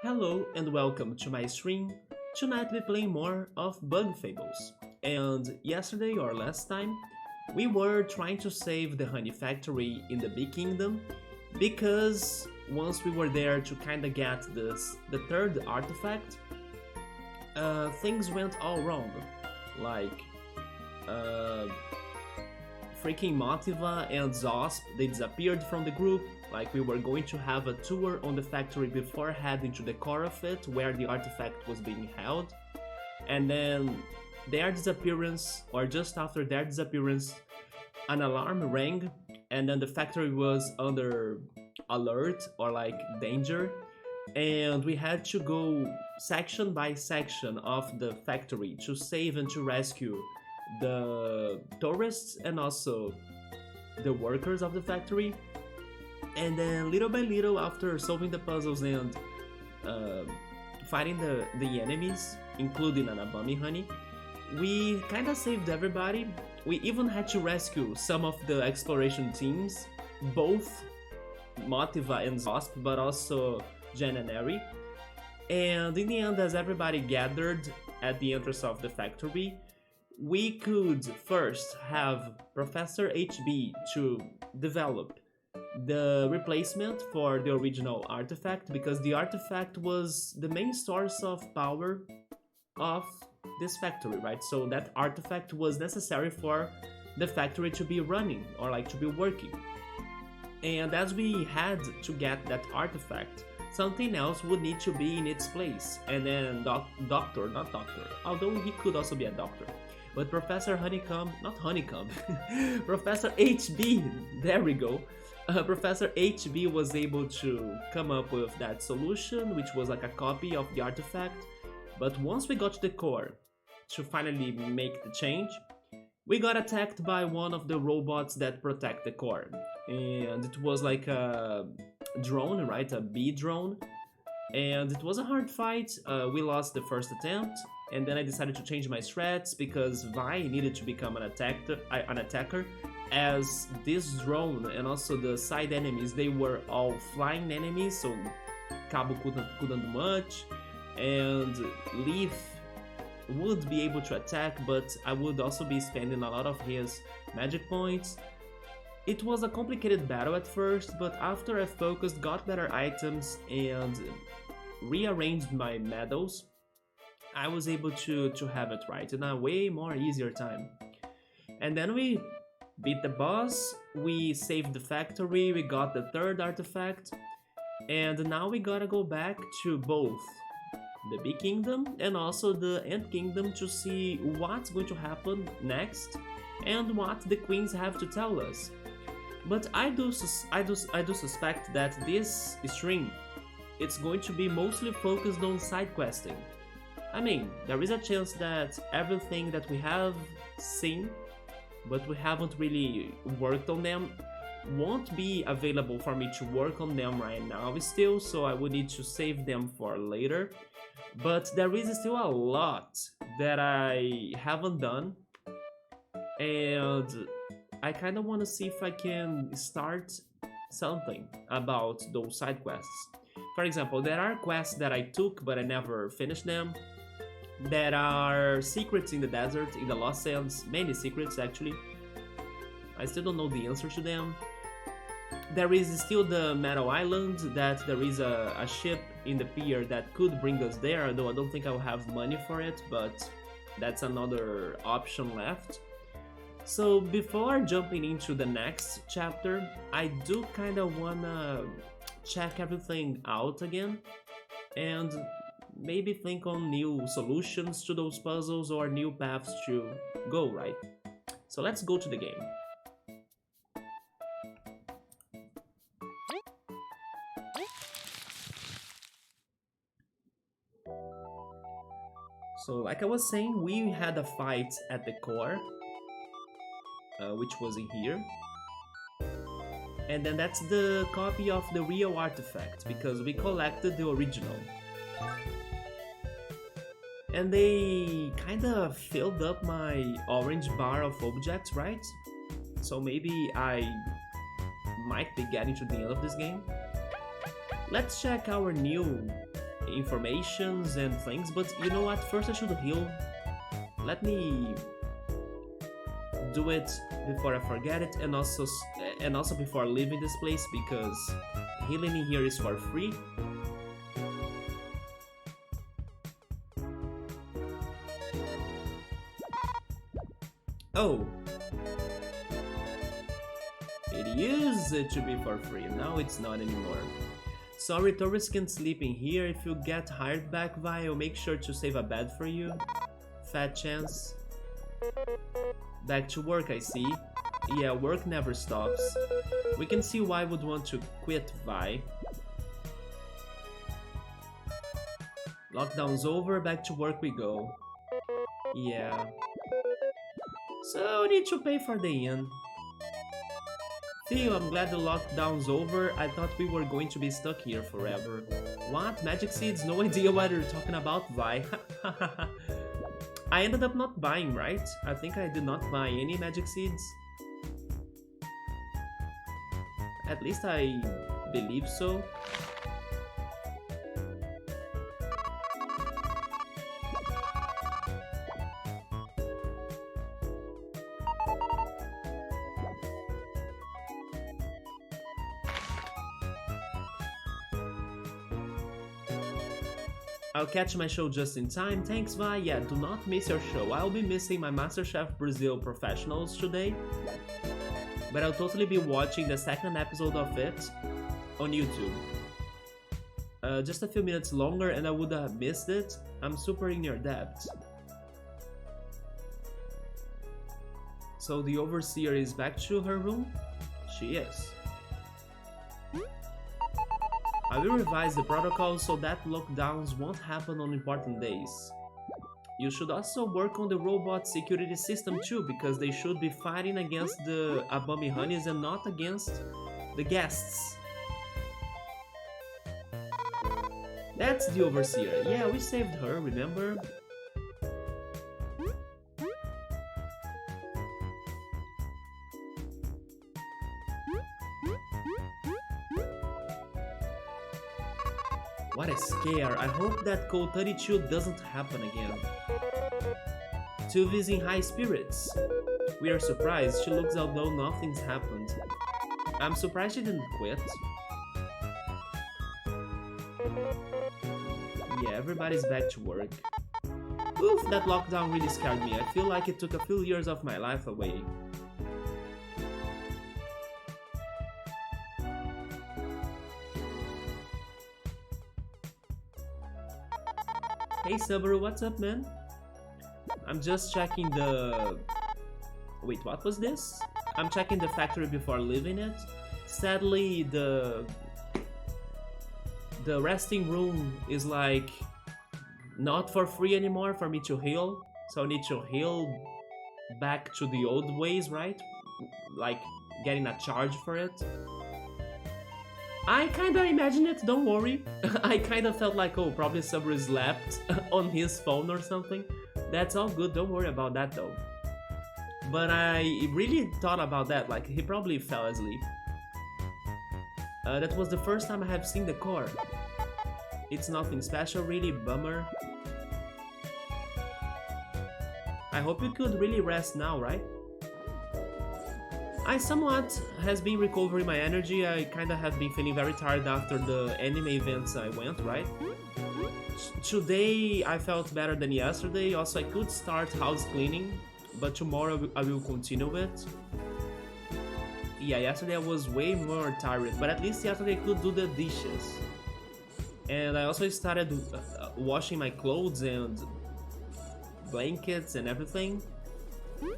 Hello and welcome to my stream. Tonight we play more of Bug Fables. And yesterday or last time, we were trying to save the honey factory in the Bee Kingdom because once we were there to kinda get the third artifact, things went all wrong. Like, uh, freaking Motiva and Zosp, they disappeared from the group. Like, we were going to have a tour on the factory before heading to the core of it, where the artifact was being held. And then their disappearance, or just after their disappearance, an alarm rang, and then the factory was under alert or like danger. And we had to go section by section of the factory to save and to rescue the tourists and also the workers of the factory. And then little by little, after solving the puzzles and uh, fighting the enemies, including Anabami Honey, we kinda saved everybody. We even had to rescue some of the exploration teams, both Motiva and Zosp, but also Jen and Eri. And in the end, as everybody gathered at the entrance of the factory, we could first have Professor HB to develop the replacement for the original artifact, because the artifact was the main source of power of this factory, right? So that artifact was necessary for the factory to be running or like to be working. And as we had to get that artifact, something else would need to be in its place. And then not doctor, although he could also be a doctor. But Professor Honeycomb, not Honeycomb, Professor HB, there we go. Professor HB was able to come up with that solution, which was like a copy of the artifact. But once we got to the core to finally make the change, we got attacked by one of the robots that protect the core. And it was like a drone, right? A bee drone. And it was a hard fight. We lost the first attempt. And then I decided to change my strats because Vi needed to become an attacker, as this drone and also the side enemies, they were all flying enemies, so Cabo couldn't do much, and Leaf would be able to attack, but I would also be spending a lot of his magic points. It was a complicated battle at first, but after I focused, got better items, and rearranged my medals, I was able to have it right in a way more easier time. And then we beat the boss, we saved the factory, we got the third artifact, and now we gotta go back to both the Bee Kingdom and also the Ant Kingdom to see what's going to happen next and what the queens have to tell us. But I do suspect that this stream, it's going to be mostly focused on side questing. I mean, there is a chance that everything that we have seen, but we haven't really worked on them, won't be available for me to work on them right now still, so I would need to save them for later. But there is still a lot that I haven't done, and I kinda wanna see if I can start something about those side quests. For example, there are quests that I took but I never finished them. There are secrets in the desert, in the Lost Sands, many secrets actually. I still don't know the answer to them. There is still the Metal Island, that there is a ship in the pier that could bring us there, though I don't think I'll have money for it, but that's another option left. So before jumping into the next chapter, I do kinda wanna check everything out again and maybe think on new solutions to those puzzles or new paths to go, right? So let's go to the game. So like I was saying, we had a fight at the core, which was in here. And then that's the copy of the real artifact, because we collected the original. And they kinda filled up my orange bar of objects, right? So maybe I might be getting to the end of this game. Let's check our new informations and things, but you know what? First I should heal. Let me do it before I forget it, and also before leaving this place, because healing in here is for free. Oh, it used to be for free, now it's not anymore. Sorry, tourists can sleep in here. If you get hired back, Vi, I'll make sure to save a bed for you. Fat chance. Back to work, I see. Yeah, work never stops. We can see why would want to quit, Vi. Lockdown's over, back to work we go. Yeah. So, need to pay for the inn. Theo, I'm glad the lockdown's over. I thought we were going to be stuck here forever. What? Magic seeds? No idea what you're talking about, Vi. I ended up not buying, right? I think I did not buy any magic seeds. At least I believe so. I'll catch my show just in time, thanks Vi. Yeah, do not miss your show. I'll be missing my MasterChef Brazil Professionals today, but I'll totally be watching the second episode of it on YouTube. Just a few minutes longer and I would have missed it. I'm super in your debt. So the overseer is back to her room? She is. I will revise the protocol so that lockdowns won't happen on important days. You should also work on the robot security system too, because they should be fighting against the Abami Honeys and not against the guests. That's the overseer. Yeah, we saved her, remember? What a scare. I hope that code 32 doesn't happen again. Tuvi's in high spirits. We are surprised. She looks as though nothing's happened. I'm surprised she didn't quit. Yeah, everybody's back to work. Oof, that lockdown really scared me. I feel like it took a few years of my life away. Hey Subaru, what's up, man? I'm just checking the... Wait, what was this? I'm checking the factory before leaving it. Sadly, the resting room is like not for free anymore for me to heal. So I need to heal back to the old ways, right? Like getting a charge for it. I kinda imagined it, don't worry. I kinda felt like, oh, probably Subaru slept on his phone or something. That's all good, don't worry about that though. But I really thought about that, like he probably fell asleep. That was the first time I have seen the core. It's nothing special, really, bummer. I hope you could really rest now, right? I somewhat has been recovering my energy. I kinda have been feeling very tired after the anime events I went, right? Today I felt better than yesterday. Also, I could start house cleaning, but tomorrow I will continue it. Yeah, yesterday I was way more tired, but at least yesterday I could do the dishes. And I also started washing my clothes and blankets and everything.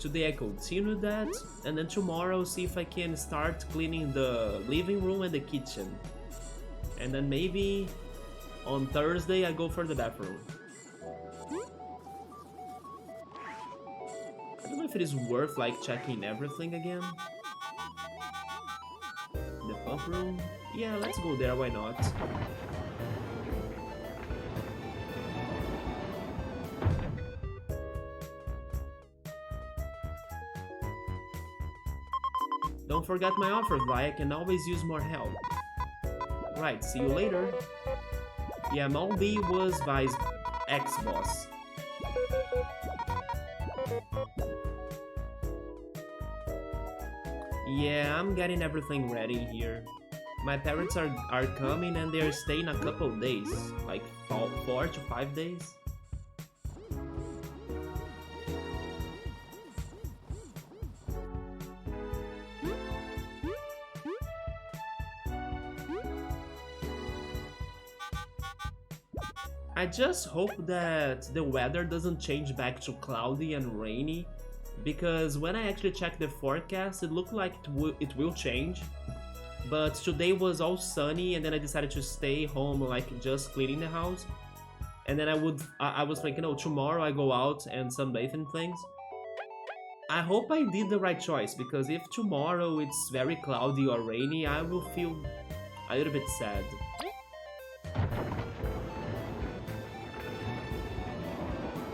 Today I continue that, and then tomorrow I'll see if I can start cleaning the living room and the kitchen. And then maybe on Thursday I go for the bathroom. I don't know if it is worth like checking everything again. The pump room? Yeah, let's go there, why not? Don't forget my offer, Vi. I can always use more help. Right, see you later. Yeah, Malby was Vi's ex-boss. Yeah, I'm getting everything ready here. My parents are coming and they're staying a couple days, like 4 to 5 days. I just hope that the weather doesn't change back to cloudy and rainy, because when I actually checked the forecast, it looked like it will change. But today was all sunny, and then I decided to stay home, like just cleaning the house. And then I was thinking, oh, tomorrow I go out and sunbathe and things. I hope I did the right choice, because if tomorrow it's very cloudy or rainy, I will feel a little bit sad.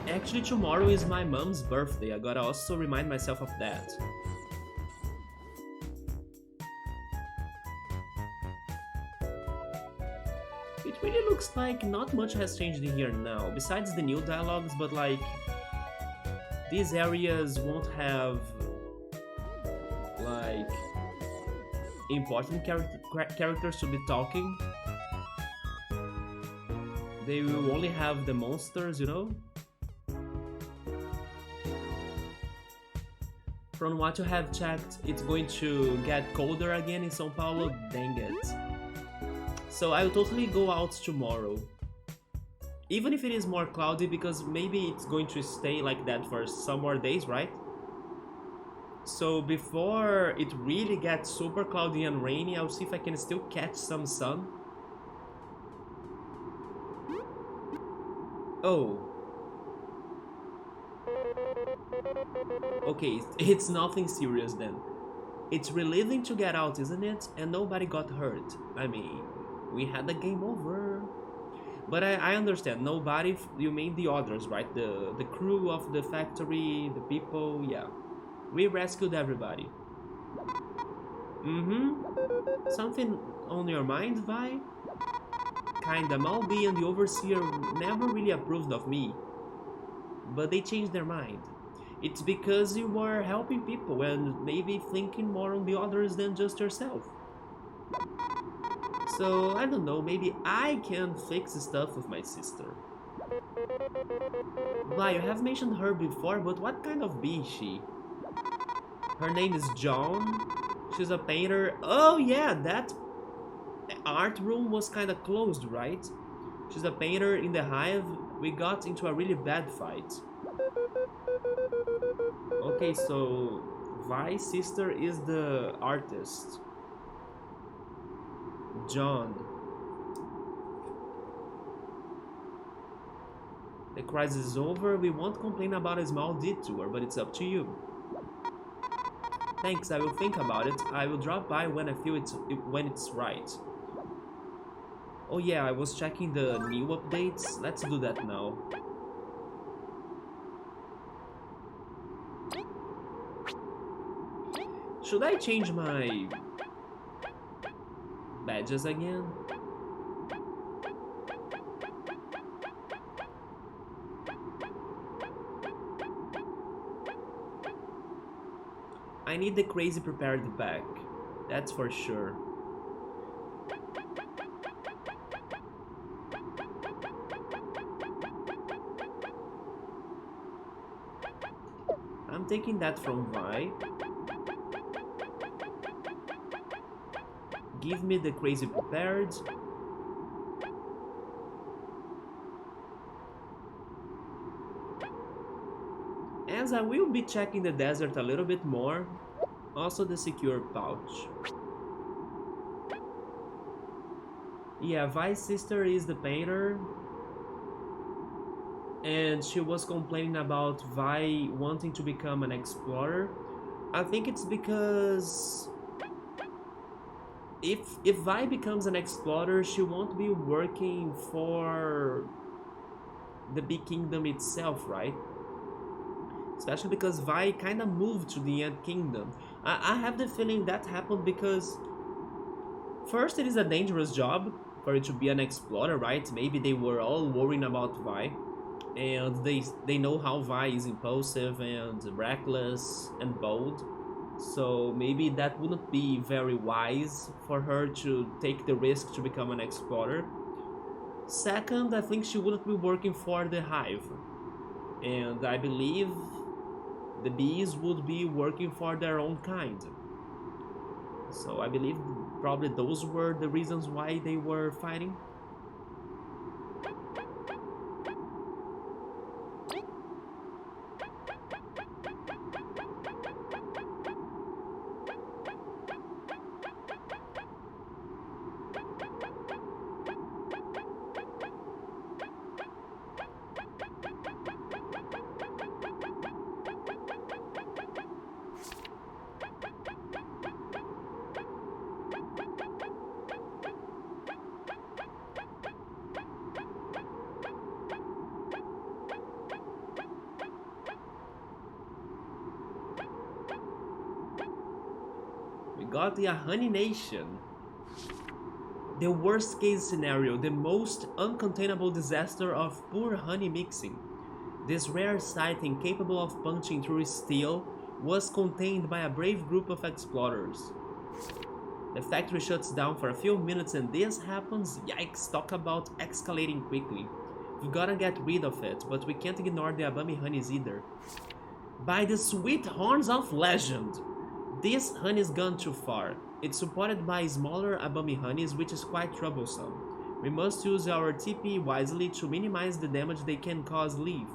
Actually, tomorrow is my mom's birthday. I gotta also remind myself of that. It really looks like not much has changed in here now, besides the new dialogues, but like, these areas won't have, like, important characters to be talking. They will only have the monsters, you know? From what you have checked, it's going to get colder again in São Paulo, dang it. So I'll totally go out tomorrow. Even if it is more cloudy, because maybe it's going to stay like that for some more days, right? So before it really gets super cloudy and rainy, I'll see if I can still catch some sun. Oh. Okay, it's nothing serious then. It's relieving to get out, isn't it? And nobody got hurt. I mean, we had the game over. But I understand, nobody, you mean the others, right? The crew of the factory, the people, yeah. We rescued everybody. Something on your mind, Vi? Kinda, Malby and the Overseer never really approved of me. But they changed their mind. It's because you were helping people and maybe thinking more on the others than just yourself. So, I don't know, maybe I can fix stuff with my sister. Vi, you have mentioned her before, but what kind of bee is she? Her name is John. She's a painter. Oh yeah, that art room was kinda closed, right? She's a painter in the hive. We got into a really bad fight. Okay, so Vi's sister is the artist. John. The crisis is over. We won't complain about a small detour, but it's up to you. Thanks, I will think about it. I will drop by when I feel when it's right. Oh yeah, I was checking the new updates. Let's do that now. Should I change my badges again? I need the crazy prepared back, that's for sure. I'm taking that from Vi. Give me the crazy prepared. As I will be checking the desert a little bit more, also the secure pouch. Yeah, Vi's sister is the painter, and she was complaining about Vi wanting to become an explorer. I think it's because if Vi becomes an explorer, she won't be working for the Big Kingdom itself, right? Especially because Vi kind of moved to the Ant Kingdom. I have the feeling that happened because first, it is a dangerous job for it to be an explorer, right? Maybe they were all worrying about Vi, and they know how Vi is impulsive and reckless and bold. So maybe that wouldn't be very wise for her to take the risk to become an explorer. Second, I think she wouldn't be working for the hive, and I believe the bees would be working for their own kind. So I believe probably those were the reasons why they were fighting. We got the Honey Nation. The worst case scenario, the most uncontainable disaster of poor honey mixing. This rare sighting capable of punching through steel was contained by a brave group of explorers. The factory shuts down for a few minutes and this happens. Yikes, talk about escalating quickly. We gotta get rid of it, but we can't ignore the Abami honeys either. By the sweet horns of legend! This honey's gone too far. It's supported by smaller Abami honeys, which is quite troublesome. We must use our TP wisely to minimize the damage they can cause leave.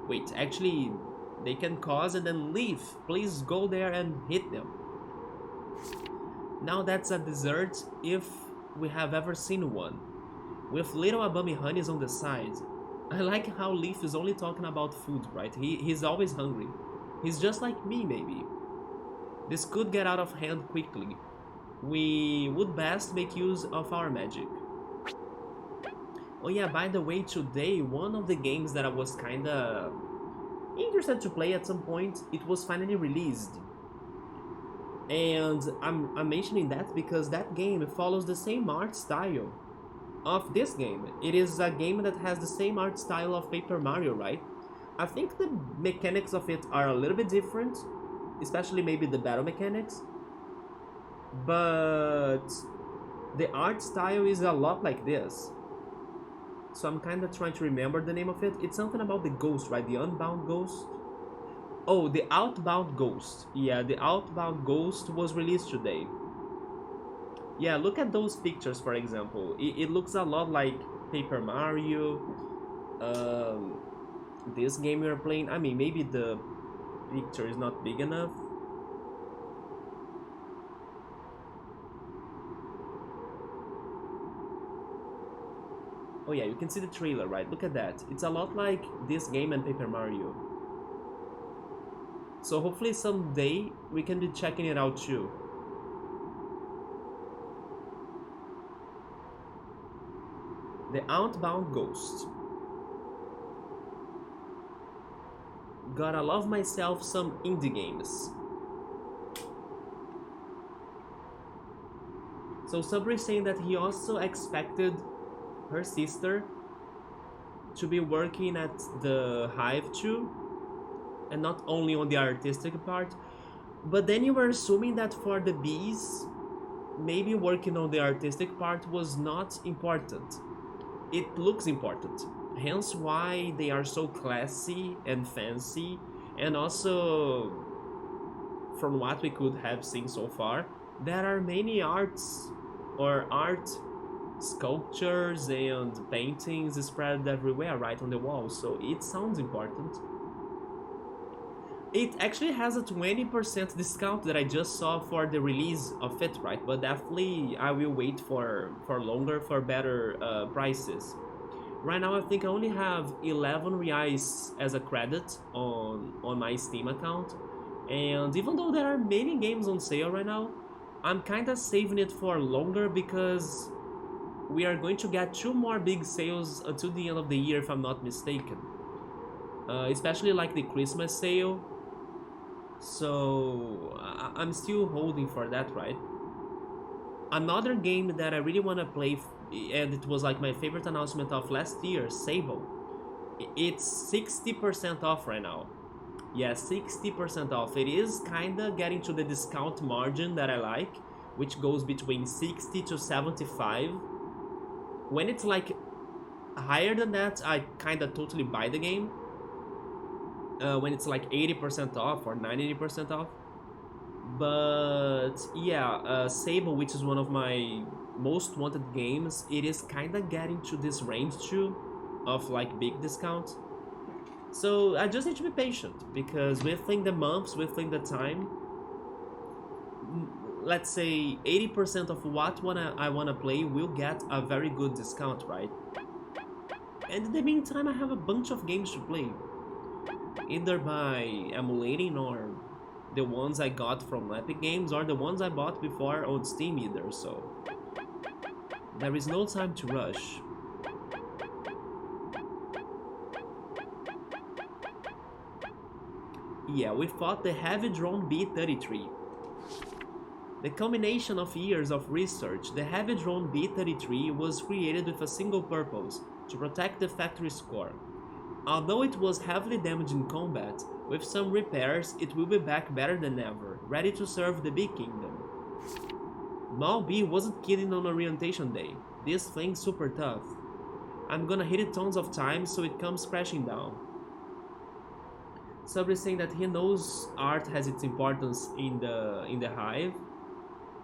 Wait, actually, they can cause and then leave. Please go there and hit them. Now that's a dessert if we have ever seen one. With little Abami honeys on the side. I like how Leaf is only talking about food, right? He's always hungry. He's just like me, maybe. This could get out of hand quickly. We would best make use of our magic. Oh yeah, by the way, today, one of the games that I was kinda interested to play at some point, it was finally released. And I'm mentioning that because that game follows the same art style of this game. It is a game that has the same art style of Paper Mario, right? I think the mechanics of it are a little bit different, especially maybe the battle mechanics, but the art style is a lot like this. So I'm kind of trying to remember the name of it. It's something about the ghost, right? The Unbound Ghost. Oh, the Outbound Ghost. Yeah, the Outbound Ghost was released today. Yeah, look at those pictures, for example. It looks a lot like Paper Mario. This game we are playing. I mean, maybe the picture is not big enough. Oh yeah, you can see the trailer, right? Look at that. It's a lot like this game and Paper Mario. So hopefully someday we can be checking it out too. The Outbound Ghost. Gotta love myself some indie games. So Sabri saying that he also expected her sister to be working at the Hive too, and not only on the artistic part. But then you were assuming that for the bees, maybe working on the artistic part was not important. It looks important, hence why they are so classy and fancy, and also from what we could have seen so far, there are many arts or art sculptures and paintings spread everywhere right on the wall, so it sounds important. It actually has a 20% discount that I just saw for the release of it, right? But definitely I will wait for longer for better prices. Right now I think I only have 11 reais as a credit on my Steam account. And even though there are many games on sale right now, I'm kinda saving it for longer because we are going to get 2 more big sales until the end of the year if I'm not mistaken. Especially like the Christmas sale. So I'm still holding for that, right? Another game that I really want to play, and it was like my favorite announcement of last year, Sable. It's 60% off right now. Yeah, 60% off. It is kinda getting to the discount margin that I like, which goes between 60 to 75. When it's like higher than that, I kinda totally buy the game. When it's like 80% off or 90% off. But yeah, Sable, which is one of my most wanted games, it is kinda getting to this range too of like big discounts. So I just need to be patient because within the months, within the time, let's say 80% of what I wanna play will get a very good discount, right? And in the meantime, I have a bunch of games to play, either by emulating or the ones I got from Epic Games or the ones I bought before on Steam either, so there is no time to rush. Yeah, we fought the Heavy Drone B-33. The combination of years of research, the Heavy Drone B-33 was created with a single purpose, to protect the factory's core. Although it was heavily damaged in combat, with some repairs it will be back better than ever, ready to serve the Big Kingdom. Mal B wasn't kidding on orientation day, this thing's super tough. I'm gonna hit it tons of times so it comes crashing down. Sabri is saying that he knows art has its importance in the hive.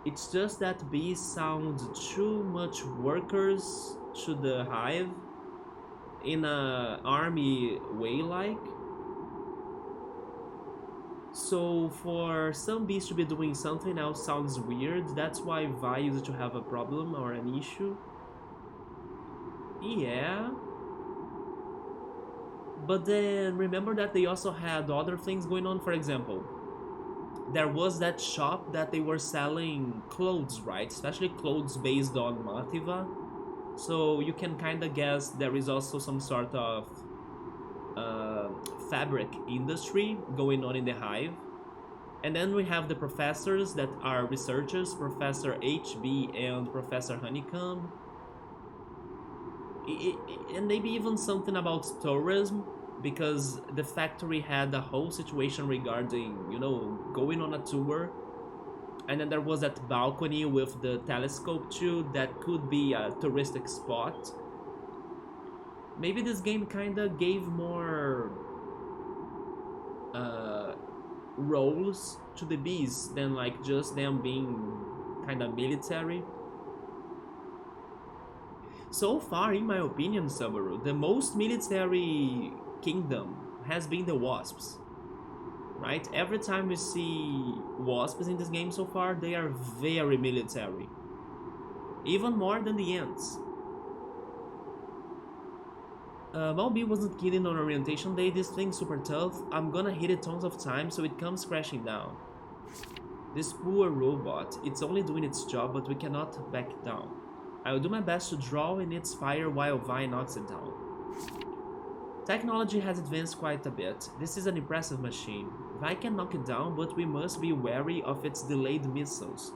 It's just that bees sound too much workers to the hive in a army way like. So for some bees to be doing something else sounds weird, that's why Vi used to have a problem or an issue. Yeah. But then remember that they also had other things going on. For example, there was that shop that they were selling clothes, right? Especially clothes based on Mativa. So you can kind of guess there is also some sort of fabric industry going on in the hive. And then we have the professors that are researchers, Professor HB and Professor Honeycomb. And maybe even something about tourism, because the factory had a whole situation regarding, you know, going on a tour. And then there was that balcony with the telescope too, that could be a touristic spot. Maybe this game kinda gave more roles to the bees than like just them being kinda military. So far, in my opinion, Subaru, the most military kingdom has been the wasps. Right? Every time we see wasps in this game so far, they are very military. Even more than the ants. Malby wasn't kidding on orientation day, this thing's super tough. I'm gonna hit it tons of times so it comes crashing down. This poor robot, it's only doing its job, but we cannot back down. I will do my best to draw in its fire while Vi knocks it down. Technology has advanced quite a bit. This is an impressive machine. Vi can knock it down, but we must be wary of its delayed missiles.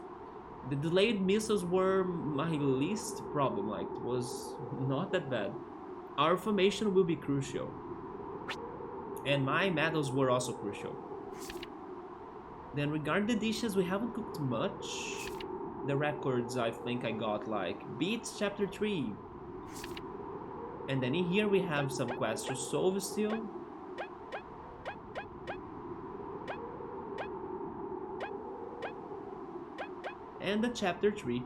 The delayed missiles were my least problem, like, it was not that bad. Our formation will be crucial. And my medals were also crucial. Then regarding the dishes, we haven't cooked much. The records I think I got like Beats Chapter 3. And then in here we have some quests to solve still. And the Chapter 3.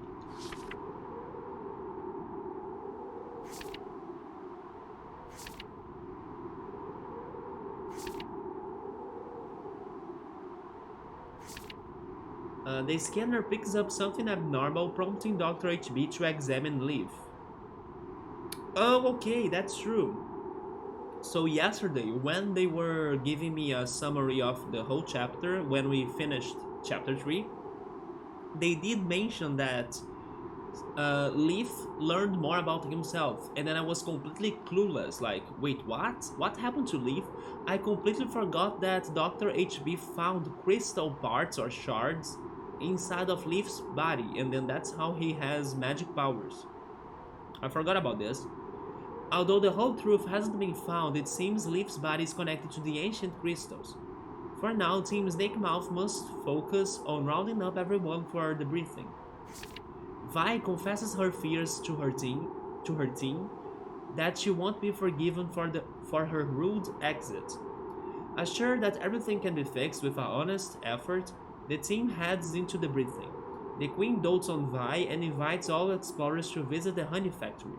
The scanner picks up something abnormal, prompting Dr. HB to examine Leaf. Oh, okay, that's true. So yesterday, when they were giving me a summary of the whole chapter, when we finished Chapter 3, they did mention that Leaf learned more about himself, and then I was completely clueless, like, wait, what? What happened to Leaf? I completely forgot that Dr. HB found crystal parts or shards inside of Leaf's body, and then that's how he has magic powers. I forgot about this. Although the whole truth hasn't been found, it seems Leaf's body is connected to the ancient crystals. For now, Team Snakemouth must focus on rounding up everyone for the briefing. Vi confesses her fears to her team that she won't be forgiven for her rude exit. Assured that everything can be fixed with an honest effort, the team heads into the briefing. The Queen dotes on Vi and invites all explorers to visit the honey factory.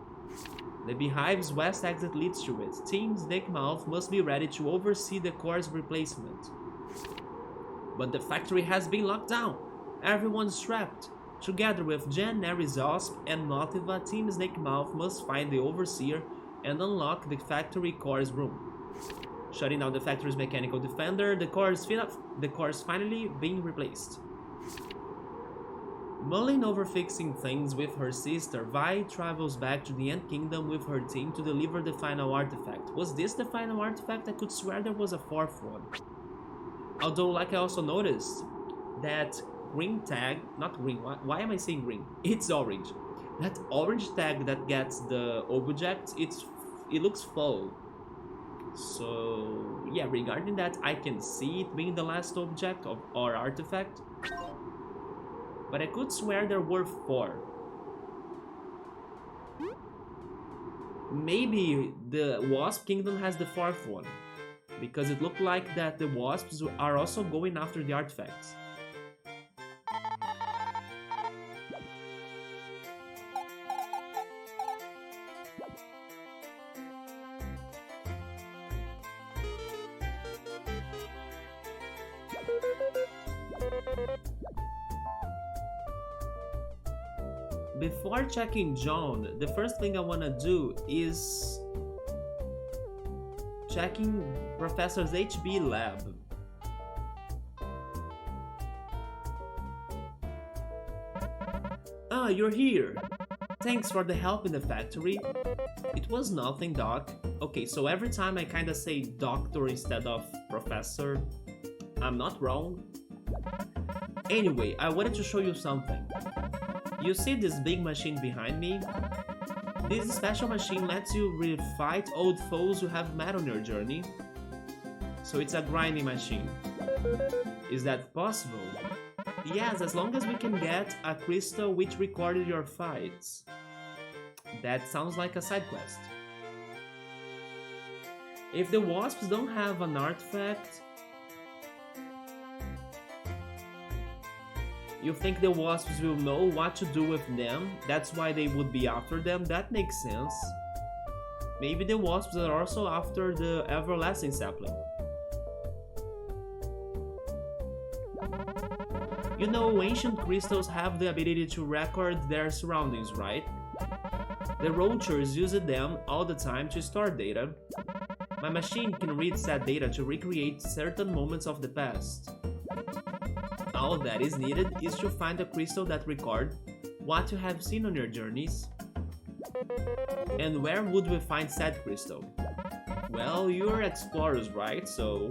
The beehive's west exit leads to it. Team Snakemouth must be ready to oversee the core's replacement. But the factory has been locked down. Everyone's trapped. Together with Jen, Nerizosp, and Notiva, Team Snakemouth must find the overseer and unlock the factory core's room. Shutting down the factory's mechanical defender, the core's finally being replaced. Mulling over fixing things with her sister, Vi travels back to the Ant Kingdom with her team to deliver the final artifact. Was this the final artifact? I could swear there was a fourth one. Although, like I also noticed, that green tag, not green, why am I saying green? It's orange. That orange tag that gets the object, it looks full. So, yeah, regarding that, I can see it being the last object or artifact. But I could swear there were 4. Maybe the Wasp Kingdom has the 4th one, because it looked like that the Wasps are also going after the artifacts. Before checking John, the first thing I wanna do is checking Professor's HB lab. Ah, you're here. Thanks for the help in the factory. It was nothing, Doc. Okay, so every time I kinda say doctor instead of professor, I'm not wrong. Anyway, I wanted to show you something. You see this big machine behind me? This special machine lets you refight old foes you have met on your journey. So it's a grinding machine. Is that possible? Yes, as long as we can get a crystal which recorded your fights. That sounds like a side quest. If the wasps don't have an artifact, you think the wasps will know what to do with them? That's why they would be after them? That makes sense. Maybe the wasps are also after the everlasting sapling. You know, ancient crystals have the ability to record their surroundings, right? The roachers use them all the time to store data. My machine can read said data to recreate certain moments of the past. All that is needed is to find a crystal that records what you have seen on your journeys. And where would we find said crystal? Well, you're explorers, right? So,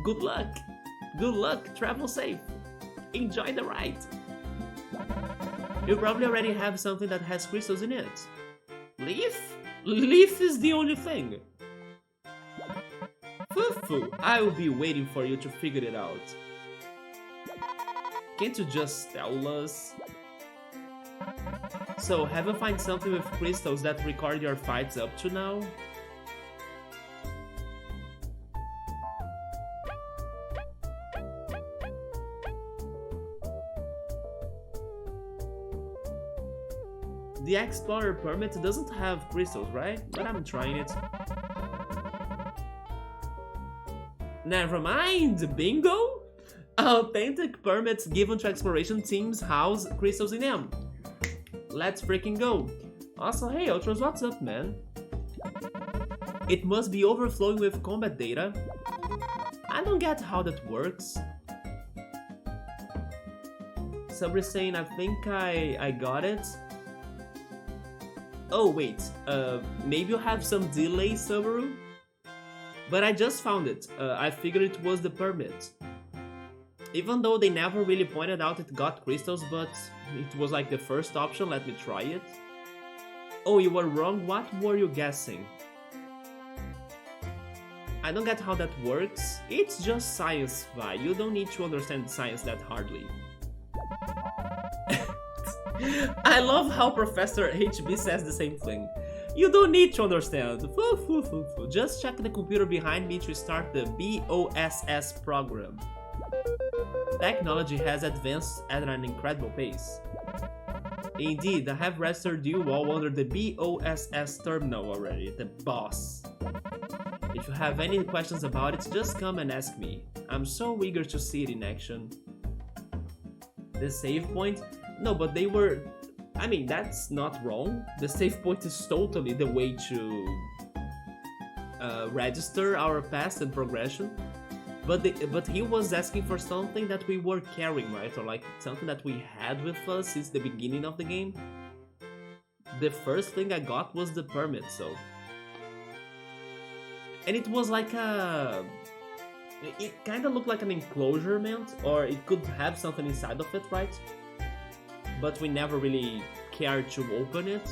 good luck! Good luck, travel safe! Enjoy the ride! You probably already have something that has crystals in it. Leaf? Leaf is the only thing! Fufu, I will be waiting for you to figure it out. Can't you just tell us? So, have you found something with crystals that record your fights up to now? The Explorer permit doesn't have crystals, right? But I'm trying it. Never mind, bingo! Authentic permits given to exploration teams house crystals in them. Let's freaking go. Also, hey Ultros, what's up, man? It must be overflowing with combat data. I don't get how that works. Somebody's saying, I think I got it. Oh wait, maybe you have some delay, Subaru? But I just found it. I figured it was the permit. Even though they never really pointed out it got crystals, but it was like the first option, let me try it. Oh, you were wrong, what were you guessing? I don't get how that works. It's just science, Vi. You don't need to understand science that hardly. I love how Professor HB says the same thing. You don't need to understand. Just check the computer behind me to start the BOSS program. Technology has advanced at an incredible pace. Indeed, I have registered you all under the BOSS terminal already, the boss. If you have any questions about it, just come and ask me. I'm so eager to see it in action. The save point? No, but they were... I mean, that's not wrong. The save point is totally the way to register our past and progression. But he was asking for something that we were carrying, right? Or like something that we had with us since the beginning of the game. The first thing I got was the permit, so... And it was like a... It kind of looked like an enclosure-ment, or it could have something inside of it, right? But we never really cared to open it.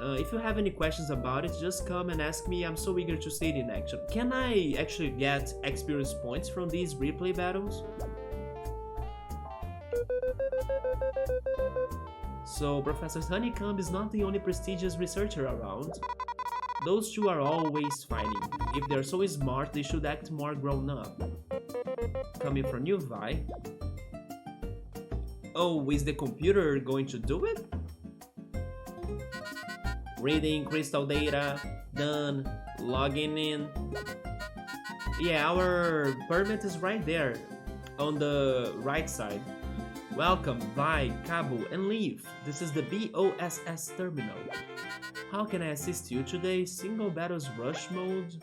If you have any questions about it, just come and ask me. I'm so eager to see it in action. Can I actually get experience points from these replay battles? So, Professor Honeycomb is not the only prestigious researcher around. Those two are always fighting. If they're so smart, they should act more grown up. Coming from you, Vi. Oh, is the computer going to do it? Reading crystal data, done, logging in. Yeah, our permit is right there, on the right side. Welcome, Vi, Cabo, and Leaf. This is the BOSS terminal. How can I assist you today? Single battles rush mode?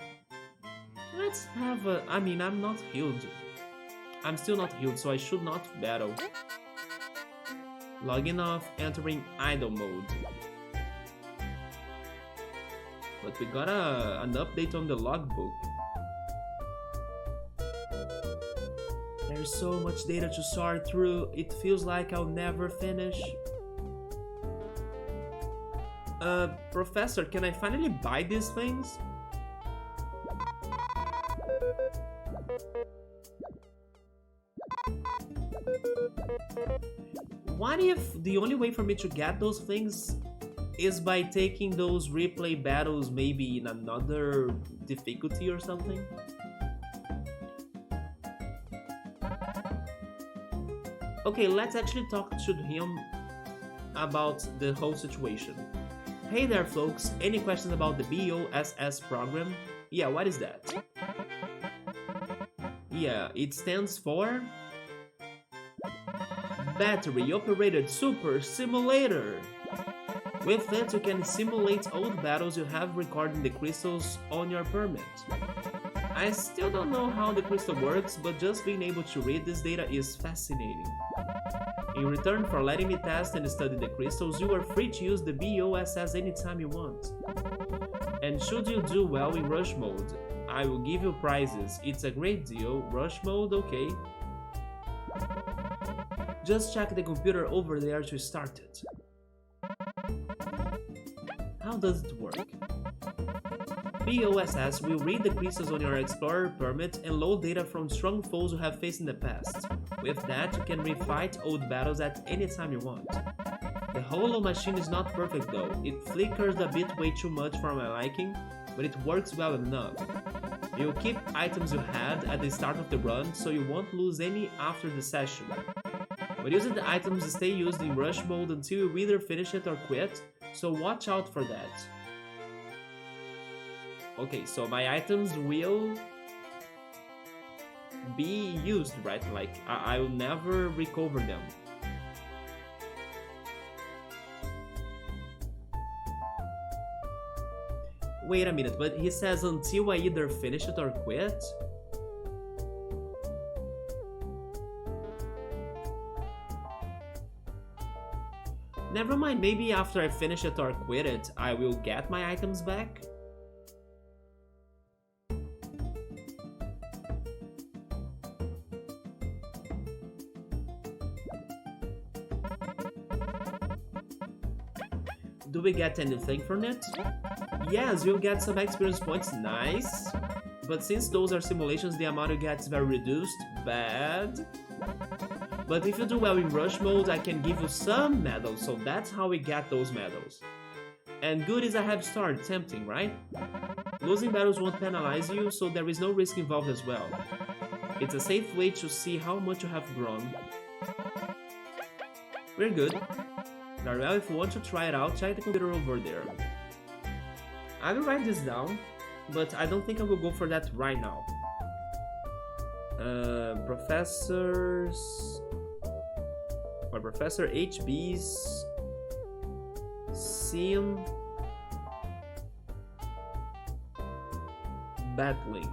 Let's have a... I mean, I'm not healed. I'm still not healed, so I should not battle. Logging off, entering idle mode. But we got an update on the logbook. There's so much data to sort through, it feels like I'll never finish. Professor, can I finally buy these things? What if the only way for me to get those things is by taking those replay battles maybe in another difficulty or something? Okay, let's actually talk to him about the whole situation. Hey there folks, any questions about the BOSS program? Yeah, what is that? Yeah, it stands for... Battery Operated Super Simulator. With it, you can simulate old battles you have recording the crystals on your permit. I still don't know how the crystal works, but just being able to read this data is fascinating. In return for letting me test and study the crystals, you are free to use the BOSS anytime you want. And should you do well in rush mode, I will give you prizes. It's a great deal. Rush mode, okay. Just check the computer over there to start it. How does it work? BOSS will read the crystals on your Explorer permit and load data from strong foes you have faced in the past. With that, you can refight old battles at any time you want. The holo machine is not perfect though, it flickers a bit way too much for my liking, but it works well enough. You'll keep items you had at the start of the run, so you won't lose any after the session. But using the items stay used in rush mode until you either finish it or quit, so watch out for that. Okay, so my items will be used, right? Like, I'll never recover them. Wait a minute, but he says until I either finish it or quit? Never mind, maybe after I finish it or quit it, I will get my items back? Do we get anything from it? Yes, you'll get some experience points, nice. But since those are simulations, the amount you get is very reduced, bad. But if you do well in rush mode, I can give you some medals, so that's how we get those medals. And good is a head start, tempting, right? Losing battles won't penalize you, so there is no risk involved as well. It's a safe way to see how much you have grown. We're good. Very well, if you want to try it out, check the computer over there. I will write this down, but I don't think I will go for that right now. Professors... or Professor HB's... Sim... Battling.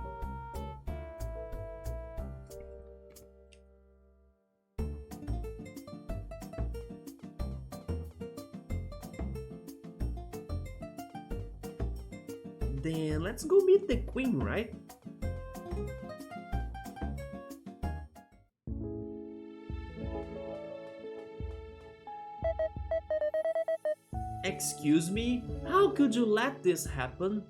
Then let's go meet the queen, right? Excuse me? How could you let this happen?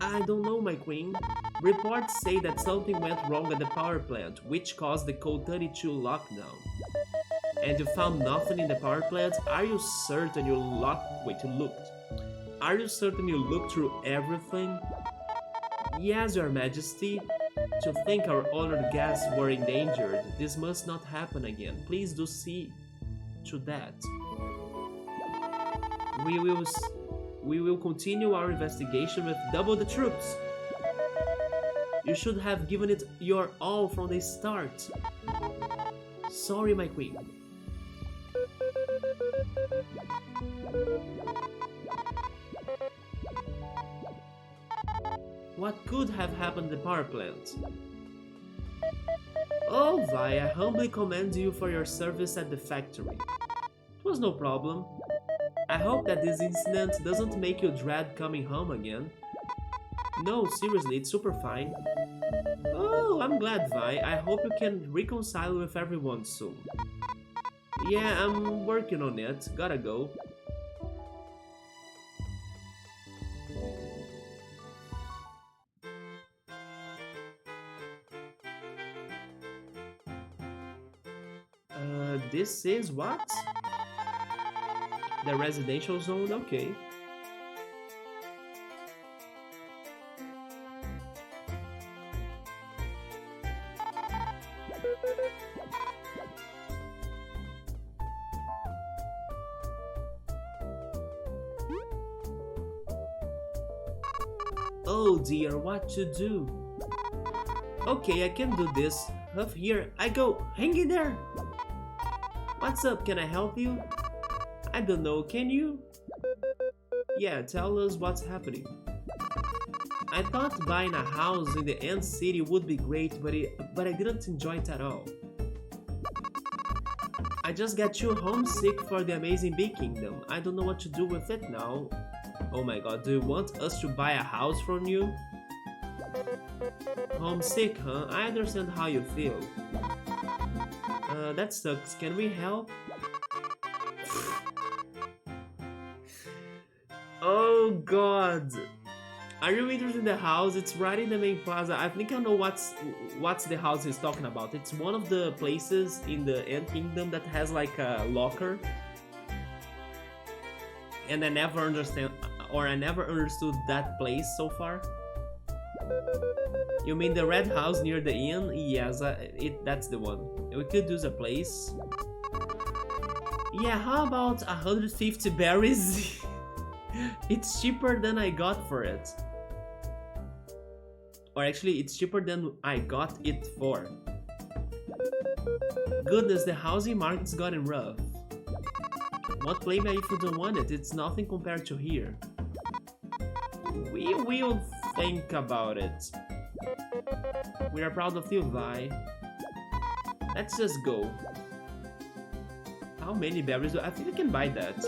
I don't know, my queen. Reports say that something went wrong at the power plant, which caused the Code 32 lockdown. And you found nothing in the power plant? Are you certain you looked? Are you certain you looked through everything? Yes, your majesty. To think our honored guests were endangered, this must not happen again. Please do see to that. We will continue our investigation with double the troops. You should have given it your all from the start. Sorry, my queen. What could have happened at the power plant? Oh, Vi, I humbly commend you for your service at the factory. It was no problem. I hope that this incident doesn't make you dread coming home again. No, seriously, it's super fine. Oh, I'm glad, Vi. I hope you can reconcile with everyone soon. Yeah, I'm working on it. Gotta go. This is what? The residential zone? Okay. Oh dear, what to do? Okay, I can do this. Up here I go. Hang in there. What's up? Can I help you? I don't know, can you? Yeah, tell us what's happening. I thought buying a house in the end city would be great, but I didn't enjoy it at all. I just got too homesick for the amazing bee kingdom. I don't know what to do with it now. Oh my god, do you want us to buy a house from you? Homesick, huh? I understand how you feel. That sucks. Can we help? Oh god. Are you interested in the house? It's right in the main plaza. I think I know what's the house he's talking about. It's one of the places in the Ant Kingdom that has like a locker. And I never understood that place so far. You mean the red house near the inn? Yes, that's the one. We could use a place. Yeah, how about 150 berries? It's cheaper than I got for it. Or actually, it's cheaper than I got it for. Goodness, the housing market's gotten rough. What blame me if you don't want it? It's nothing compared to here. We will think about it. We are proud of you, Vi. Let's just go. How many berries do I think I can buy that?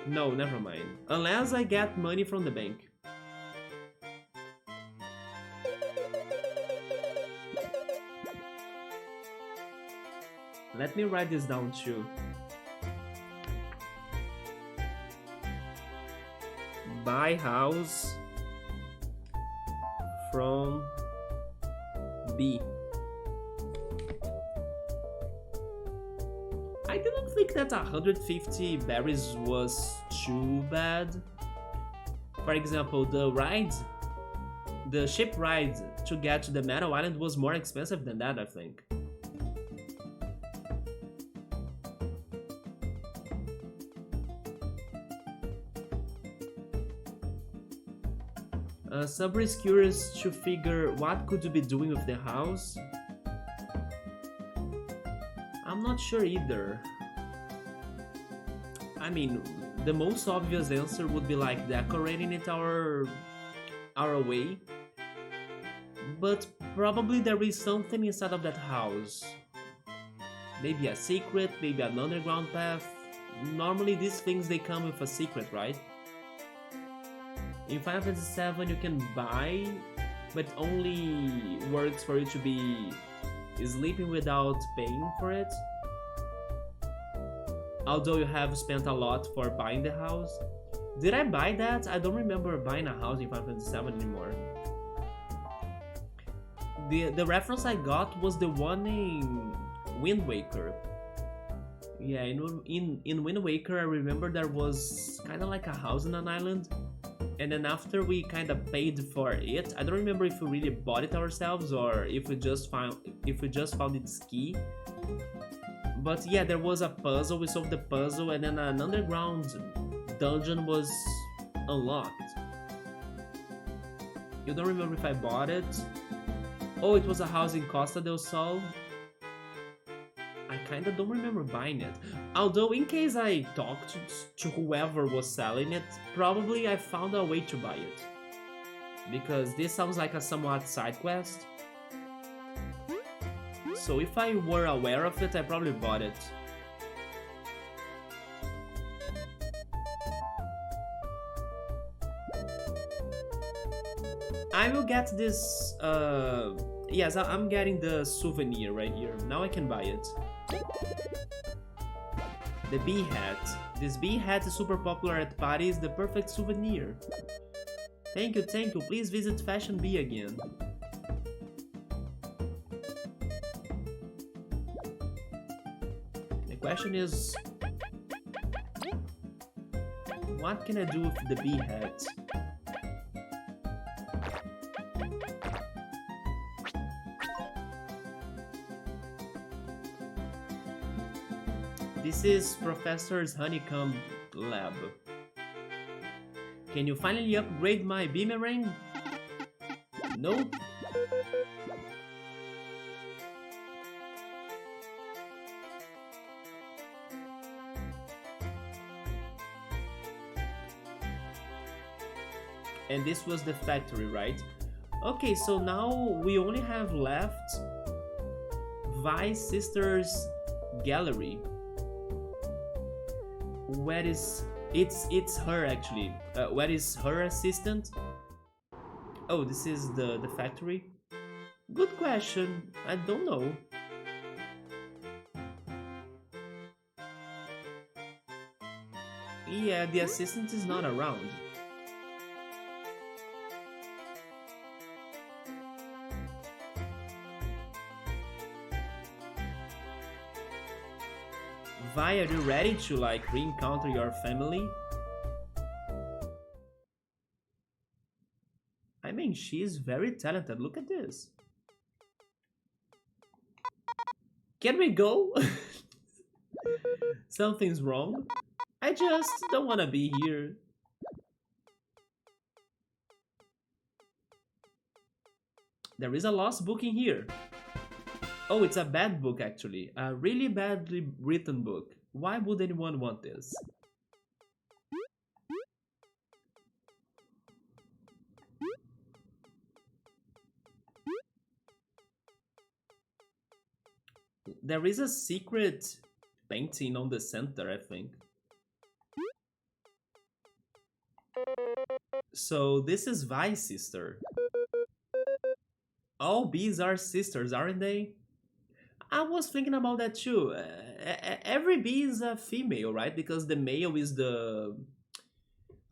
No, never mind. Unless I get money from the bank. Let me write this down too. Buy house from B. I didn't think that 150 berries was too bad. For example, the ship ride to get to the Metal Island was more expensive than that, I think. Sabri is curious to figure what could you be doing with the house. I'm not sure either. I mean, the most obvious answer would be like decorating it our way. But probably there is something inside of that house. Maybe a secret, maybe an underground path. Normally these things they come with a secret, right? In Final Fantasy VII you can buy, but only works for you to be sleeping without paying for it. Although you have spent a lot for buying the house. Did I buy that? I don't remember buying a house in Final Fantasy VII anymore. The reference I got was the one in Wind Waker. Yeah, in Wind Waker I remember there was kind of like a house in an island. And then after we kind of paid for it, I don't remember if we really bought it ourselves or if we just found its key. But yeah, there was a puzzle, we solved the puzzle, and then an underground dungeon was unlocked. You don't remember if I bought it? Oh, it was a house in Costa del Sol. I kinda don't remember buying it. Although, in case I talked to whoever was selling it, probably I found a way to buy it. Because this sounds like a somewhat side quest. So if I were aware of it, I probably bought it. I will get this, yes, I'm getting the souvenir right here. Now I can buy it. The bee hat. This bee hat is super popular at parties, the perfect souvenir. Thank you, please visit Fashion Bee again. The question is, what can I do with the bee hat? This is Professor's Honeycomb lab. Can you finally upgrade my boomerang? Nope. And this was the factory, right? Okay, so now we only have left Vi's sister's gallery. Where is it's her actually? Where is her assistant? Oh, this is the factory. Good question. I don't know. Yeah, the assistant is not around. Vi, are you ready to like re-encounter your family? I mean, she is very talented. Look at this. Can we go? Something's wrong. I just don't want to be here. There is a lost book in here. Oh, it's a bad book actually. A really badly written book. Why would anyone want this? There is a secret painting on the center, I think. So this is Vi's sister. All bees are sisters, aren't they? I was thinking about that too. Every bee is a female, right? Because the male is the,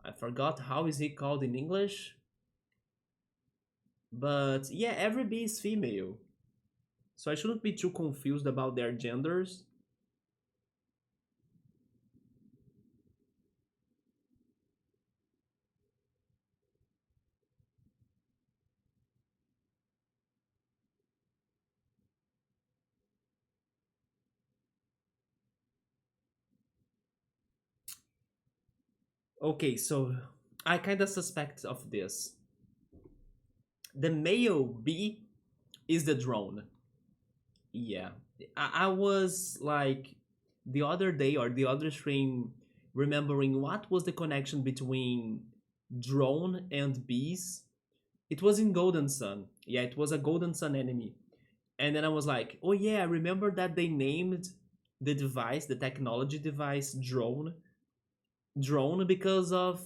I forgot how is he called in English, but yeah, every bee is female. So I shouldn't be too confused about their genders. Okay, so I kind of suspect of this. The male bee is the drone. Yeah. I was like the other day or the other stream remembering what was the connection between drone and bees. It was in Golden Sun. Yeah, it was a Golden Sun enemy. And then I was like, oh yeah, I remember that they named the device, the technology device, drone because of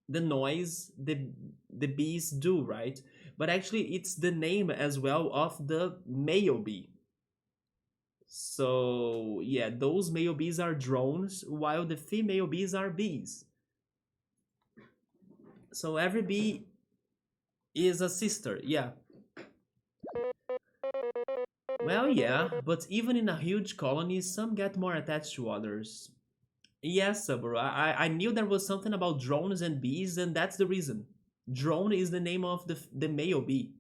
the noise the bees do, right? But actually, it's the name as well of the male bee. So yeah, those male bees are drones, while the female bees are bees. So every bee is a sister. Yeah. Well, yeah, but even in a huge colony, some get more attached to others. Yes, bro. I knew there was something about drones and bees, and that's the reason. Drone is the name of the male bee.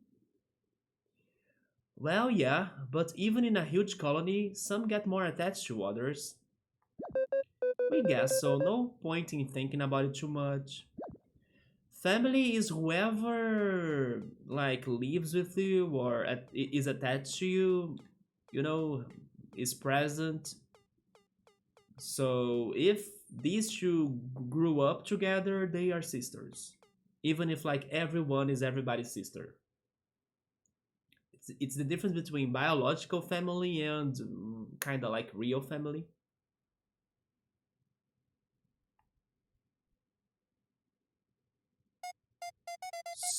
Well, yeah, but even in a huge colony, some get more attached to others. We guess so, no point in thinking about it too much. Family is whoever like lives with you or is attached to you, you know, is present. So if these two grew up together, they are sisters. Even if like everyone is everybody's sister. It's the difference between biological family and kind of like real family.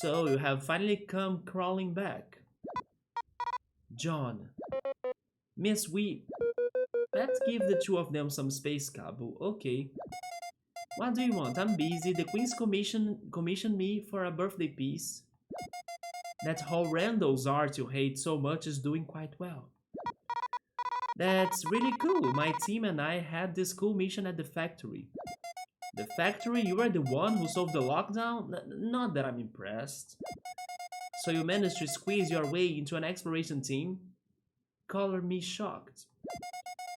So you have finally come crawling back. John, Miss, let's give the two of them some space, Cabo. Okay. What do you want? I'm busy. The Queen's commissioned me for a birthday piece. That whole Randall's art you hate so much is doing quite well. That's really cool. My team and I had this cool mission at the factory. The factory? You were the one who solved the lockdown? Not that I'm impressed. So you managed to squeeze your way into an exploration team? Color me shocked.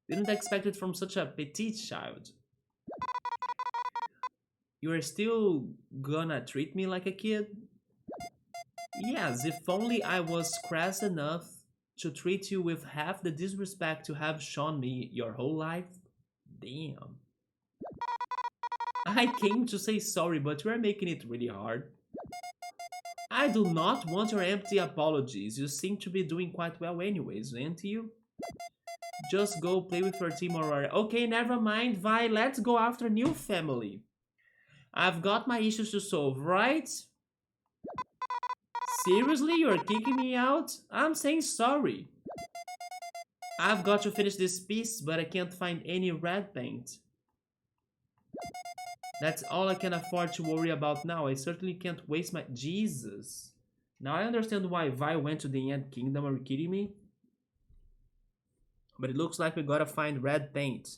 Didn't expect it from such a petite child. You are still gonna treat me like a kid? Yes, if only I was crass enough to treat you with half the disrespect you have shown me your whole life. Damn. I came to say sorry, but you are making it really hard. I do not want your empty apologies. You seem to be doing quite well anyways, ain't you? Just go play with your team or... Okay, never mind, Vi. Let's go after new family. I've got my issues to solve, right? Seriously? You're kicking me out? I'm saying sorry. I've got to finish this piece, but I can't find any red paint. That's all I can afford to worry about now. I certainly can't waste my... Jesus. Now I understand why Vi went to the Ant Kingdom. Are you kidding me? But it looks like we gotta find red paint.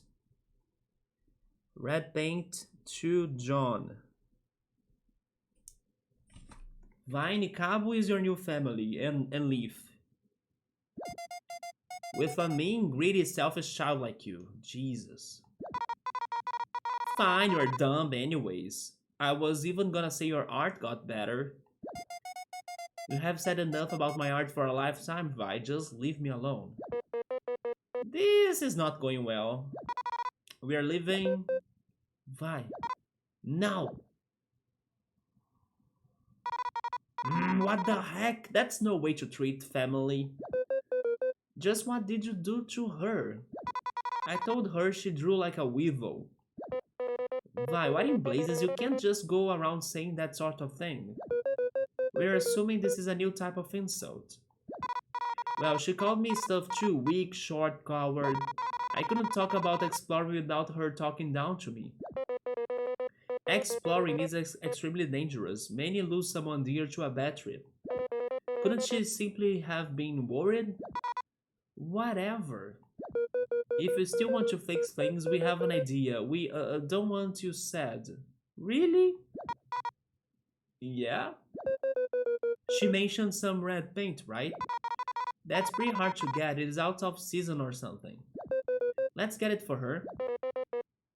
Red paint to John. Vine Cabo is your new family, and Leaf. With a mean, greedy, selfish child like you. Jesus. Fine, you're dumb anyways. I was even gonna say your art got better. You have said enough about my art for a lifetime, Vi. Just leave me alone. This is not going well. We are leaving. Vi. Now! What the heck? That's no way to treat family. Just what did you do to her? I told her she drew like a weevil. Vi, what in blazes? You can't just go around saying that sort of thing. We're assuming this is a new type of insult. Well, she called me stuff too, weak, short, coward. I couldn't talk about exploring without her talking down to me. Exploring is extremely dangerous. Many lose someone dear to a bad trip. Couldn't she simply have been worried? Whatever. If you still want to fix things, we have an idea. We don't want you sad. Really? Yeah? She mentioned some red paint, right? That's pretty hard to get. It is out of season or something. Let's get it for her.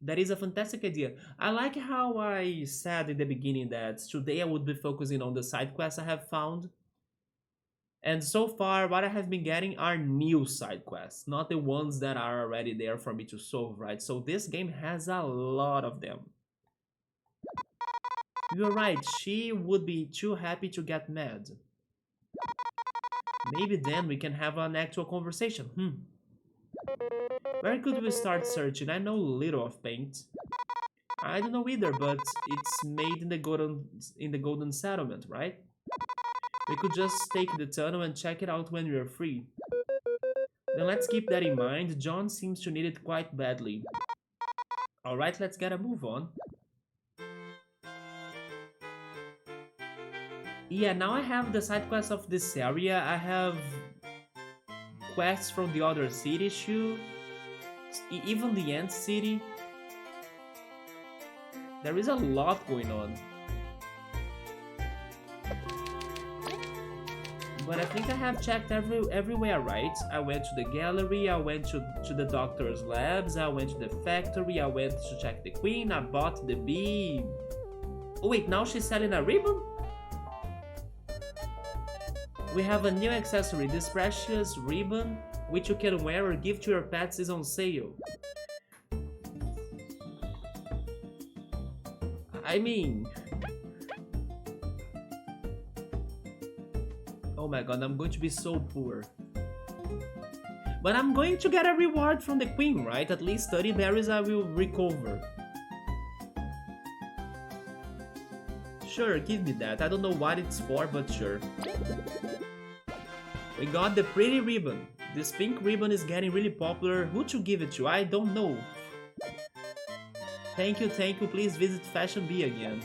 That is a fantastic idea. I like how I said in the beginning that today I would be focusing on the side quests I have found. And so far, what I have been getting are new side quests, not the ones that are already there for me to solve, right? So this game has a lot of them. You're right, she would be too happy to get mad. Maybe then we can have an actual conversation. Where could we start searching? I know little of paint. I don't know either, but it's made in the golden settlement, right? We could just take the tunnel and check it out when we're free. Then let's keep that in mind. John seems to need it quite badly. Alright, let's get a move on. Yeah, now I have the side quests of this area. I have quests from the other cities too. Even the Ant City. There is a lot going on. But I think I have checked everywhere, right? I went to the gallery, I went to the doctor's labs, I went to the factory, I went to check the queen, I bought the bee. Oh wait, now she's selling a ribbon? We have a new accessory. This precious ribbon, which you can wear or give to your pets, is on sale. I mean... Oh my god, I'm going to be so poor. But I'm going to get a reward from the queen, right? At least 30 berries I will recover. Sure, give me that. I don't know what it's for, but sure. We got the pretty ribbon. This pink ribbon is getting really popular. Who to give it to? I don't know. Thank you, please visit Fashion Bee again.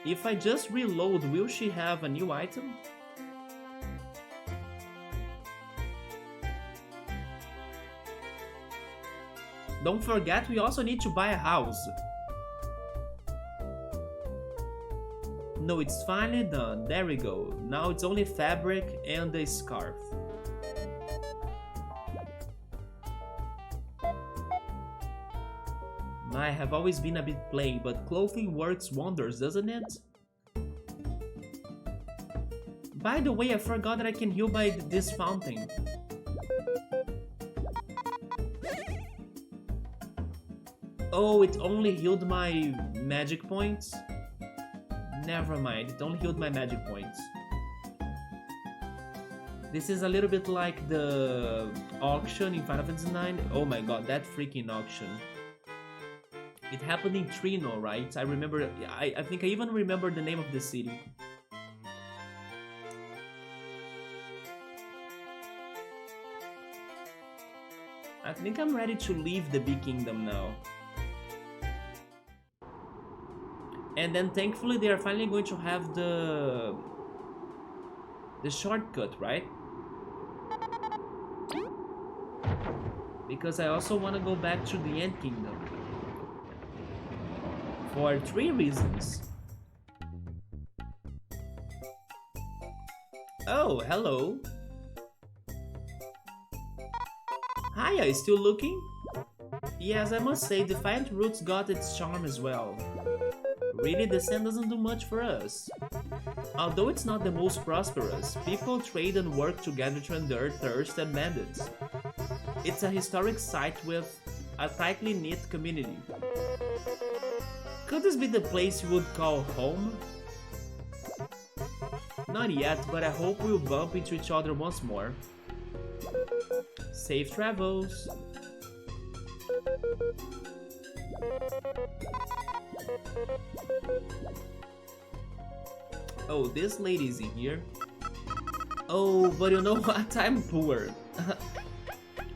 If I just reload, will she have a new item? Don't forget, we also need to buy a house. No, it's finally done. There we go. Now it's only fabric and a scarf. I have always been a bit plain, but clothing works wonders, doesn't it? By the way, I forgot that I can heal by this fountain. Oh, it only healed my magic points? Never mind, it only healed my magic points. This is a little bit like the auction in Final Fantasy IX. Oh my god, that freaking auction. It happened in Trino, right? I remember, I think I even remember the name of the city. I think I'm ready to leave the Bee Kingdom now. And then thankfully they are finally going to have the shortcut, right? Because I also want to go back to the Ant Kingdom. For 3 reasons. Oh, hello. Hi, are you still looking? Yes, I must say, Defiant Roots got its charm as well. Really, the sand doesn't do much for us. Although it's not the most prosperous, people trade and work together to endure thirst and bandits. It's a historic site with a tightly knit community. Could this be the place you would call home? Not yet, but I hope we'll bump into each other once more. Safe travels! Oh, this lady's in here. Oh, but you know what? I'm poor.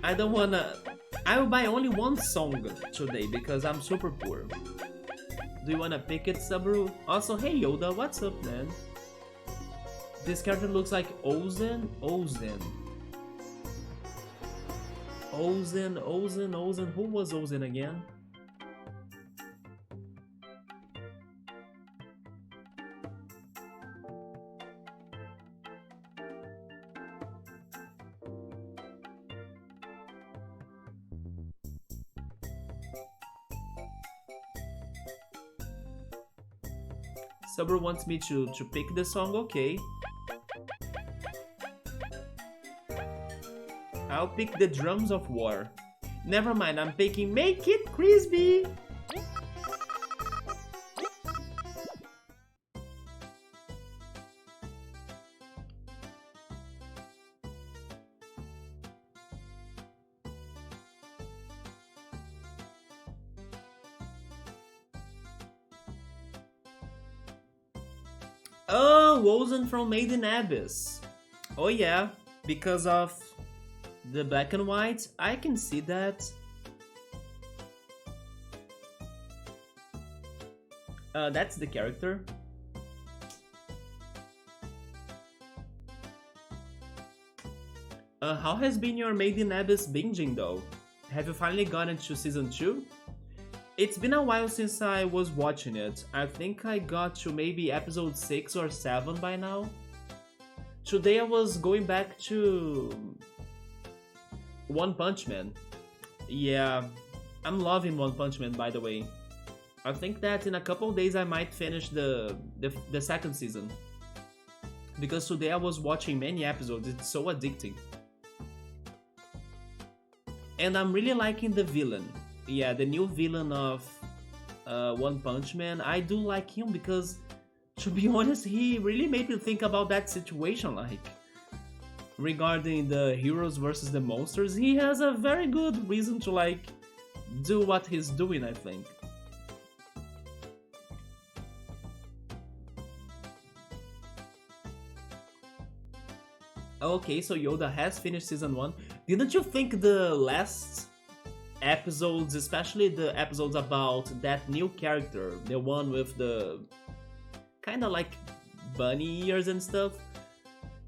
I don't wanna... I will buy only one song today because I'm super poor. Do you wanna pick it, Sabru? Also, hey Yoda, what's up, man? This character looks like Ozen. Ozen. Who was Ozen again? Sabru wants me to pick the song, okay. I'll pick the Drums of War. Never mind, I'm picking Make It Crispy! Oh, Wozen from Made in Abyss. Oh yeah, because of the black and white, I can see that. That's the character. How has been your Made in Abyss binging though? Have you finally gotten to season 2? It's been a while since I was watching it. I think I got to maybe episode 6 or 7 by now. Today I was going back to One Punch Man. Yeah, I'm loving One Punch Man, by the way. I think that in a couple days I might finish the second season. Because today I was watching many episodes, it's so addicting. And I'm really liking the villain. Yeah, the new villain of One Punch Man. I do like him because, to be honest, he really made me think about that situation, like, regarding the heroes versus the monsters. He has a very good reason to, like, do what he's doing, I think. Okay, so Yoda has finished season 1. Didn't you think the last episodes, especially the episodes about that new character, the one with the kind of like bunny ears and stuff,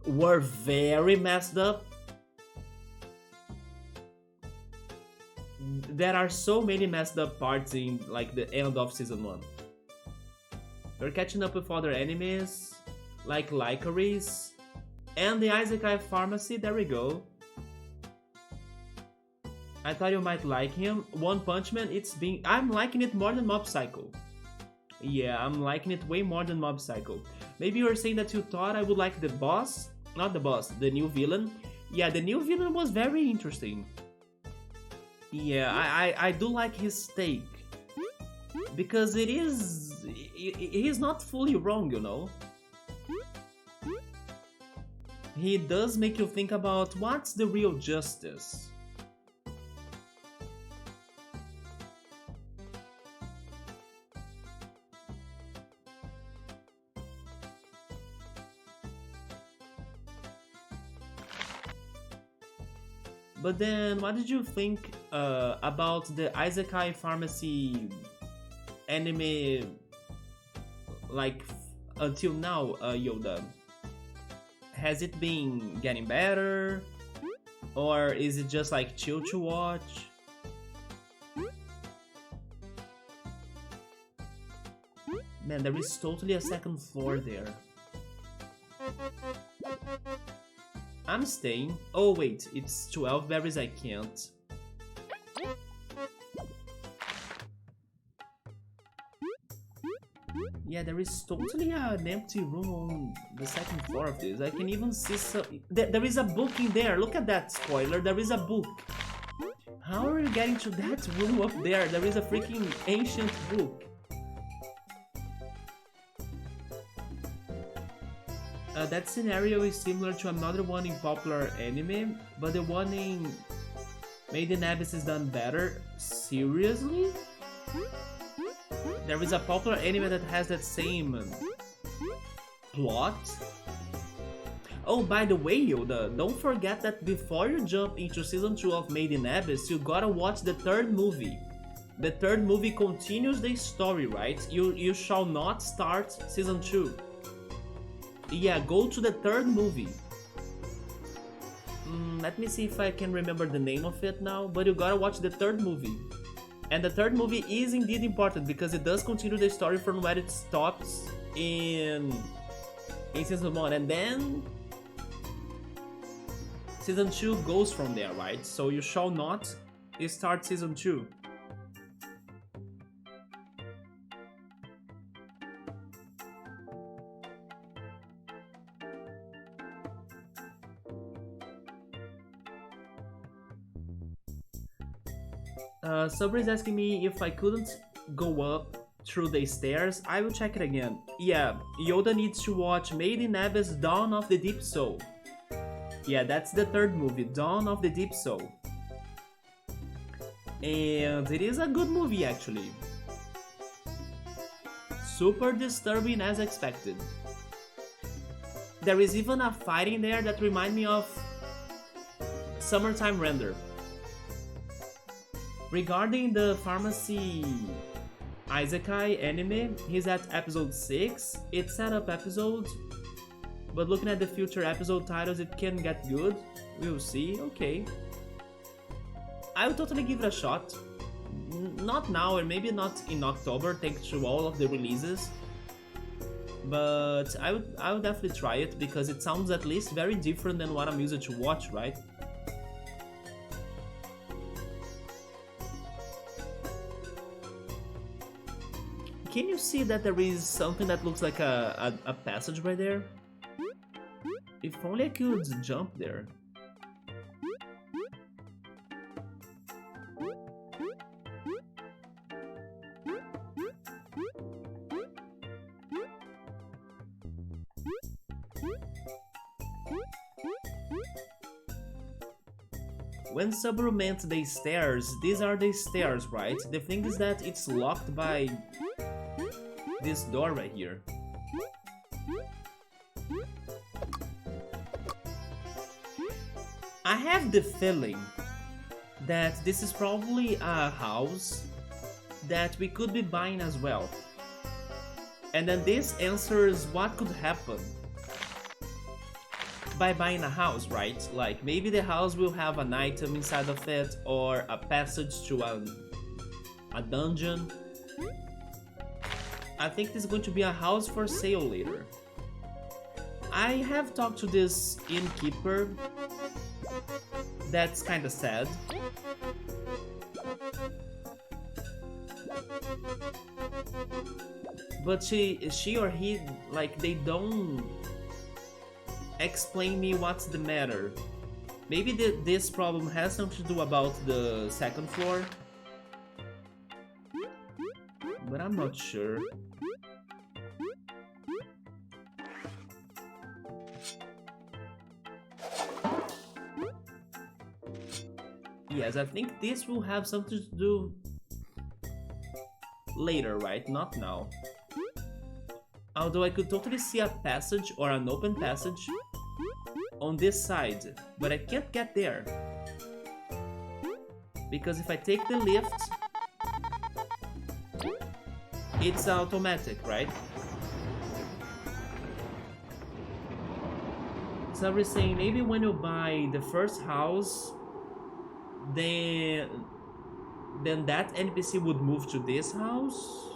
were very messed up? There are so many messed up parts in like the end of season 1. We're catching up with other enemies like Licorice and the Isekai Pharmacy. There we go. I thought you might like him. One Punch Man, I'm liking it more than Mob Psycho. Yeah, I'm liking it way more than Mob Psycho. Maybe you were saying that you thought I would like the boss? Not the boss, the new villain. Yeah, the new villain was very interesting. Yeah, I do like his take. Because he's not fully wrong, you know? He does make you think about what's the real justice. But then, what did you think about the Isekai Pharmacy anime, like, until now, Yoda? Has it been getting better? Or is it just like chill to watch? Man, there is totally a second floor there. I'm staying. Oh wait, it's 12 berries, I can't. Yeah, there is totally an empty room on the second floor of this. I can even see some... There is a book in there. Look at that, spoiler. There is a book. How are you getting to that room up there? There is a freaking ancient book. That scenario is similar to another one in popular anime, but the one in Made in Abyss is done better. Seriously? There is a popular anime that has that same plot? Oh, by the way, Yoda, don't forget that before you jump into season 2 of Made in Abyss, you gotta watch the third movie. The third movie continues the story, right? You shall not start season 2. Yeah, go to the third movie. Let me see if I can remember the name of it now, but you gotta watch the third movie. And the third movie is indeed important because it does continue the story from where it stops in season 1, and then season 2 goes from there, right? So you shall not start season 2. Sabra is asking me if I couldn't go up through the stairs. I will check it again. Yeah, Yoda needs to watch Made in Abyss Dawn of the Deep Soul. Yeah, that's the third movie, Dawn of the Deep Soul. And it is a good movie actually. Super disturbing as expected. There is even a fight in there that reminds me of Summertime Render. Regarding the Pharmacy Isekai anime, he's at episode 6. It's set up episodes, but looking at the future episode titles, it can get good. We'll see, okay. I would totally give it a shot. Not now, or maybe not in October, thanks to all of the releases. But I would definitely try it, because it sounds at least very different than what I'm used to watch, right? Can you see that there is something that looks like a passage right there? If only I could jump there. When Subaru meant the stairs, these are the stairs, right? The thing is that it's locked by this door right here. I have the feeling that this is probably a house that we could be buying as well. And then this answers what could happen by buying a house, right? Like maybe the house will have an item inside of it, or a passage to a dungeon. I think this is going to be a house for sale later. I have talked to this innkeeper. That's kinda sad. But she or he, like, they don't explain me what's the matter. Maybe this problem has something to do about the second floor, but I'm not sure. Yes, I think this will have something to do later, right? Not now. Although I could totally see a passage or an open passage on this side, but I can't get there. Because if I take the lift, it's automatic, right? So we're saying maybe when you buy the first house, then that NPC would move to this house?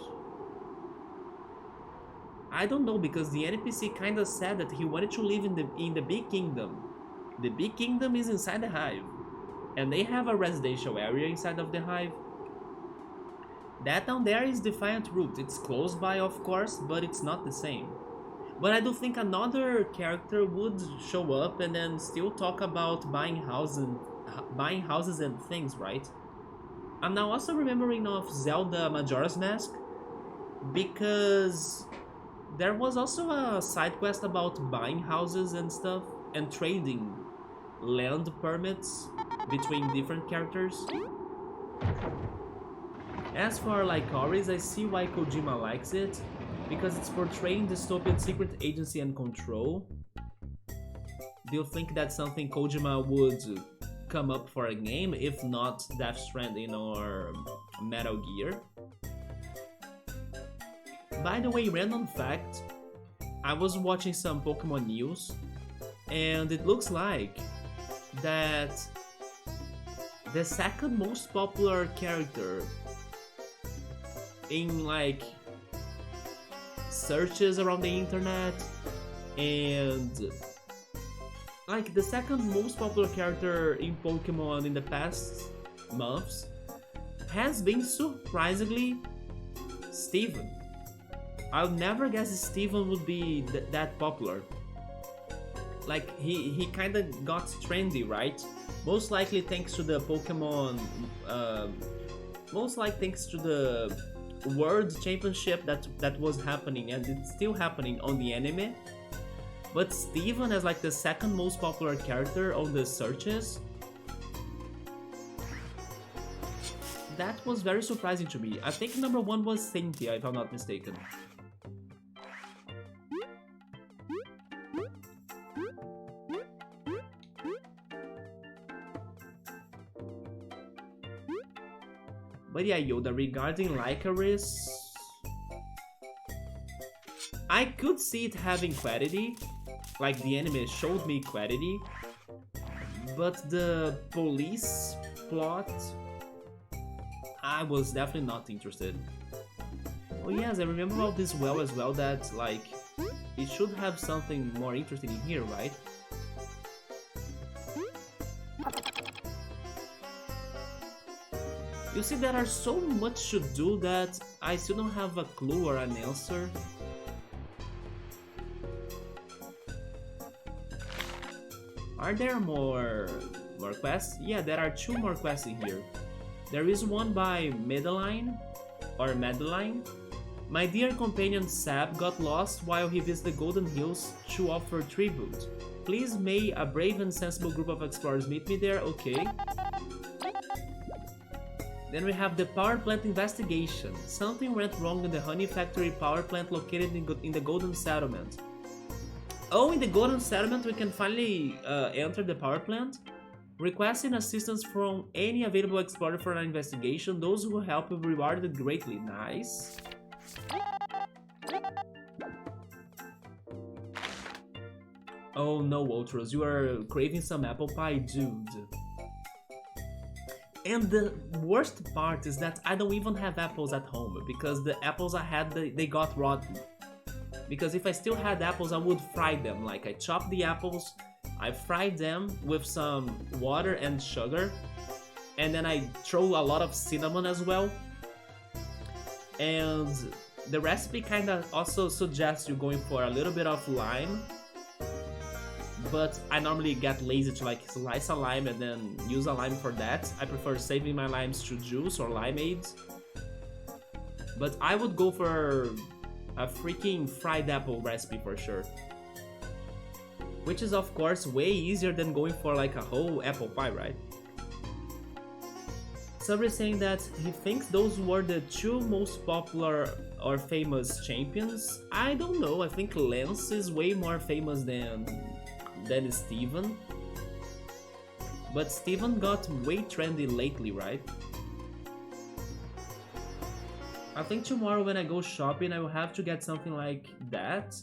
I don't know, because the NPC kinda said that he wanted to live in the Big Kingdom. The Big Kingdom is inside the Hive, and they have a residential area inside of the Hive. That down there is Defiant Root. It's close by, of course, but it's not the same. But I do think another character would show up and then still talk about buying houses and things, right? I'm now also remembering of Zelda Majora's Mask, because there was also a side quest about buying houses and stuff, and trading land permits between different characters. As for Lycoris, I see why Kojima likes it, because it's portraying dystopian secret agency and control. Do you think that's something Kojima would come up for a game, if not Death Stranding or Metal Gear? By the way, random fact, I was watching some Pokemon news, and it looks like that the second most popular character in like searches around the internet, and like the second most popular character in Pokemon in the past months has been surprisingly Steven. I'll never guess Steven would be that popular. Like he kind of got trendy, right? Most likely thanks to the Pokemon, most likely thanks to the World Championship that was happening, and it's still happening on the anime. But Steven as like the second most popular character on the searches, that was very surprising to me. I think number one was Cynthia, if I'm not mistaken. But yeah, Yoda, regarding Lycaris, I could see it having quality, like the anime showed me quality, but the police plot, I was definitely not interested. Oh yes, I remember all this well as well, that like, it should have something more interesting in here, right? You see, there are so much to do that I still don't have a clue or an answer. Are there more quests? Yeah, there are 2 more quests in here. There is one by Madeline. My dear companion Sab got lost while he visited the Golden Hills to offer tribute. Please may a brave and sensible group of explorers meet me there, okay? Then we have the power plant investigation. Something went wrong in the honey factory power plant located in the Golden Settlement. Oh, in the Golden Settlement we can finally enter the power plant. Requesting assistance from any available explorer for an investigation. Those who help will be rewarded greatly. Nice. Oh no, Ultros, you are craving some apple pie, dude. And the worst part is that I don't even have apples at home, because the apples I had, they got rotten. Because if I still had apples, I would fry them. Like, I chopped the apples, I fried them with some water and sugar, and then I throw a lot of cinnamon as well. And the recipe kind of also suggests you going for a little bit of lime, but I normally get lazy to like slice a lime and then use a lime for that. I prefer saving my limes to juice or limeades. But I would go for a freaking fried apple recipe for sure. Which is of course way easier than going for like a whole apple pie, right? Somebody saying that he thinks those were the 2 most popular or famous champions. I don't know, I think Lance is way more famous than Steven. But Steven got way trendy lately, right? I think tomorrow when I go shopping I will have to get something like that,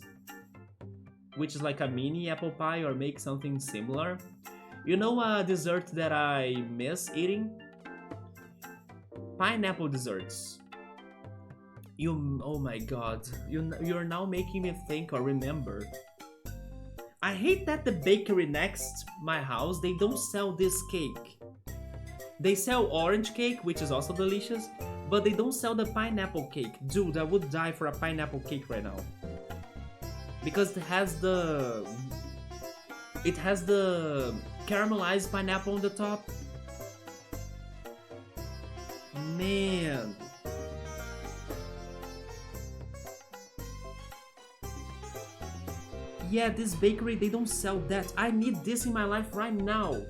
which is like a mini apple pie, or make something similar. You know a dessert that I miss eating? Pineapple desserts. Oh my god, you're now making me think or remember. I hate that the bakery next my house, they don't sell this cake. They sell orange cake, which is also delicious, but they don't sell the pineapple cake. Dude, I would die for a pineapple cake right now. Because it has the caramelized pineapple on the top. Man. Yeah, this bakery, they don't sell that. I need this in my life right now.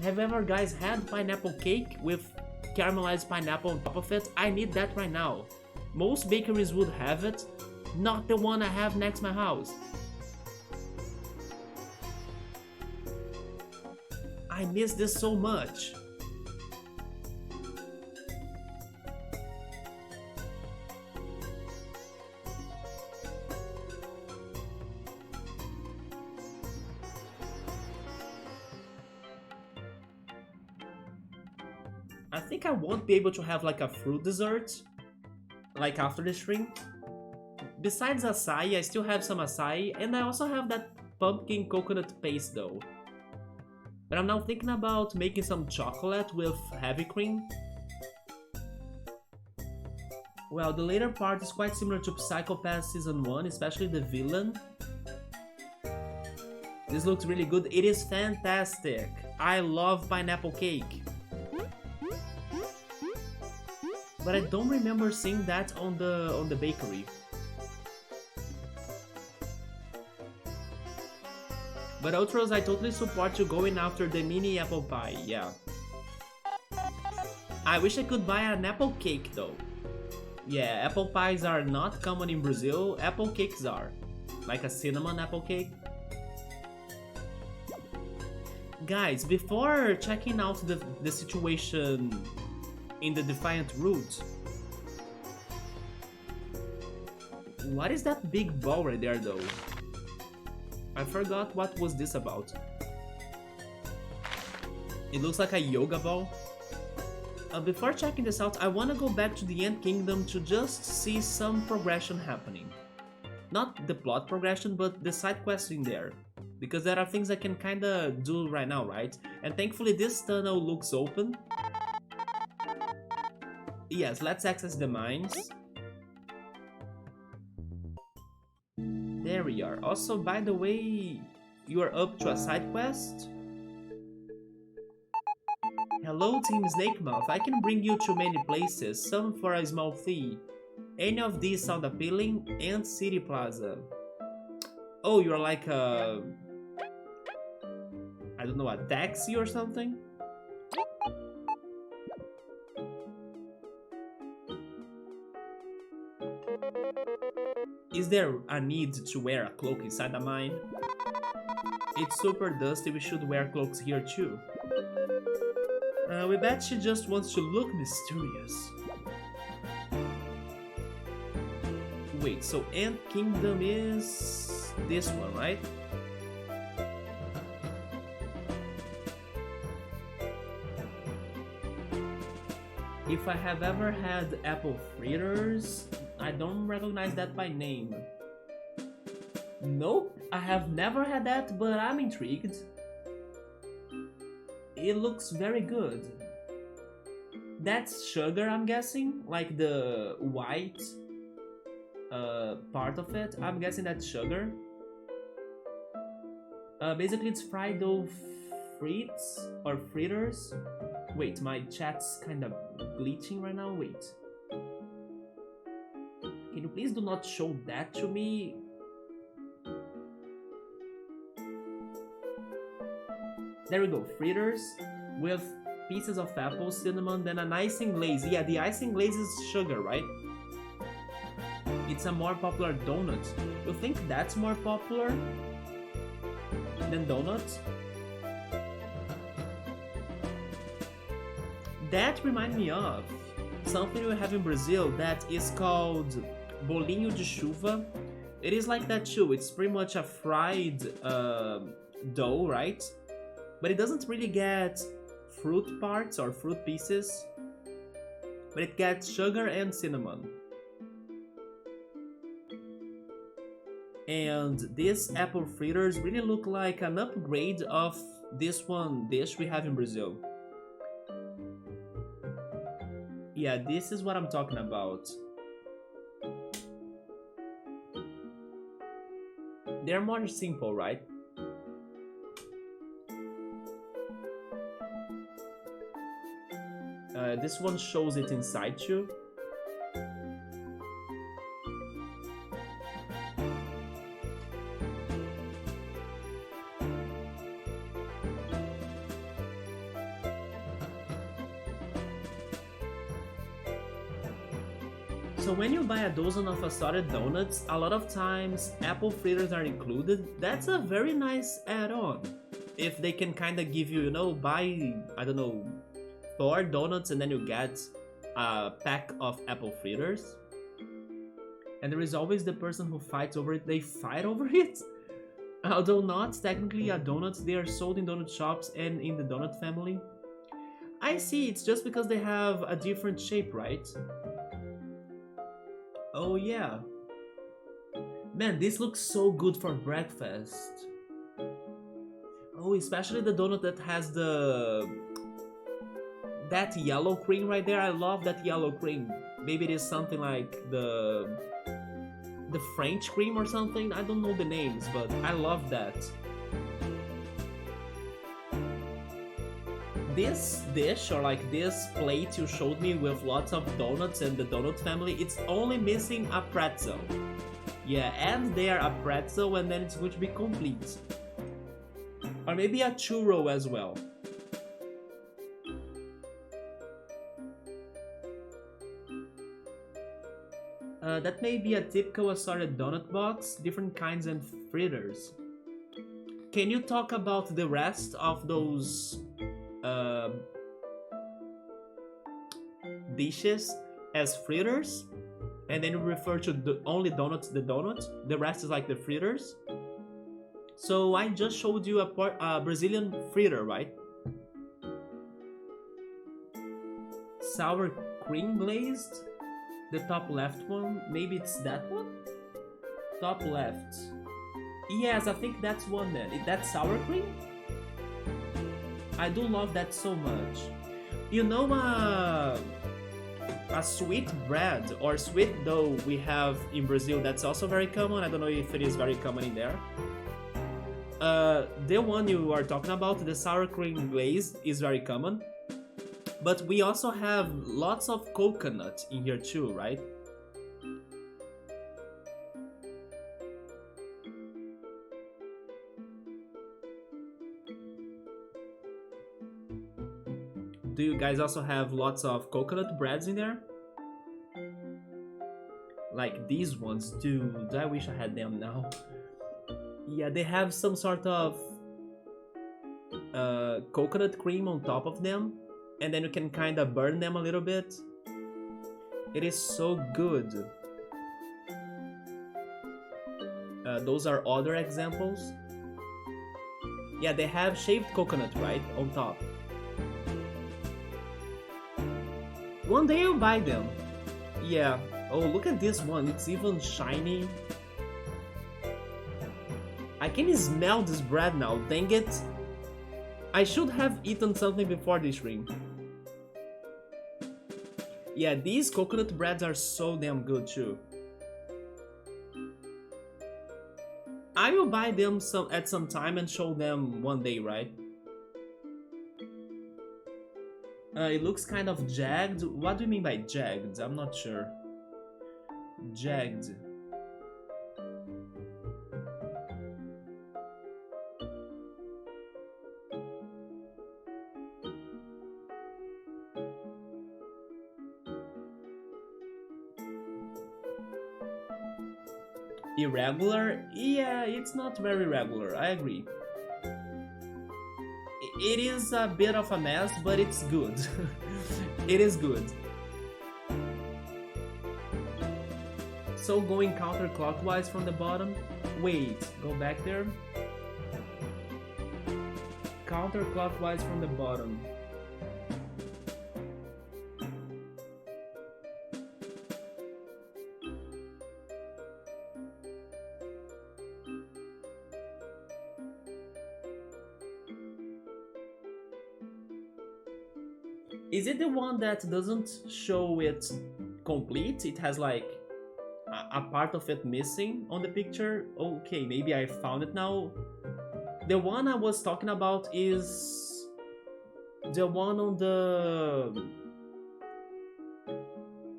Have ever guys had pineapple cake with caramelized pineapple on top of it? I need that right now. Most bakeries would have it, not the one I have next to my house. I miss this so much. I think I won't be able to have like a fruit dessert, like after the stream. Besides acai, I still have some acai, and I also have that pumpkin coconut paste though. But I'm now thinking about making some chocolate with heavy cream. Well, the later part is quite similar to Psychopath Season 1, especially the villain. This looks really good. It is fantastic. I love pineapple cake. But I don't remember seeing that on the bakery. But Ultros, I totally support you going after the mini apple pie, yeah. I wish I could buy an apple cake though. Yeah, apple pies are not common in Brazil, apple cakes are. Like a cinnamon apple cake. Guys, before checking out the situation in the Defiant Route, what is that big ball right there though? I forgot what was this about. It looks like a yoga ball. Before checking this out, I want to go back to the Ant Kingdom to just see some progression happening. Not the plot progression, but the side quests in there. Because there are things I can kinda do right now, right? And thankfully this tunnel looks open. Yes, let's access the mines. There we are. Also, by the way, you are up to a side quest. Hello, Team Snakemouth. I can bring you to many places, some for a small fee. Any of these sound appealing? Ant City Plaza. Oh, you're like a... I don't know, a taxi or something? Is there a need to wear a cloak inside the mine? It's super dusty, we should wear cloaks here too. We bet she just wants to look mysterious. Wait, so Ant Kingdom is this one, right? If I have ever had apple fritters, I don't recognize that by name. Nope, I have never had that, but I'm intrigued. It looks very good. That's sugar, I'm guessing? Like the white part of it? I'm guessing that's sugar. Basically it's fried dough frites or fritters. Wait, my chat's kind of glitching right now. Wait. Can you please do not show that to me? There we go, fritters with pieces of apple, cinnamon, then an icing glaze. Yeah, the icing glaze is sugar, right? It's a more popular donut. You think that's more popular than donuts? That reminds me of something we have in Brazil that is called bolinho de chuva. It is like that too. It's pretty much a fried dough, right? But it doesn't really get fruit parts or fruit pieces, but it gets sugar and cinnamon. And these apple fritters really look like an upgrade of this one dish we have in Brazil. Yeah, this is what I'm talking about. They're more simple, right? This one shows it inside too. So when you buy a dozen of assorted donuts, a lot of times apple fritters are included. That's a very nice add-on. if they can kind of give you, you know, buy, I don't know, 4 donuts and then you get a pack of apple fritters. And there is always the person who fights over it. They fight over it? Although not technically a donuts, they are sold in donut shops and in the donut family. I see, it's just because they have a different shape, right? Oh yeah. Man, this looks so good for breakfast. Oh, especially the donut that has that yellow cream right there. I love that yellow cream. Maybe it is something like the French cream or something. I don't know the names, but I love that. This dish, or like this plate you showed me with lots of donuts and the donut family, it's only missing a pretzel. Yeah, add there a pretzel and then it's going to be complete. Or maybe a churro as well. That may be a typical assorted donut box, different kinds and fritters. Can you talk about the rest of those dishes as fritters? And then you refer to the only donuts, the donut. The rest is like the fritters. So I just showed you a Brazilian fritter, right? Sour cream glazed. The top left one. Maybe it's that one? Top left. Yes, I think that's one then. That's sour cream? I do love that so much. You know, a sweet bread or sweet dough we have in Brazil that's also very common. I don't know if it is very common in there. The one you are talking about, the sour cream glaze, is very common. But we also have lots of coconut in here too, right? Do you guys also have lots of coconut breads in there? Like these ones, dude. I wish I had them now. Yeah, they have some sort of coconut cream on top of them, and then you can kind of burn them a little bit. It is so good. Those are other examples. Yeah, they have shaved coconut, right, on top. One day I'll buy them. Yeah. Oh, look at this one. It's even shiny. I can smell this bread now. Dang it. I should have eaten something before this stream. Yeah, these coconut breads are so damn good too. I will buy them at some time and show them one day, right? It looks kind of jagged. What do you mean by jagged? I'm not sure. Jagged. Irregular? Yeah, it's not very regular, I agree. It is a bit of a mess, but it's good. It is good. So going counterclockwise from the bottom. Wait, go back there. Counterclockwise from the bottom. Is it the one that doesn't show it complete? It has like a part of it missing on the picture? Okay, maybe I found it now. The one I was talking about is the one on the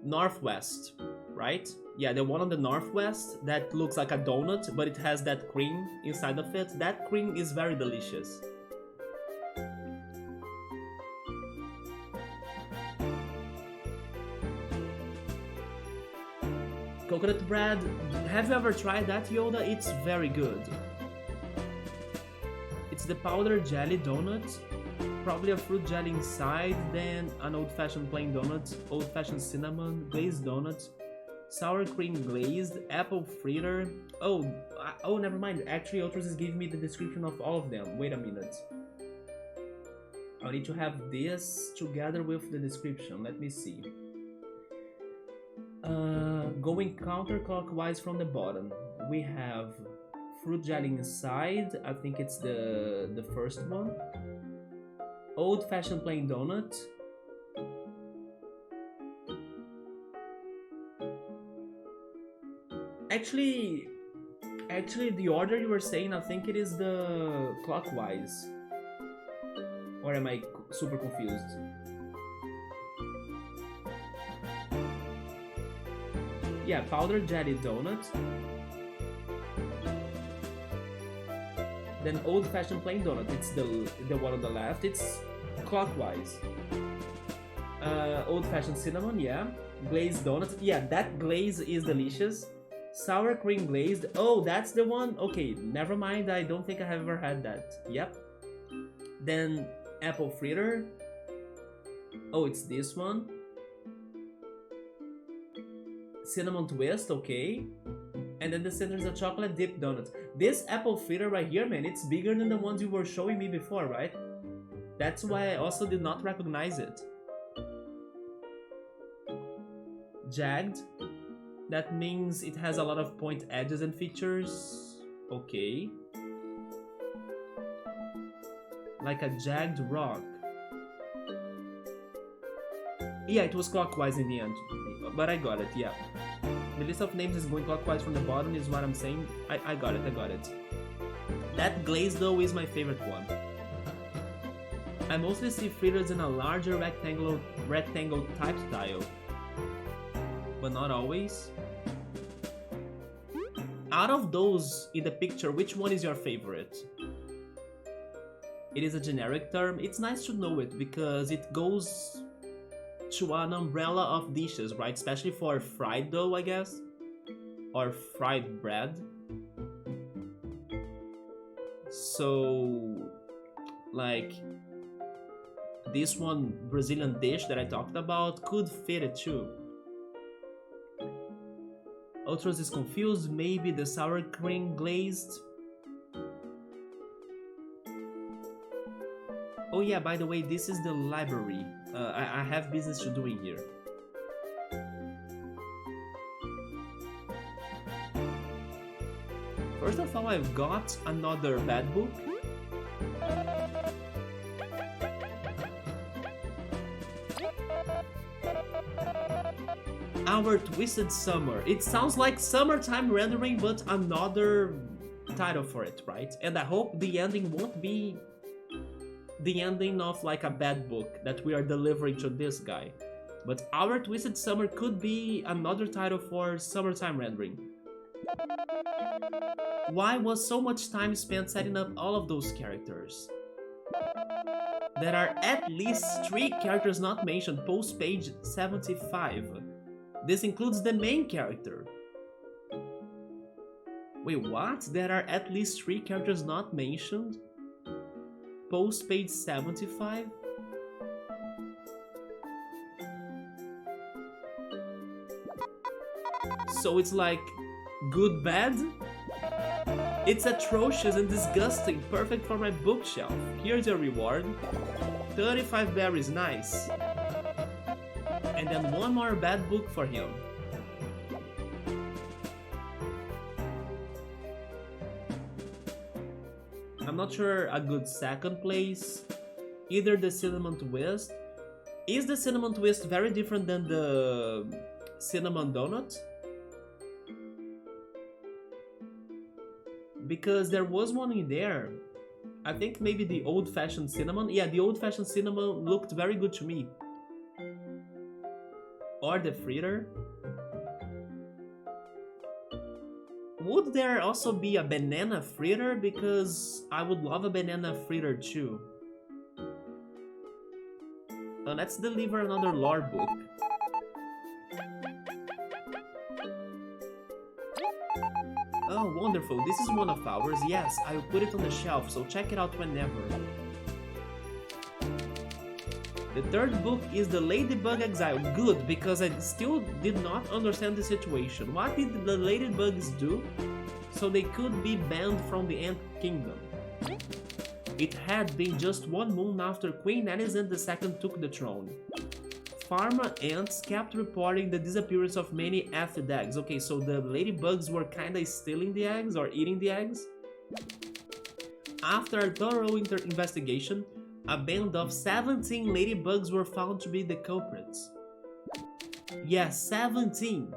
northwest, right? Yeah, the one on the northwest that looks like a donut, but it has that cream inside of it. That cream is very delicious. Coconut bread, have you ever tried that, Yoda? It's very good. It's It's the powder jelly donut. Probably a fruit jelly inside, then an old-fashioned plain donut, old-fashioned cinnamon, glazed donut, sour cream glazed, apple fritter. Oh, never mind. Actually, Ultros is giving me the description of all of them. Wait a minute. I need to have this together with the description. Let me see. Going counterclockwise from the bottom, we have fruit jelly inside. I think it's the first one. Old-fashioned plain donut. Actually, the order you were saying, I think it is the clockwise. Or am I super confused? Yeah, powder jelly donut. Then old-fashioned plain donut. It's the one on the left. It's clockwise. Old-fashioned cinnamon, yeah. Glazed donut. Yeah, that glaze is delicious. Sour cream glazed. Oh, that's the one? Okay, never mind. I don't think I have ever had that. Yep. Then apple fritter. Oh, it's this one. Cinnamon twist, okay. And then the center is a chocolate dip donut. This apple fritter right here, man, it's bigger than the ones you were showing me before, right? That's why I also did not recognize it. Jagged. That means it has a lot of point edges and features. Okay. Like a jagged rock. Yeah, it was clockwise in the end. But I got it, yeah. The list of names is going clockwise from the bottom is what I'm saying. I got it. That glaze though is my favorite one. I mostly see fritters in a larger rectangle type style. But not always. Out of those in the picture, which one is your favorite? It is a generic term. It's nice to know it because it goes to an umbrella of dishes, right? Especially for fried dough, I guess. Or fried bread. So, like, this one Brazilian dish that I talked about could fit it too. Ultros is confused, maybe the sour cream glazed. Oh yeah, by the way, this is the library. I have business to do in here. First of all, I've got another bad book. Our Twisted Summer. It sounds like summertime rendering, but another title for it, right? And I hope the ending won't be the ending of like a bad book that we are delivering to this guy. But Our Twisted Summer could be another title for summertime rendering. Why was so much time spent setting up all of those characters? There are at least 3 characters not mentioned post page 75. This includes the main character. Wait, what? There are at least 3 characters not mentioned? Post page 75? So it's like good bad? It's atrocious and disgusting, perfect for my bookshelf. Here's your reward. 35 berries, nice. And then one more bad book for him. I'm not sure a good second place. Either the cinnamon twist. Is the cinnamon twist very different than the cinnamon donut? Because there was one in there. I think maybe the old-fashioned cinnamon. Yeah, the old-fashioned cinnamon looked very good to me. Or the fritter. Would there also be a banana fritter? Because I would love a banana fritter too. Let's deliver another lore book. Oh, wonderful. This is one of ours. Yes, I'll put it on the shelf, so check it out whenever. The third book is The Ladybug Exile. Good, because I still did not understand the situation. What did the Ladybugs do so they could be banned from the Ant Kingdom? It had been just 1 moon after Queen Anisand II took the throne. Pharma ants kept reporting the disappearance of many aphid eggs. Okay, so the ladybugs were kinda stealing the eggs or eating the eggs? After a thorough investigation, a band of 17 ladybugs were found to be the culprits. Yes, 17!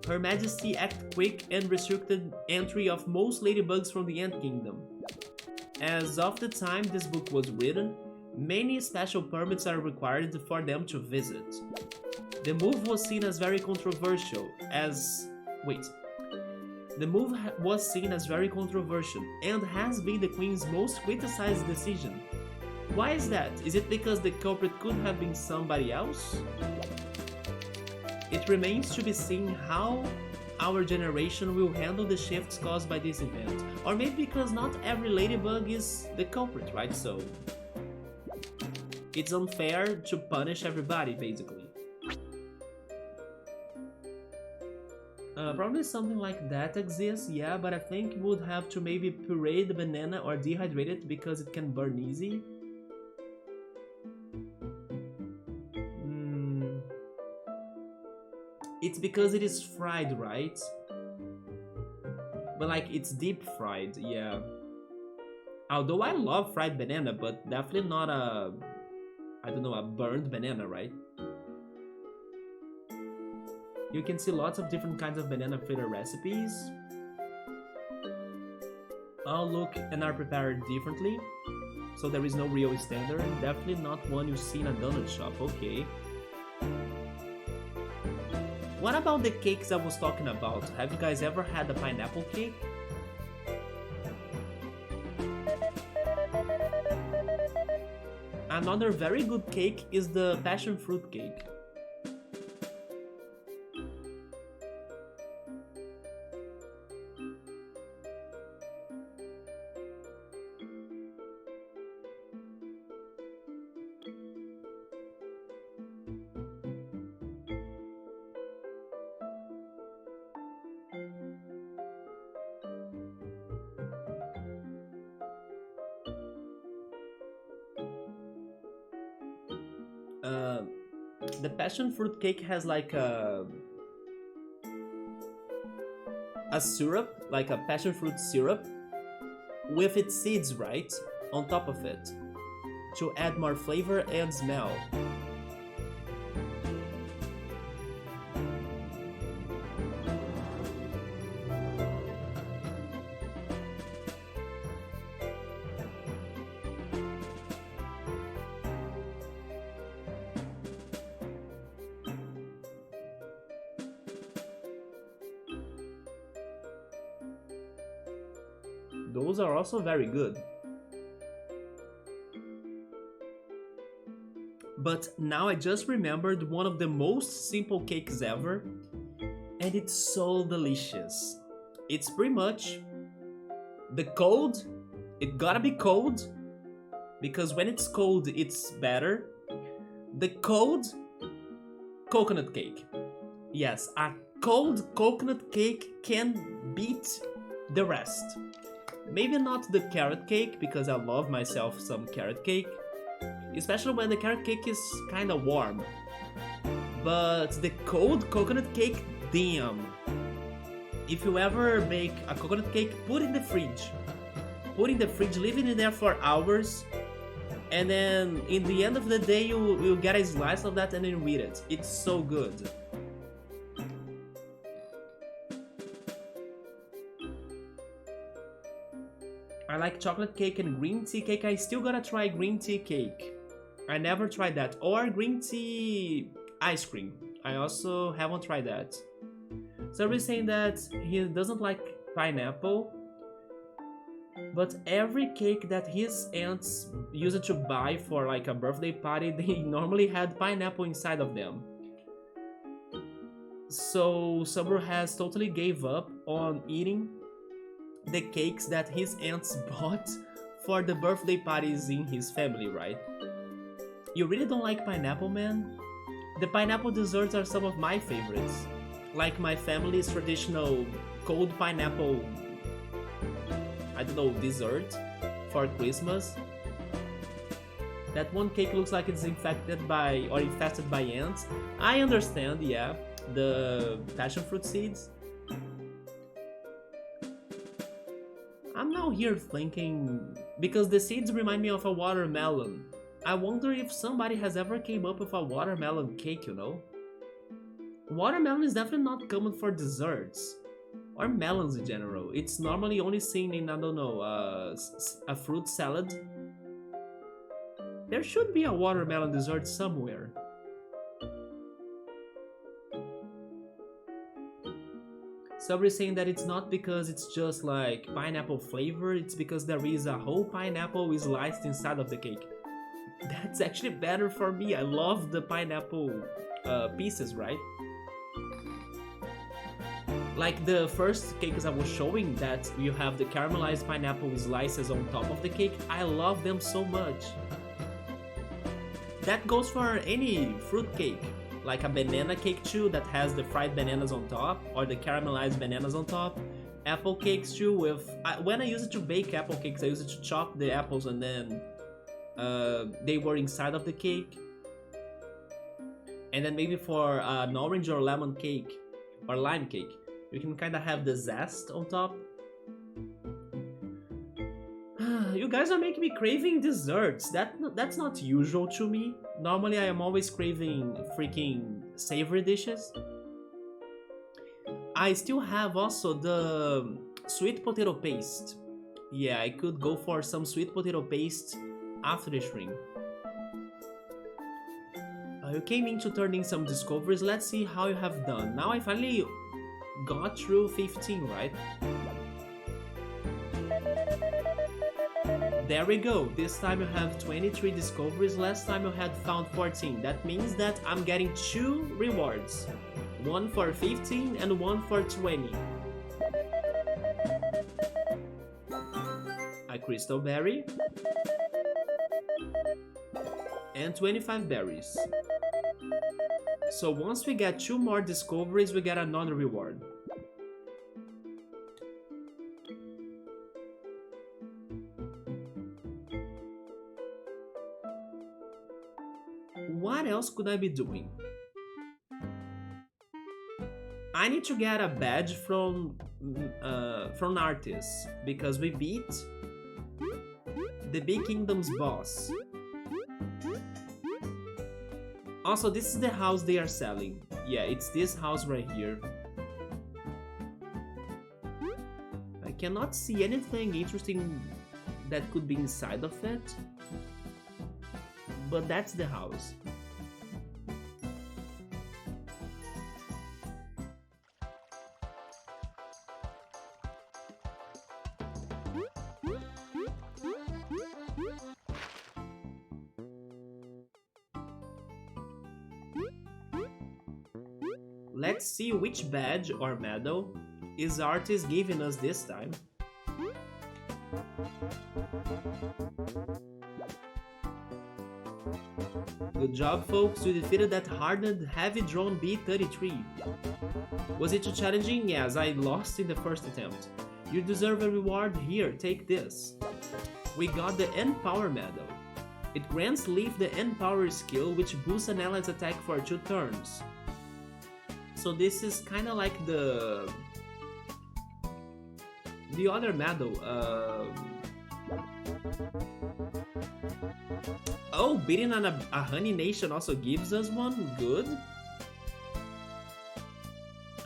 Her Majesty acted quick and restricted entry of most ladybugs from the Ant Kingdom. As of the time this book was written, many special permits are required for them to visit. The move was seen as very controversial and has been the Queen's most criticized decision. Why is that? Is it because the culprit could have been somebody else? It remains to be seen how our generation will handle the shifts caused by this event. Or maybe because not every ladybug is the culprit, right? So it's unfair to punish everybody, basically. Probably something like that exists, yeah, but I think you would have to maybe puree the banana or dehydrate it because it can burn easy. It's because it is fried, right? But like, it's deep fried, yeah. Although I love fried banana, but definitely not a burned banana, right? You can see lots of different kinds of banana fritter recipes. All look and are prepared differently, so there is no real standard. Definitely not one you see in a donut shop, okay. What about the cakes I was talking about? Have you guys ever had a pineapple cake? Another very good cake is the passion fruit cake. The passion fruit cake has like a syrup, like a passion fruit syrup, with its seeds, right, on top of it, to add more flavor and smell. Those are also very good. But now I just remembered one of the most simple cakes ever, and it's so delicious. It's pretty much the cold, it gotta be cold, because when it's cold it's better. The cold coconut cake. Yes, a cold coconut cake can beat the rest. Maybe not the carrot cake, because I love myself some carrot cake, especially when the carrot cake is kinda warm. But the cold coconut cake, damn. If you ever bake a coconut cake, put it in the fridge. Put it in the fridge, leave it in there for hours, and then in the end of the day you'll get a slice of that and then eat it. It's so good. I like chocolate cake and green tea cake. I still gotta try green tea cake. I never tried that. Or green tea ice cream. I also haven't tried that. So he's saying that he doesn't like pineapple, but every cake that his aunts used to buy for like a birthday party, they normally had pineapple inside of them. So Summer has totally gave up on eating the cakes that his aunts bought for the birthday parties in his family, right? You really don't like pineapple, man? The pineapple desserts are some of my favorites. Like my family's traditional cold pineapple, I don't know, dessert for Christmas. That one cake looks like it's infected by or infested by ants. I understand, yeah, the passion fruit seeds. I'm now here thinking because the seeds remind me of a watermelon. I wonder if somebody has ever came up with a watermelon cake, you know? Watermelon is definitely not common for desserts or melons in general. It's normally only seen in, I don't know, a fruit salad. There should be a watermelon dessert somewhere. Somebody's saying that it's not because it's just like pineapple flavor, it's because there is a whole pineapple sliced inside of the cake. That's actually better for me. I love the pineapple pieces, right? Like the first cakes I was showing that you have the caramelized pineapple slices on top of the cake, I love them so much. That goes for any fruit cake, like a banana cake too that has the fried bananas on top or the caramelized bananas on top. Apple cakes too with, when I use it to bake apple cakes, I use it to chop the apples and then they were inside of the cake. And then maybe for an orange or lemon cake or lime cake, you can kind of have the zest on top. You guys are making me craving desserts. That's not usual to me. Normally I am always craving freaking savory dishes. I still have also the sweet potato paste. Yeah, I could go for some sweet potato paste after the stream. You came in to turn in some discoveries. Let's see how you have done. Now I finally got through 15, right? There we go. This time you have 23 discoveries. Last time you had found 14. That means that I'm getting 2 rewards. One for 15 and one for 20. A crystal berry. And 25 berries. So once we get 2 more discoveries, we get another reward. What else could I be doing? I need to get a badge from artists because we beat the Big Kingdom's boss. Also, this is the house they are selling. Yeah, it's this house right here. I cannot see anything interesting that could be inside of it. But that's the house. Let's see which badge or medal is artist giving us this time. Good job, folks. You defeated that hardened heavy drone B-33. Was it too challenging? Yes, I lost in the first attempt. You deserve a reward. Here, take this. We got the N-Power medal. It grants Leaf the N-Power skill, which boosts an ally's attack for 2 turns. So this is kind of like the other medal. Oh, beating on a honey nation also gives us one. Good.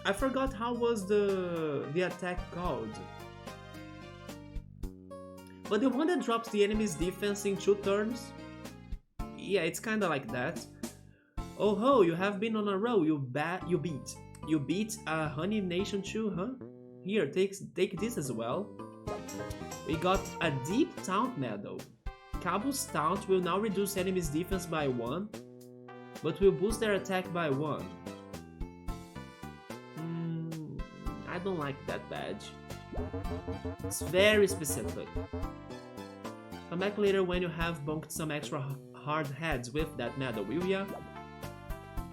I forgot how was the attack called. But the one that drops the enemy's defense in 2 turns? Yeah, it's kind of like that. Oh ho, you have been on a roll. You beat a honey nation too, huh? Here, take this as well. We got a deep taunt medal. Cabo's taunt will now reduce enemies' defense by 1, but will boost their attack by 1. I don't like that badge. It's very specific. Come back later when you have bunked some extra hard heads with that medal, will ya?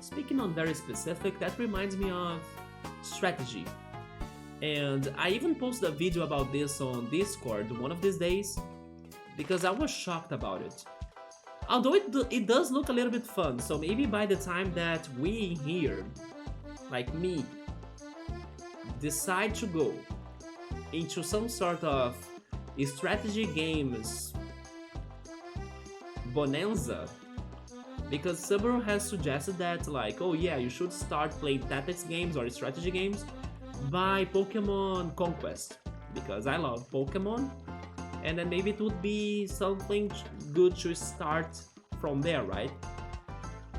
Speaking on very specific, that reminds me of strategy. And I even posted a video about this on Discord one of these days, because I was shocked about it. Although it does look a little bit fun, so maybe by the time that we here, like me, decide to go into some sort of strategy games bonanza, because Subaru has suggested that, like, oh yeah, you should start playing tactics games or strategy games by Pokemon Conquest, because I love Pokemon, and then maybe it would be something good to start from there, right?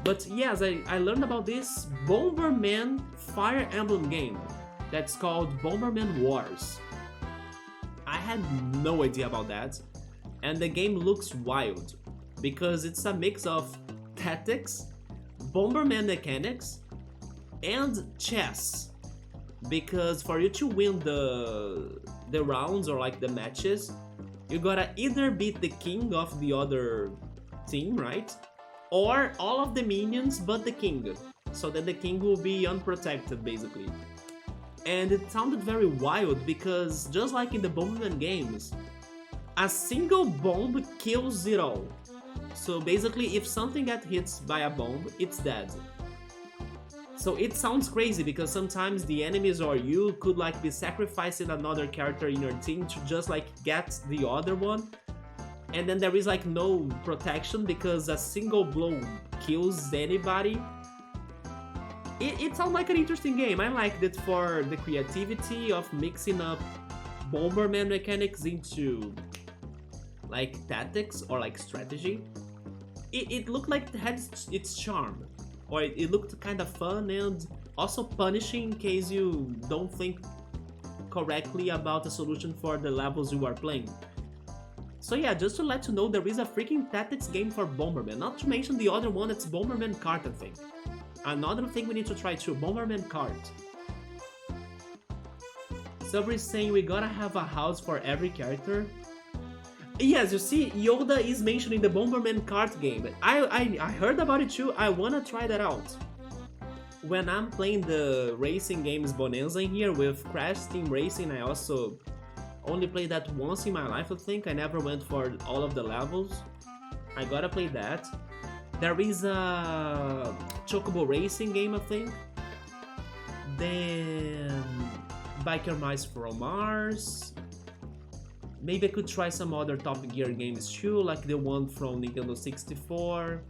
But yes, I learned about this Bomberman Fire Emblem game that's called Bomberman Wars. I had no idea about that, and the game looks wild because it's a mix of tactics, Bomberman mechanics, and chess. Because for you to win the rounds or like the matches, you gotta either beat the king of the other team, right? Or all of the minions but the king, so that the king will be unprotected basically. And it sounded very wild because just like in the Bomberman games, a single bomb kills it all. So basically if something gets hit by a bomb, it's dead. So it sounds crazy because sometimes the enemies or you could like be sacrificing another character in your team to just like get the other one, and then there is like no protection because a single blow kills anybody. It sounds like an interesting game. I liked it for the creativity of mixing up Bomberman mechanics into like tactics or like strategy. It looked like it had its charm. Or it looked kind of fun and also punishing in case you don't think correctly about the solution for the levels you are playing. So yeah, just to let you know, there is a freaking tactics game for Bomberman, not to mention the other one that's Bomberman Kart, I think. Another thing we need to try too, Bomberman Kart. Somebody is saying we gotta have a house for every character. Yes, you see, Yoda is mentioning the Bomberman Kart game. I heard about it too, I wanna try that out. When I'm playing the racing games bonanza in here with Crash Team Racing, I also only played that once in my life, I think. I never went for all of the levels. I gotta play that. There is a Chocobo Racing game, I think. Then Biker Mice from Mars. Maybe I could try some other Top Gear games too, like the one from Nintendo 64.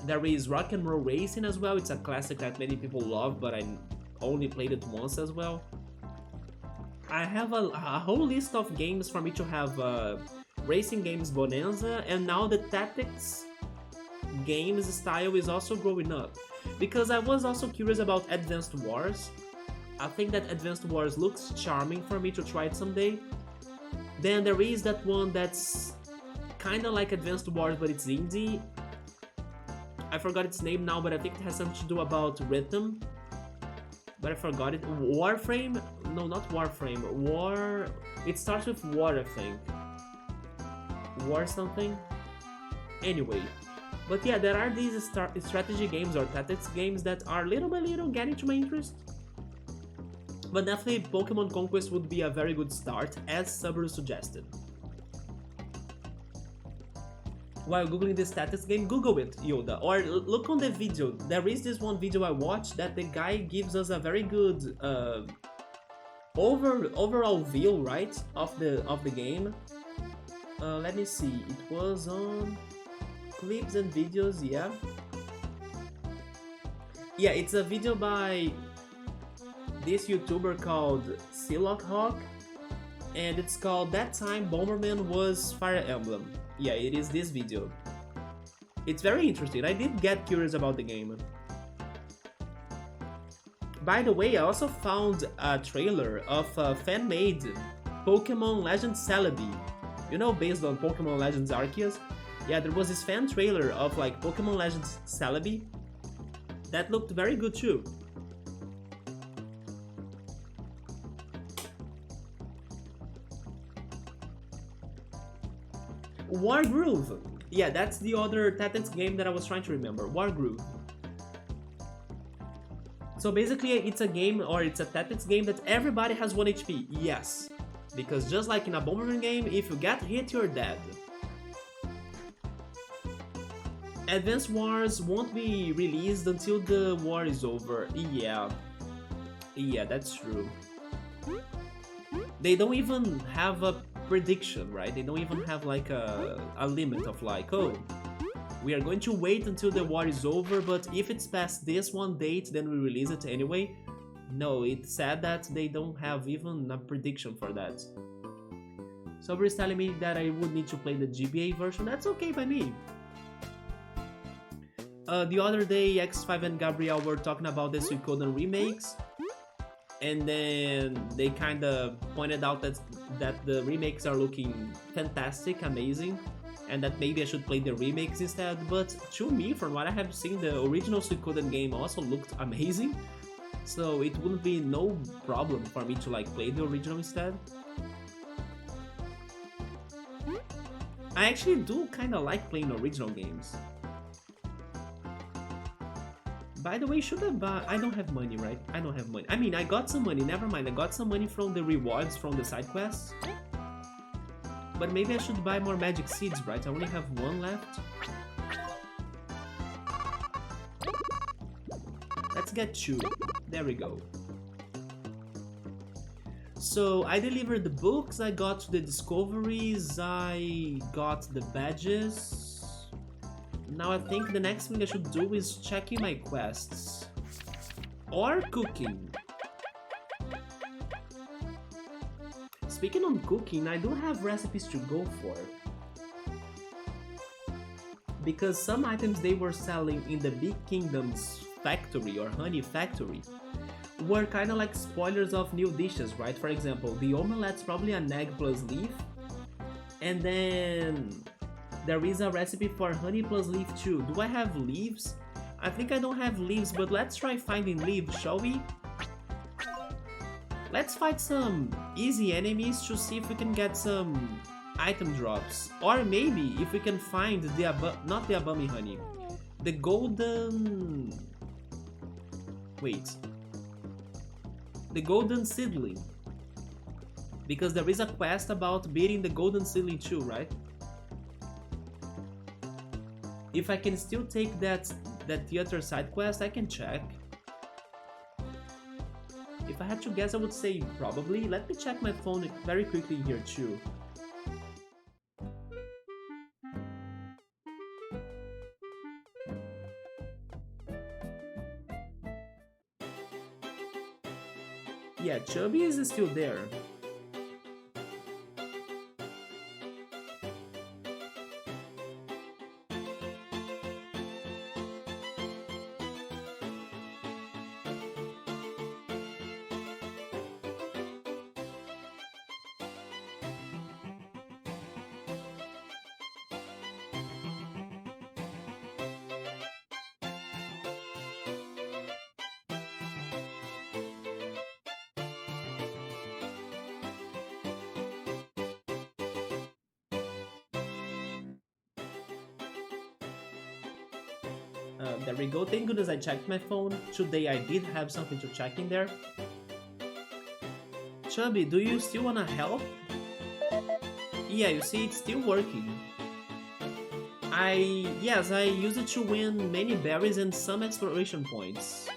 There is Rock and Roll Racing as well. It's a classic that many people love, but I only played it once as well. I have a whole list of games for me to have racing games bonanza, and now the tactics games style is also growing up. Because I was also curious about Advanced Wars. I think that Advanced Wars looks charming for me to try it someday. Then there is that one that's kinda like Advanced Wars, but it's indie. I forgot its name now, but I think it has something to do about rhythm. But I forgot it. Warframe? No, not Warframe. War... It starts with War, I think. War something? Anyway. But yeah, there are these strategy games or tactics games that are little by little getting to my interest. But definitely Pokemon Conquest would be a very good start, as Subaru suggested. While googling the tactics game, Google it, Yoda, or look on the video. There is this one video I watched that the guy gives us a very good overall view, right, of the game. Let me see. It was on clips and videos, yeah. Yeah, it's a video by this YouTuber called Silok Hawk, and it's called That Time Bomberman Was Fire Emblem. Yeah, it is this video. It's very interesting. I did get curious about the game. By the way, I also found a trailer of a fan-made Pokemon Legends Celebi. You know, based on Pokemon Legends Arceus. Yeah, there was this fan trailer of like Pokemon Legends Celebi that looked very good too. Wargroove. Yeah, that's the other Tactics game that I was trying to remember. Wargroove. So basically, it's a game, or it's a Tactics game that everybody has 1 HP. Yes. Because just like in a Bomberman game, if you get hit, you're dead. Advance Wars won't be released until the war is over. Yeah. Yeah, that's true. They don't even have a prediction, right? They don't even have like a limit of like, oh, we are going to wait until the war is over, but if it's past this one date, then we release it anyway. No, it's sad that they don't have even a prediction for that. Sober is telling me that I would need to play the GBA version. That's okay by me. The other day, X5 and Gabriel were talking about the Suikoden remakes, and then they kind of pointed out that the remakes are looking fantastic, amazing, and that maybe I should play the remakes instead. But to me, from what I have seen, the original Suikoden game also looked amazing, so it wouldn't be no problem for me to like play the original instead. I actually do kind of like playing original games. By the way, should I buy... I don't have money, right? I don't have money. I mean, I got some money, never mind. I got some money from the rewards from the side quests. But maybe I should buy more magic seeds, right? I only have 1 left. Let's get 2. There we go. So, I delivered the books, I got the discoveries, I got the badges. Now I think the next thing I should do is checking my quests. Or cooking. Speaking on cooking, I do have recipes to go for. Because some items they were selling in the Big Kingdom's factory or honey factory were kind of like spoilers of new dishes, right? For example, the omelette's probably an egg plus leaf. And then there is a recipe for honey plus leaf too. Do I have leaves? I think I don't have leaves, but let's try finding leaves, shall we? Let's fight some easy enemies to see if we can get some item drops. Or maybe if we can find the not the Abami honey. The golden... Wait. The golden seedling. Because there is a quest about beating the golden seedling too, right? If I can still take that theater side quest, I can check. If I had to guess, I would say probably. Let me check my phone very quickly here too. Yeah, Chubby is still there. There we go. Thank goodness I checked my phone. Today I did have something to check in there. Chubby, do you still wanna help? Yeah, you see, it's still working. Yes, I used it to win many berries and some exploration points.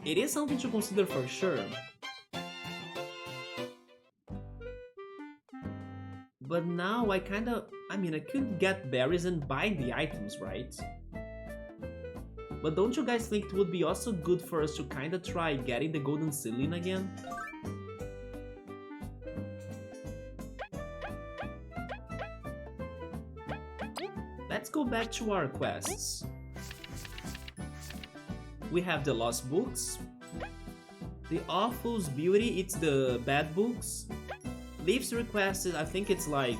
It is something to consider for sure. But now I could get berries and buy the items, right? But don't you guys think it would be also good for us to kinda try getting the golden seedling again? Let's go back to our quests. We have the lost books. The Awful's Beauty, it's the bad books. Leaf's request is, I think it's like,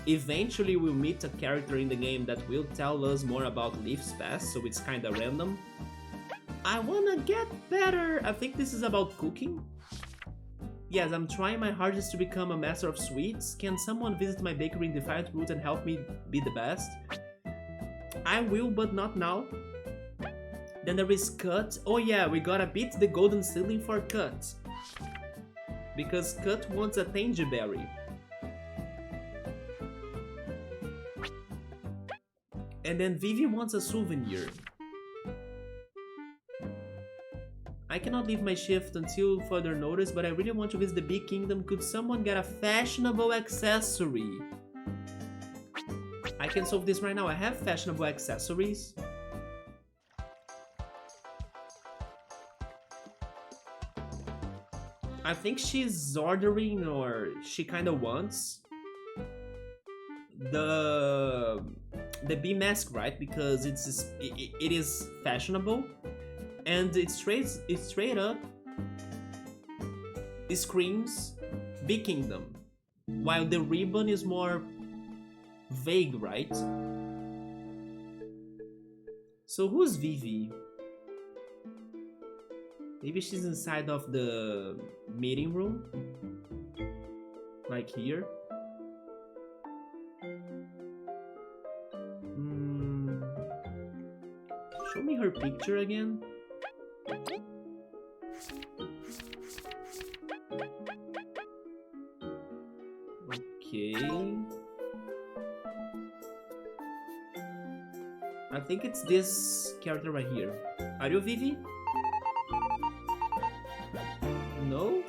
eventually we'll meet a character in the game that will tell us more about Leaf's past, so it's kinda random. I wanna get better! I think this is about cooking. Yes, I'm trying my hardest to become a master of sweets. Can someone visit my bakery in Defiant Root and help me be the best? I will, but not now. Then there is Cut. Oh yeah, we gotta beat the golden ceiling for Cut. Because Cut wants a Tangerberry. And then Vivi wants a souvenir. I cannot leave my shift until further notice, but I really want to visit the Big Kingdom. Could someone get a fashionable accessory? I can solve this right now. I have fashionable accessories. I think she's ordering, or she kind of wants the bee mask, right? Because it is fashionable. And it straight up screams Big Kingdom, while the ribbon is more vague, right? So who's Vivi? Maybe she's inside of the meeting room, like here. Show me her picture again. Okay. I think it's this character right here. Are you Vivi? No?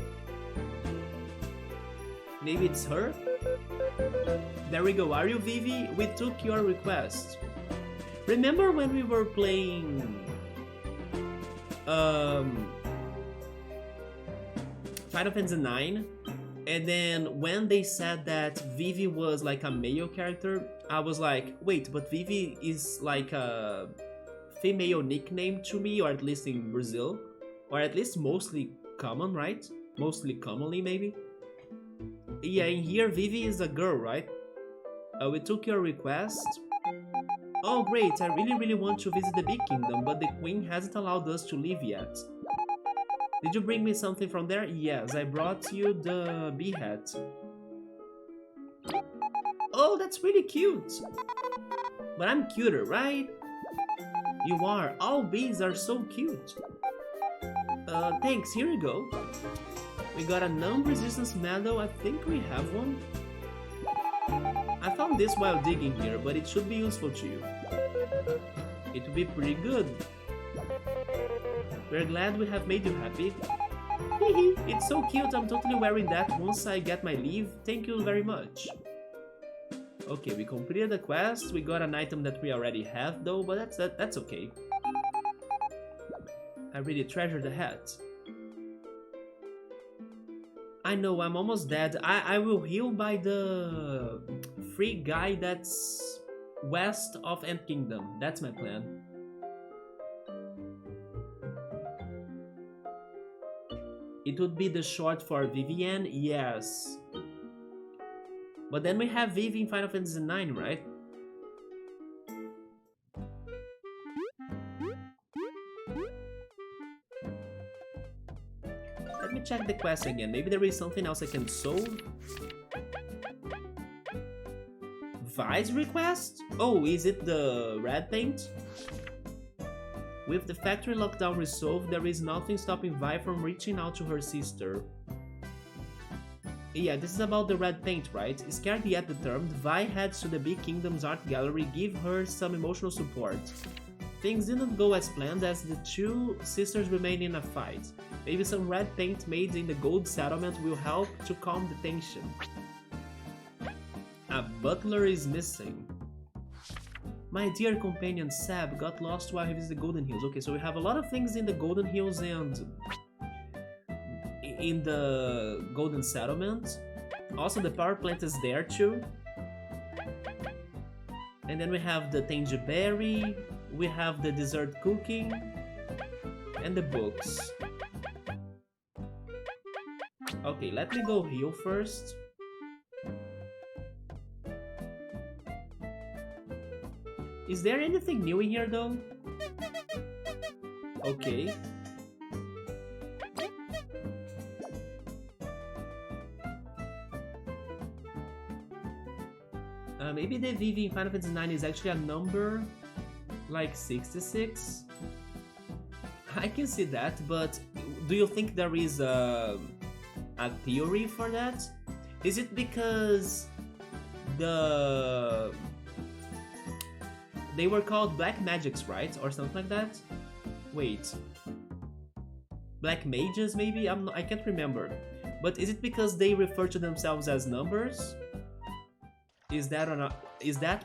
Maybe it's her? There we go. Are you Vivi? We took your request. Remember when we were playing Final Fantasy IX, and then when they said that Vivi was like a male character, I was like, wait, but Vivi is like a female nickname to me, or at least in Brazil, or at least mostly common, right? Mostly commonly, maybe. Yeah, in here Vivi is a girl, right? We took your request. Oh great, I really want to visit the Big Kingdom, but the Queen hasn't allowed us to leave yet. Did you bring me something from there? Yes, I brought you the bee hat. Oh, that's really cute! But I'm cuter, right? You are. All bees are so cute. Thanks, here you go. We got a non-resistance medal, I think we have one. I found this while digging here, but it should be useful to you. It will be pretty good. We're glad we have made you happy. Hehe, it's so cute, I'm totally wearing that once I get my leave. Thank you very much. Okay, we completed the quest. We got an item that we already have though, but that's okay. I really treasure the hat. I know, I'm almost dead. I will heal by the free guy that's west of End Kingdom. That's my plan. It would be the short for Vivienne, yes. But then we have Vivi in Final Fantasy IX, right? Let me check the quest again. Maybe there is something else I can solve. Vi's request? Oh, is it the red paint? With the factory lockdown resolved, there is nothing stopping Vi from reaching out to her sister. Yeah, this is about the red paint, right? Scared yet determined, Vi heads to the Big Kingdom's art gallery, give her some emotional support. Things didn't go as planned as the two sisters remain in a fight. Maybe some red paint made in the gold settlement will help to calm the tension. A butler is missing. My dear companion Seb got lost while he visited the Golden Hills. Okay, so we have a lot of things in the Golden Hills and in the Golden Settlement. Also, the power plant is there too. And then we have the Tangerberry, we have the dessert cooking, and the books. Okay, let me go heal first. Is there anything new in here though? Okay. maybe the Vivi in Final Fantasy IX is actually a number like 66. I can see that, but do you think there is a theory for that? Is it because they were called black magics, right? Or something like that? Wait. Black mages, maybe? I can't remember. But is it because they refer to themselves as numbers? Is that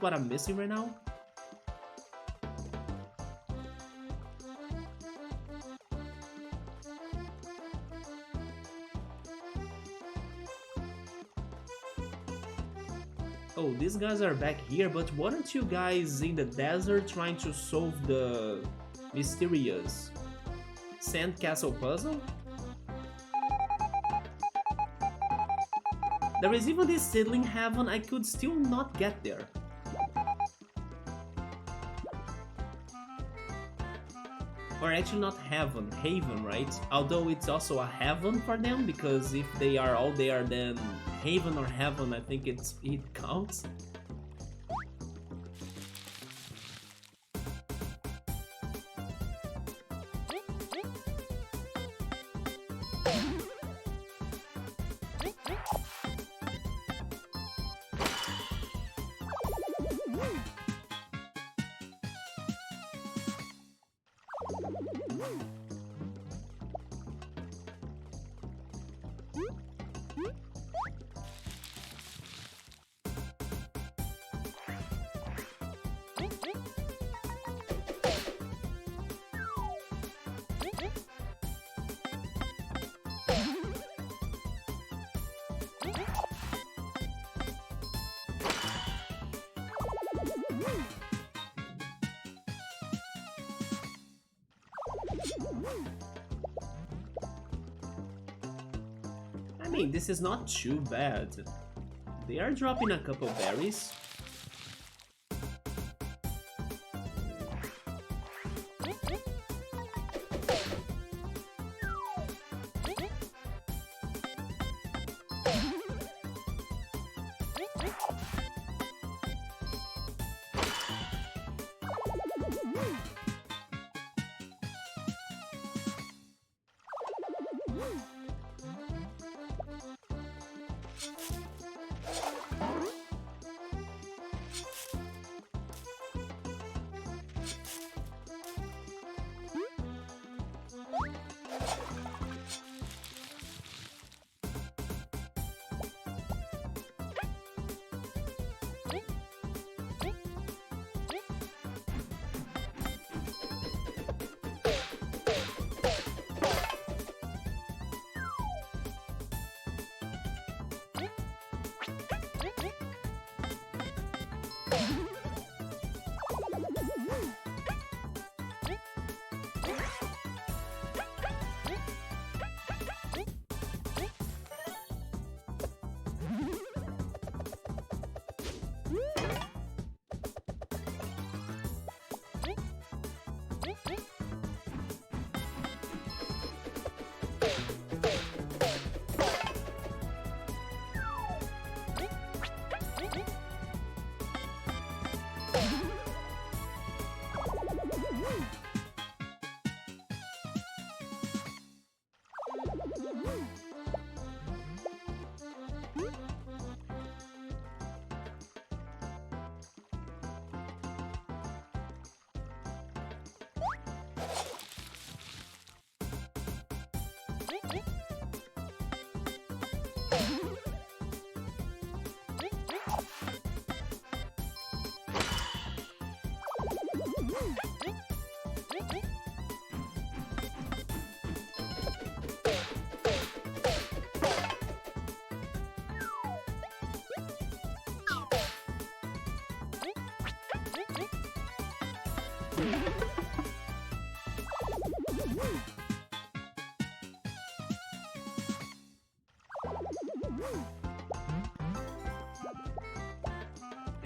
what I'm missing right now? Oh, these guys are back here, but weren't you guys in the desert trying to solve the mysterious sandcastle puzzle? There is even this seedling heaven, I could still not get there. Or actually not heaven, haven, right? Although it's also a heaven for them, because if they are all there, then haven or heaven, I think it counts. I mean, this is not too bad. They are dropping a couple berries.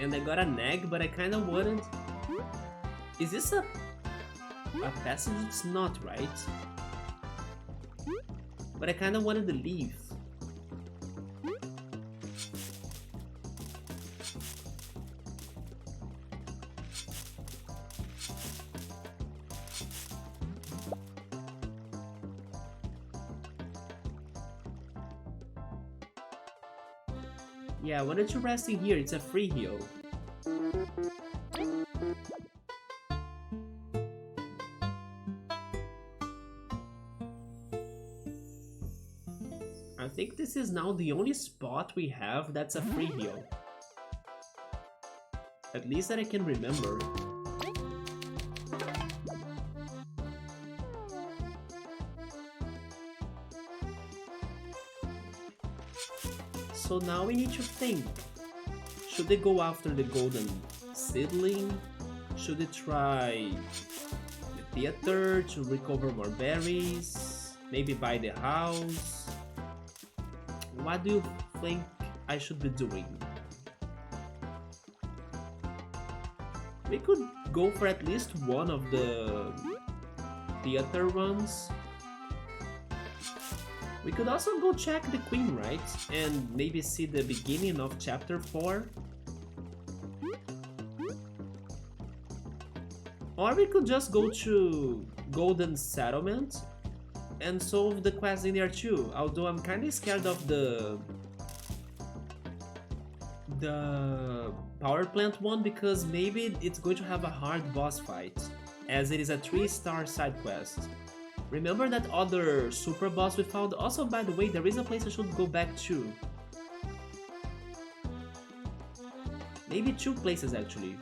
And I got an egg, but I kind of wouldn't. Is this a passage? It's not, right? But I kind of wanted to leave. Yeah, why don't you rest in here? It's a free heal. I think this is now the only spot we have that's a free heal. At least that I can remember. So now we need to think. Should they go after the golden seedling? Should they try the theater to recover more berries? Maybe buy the house? What do you think I should be doing? We could go for at least one of the theater runs. We could also go check the queen, right? And maybe see the beginning of chapter 4. Or we could just go to Golden Settlement and solve the quest in there too. Although I'm kinda scared of the power plant one because maybe it's going to have a hard boss fight, as it is a 3-star side quest. Remember that other super boss we found? Also, by the way, there is a place I should go back to. Maybe 2 places actually.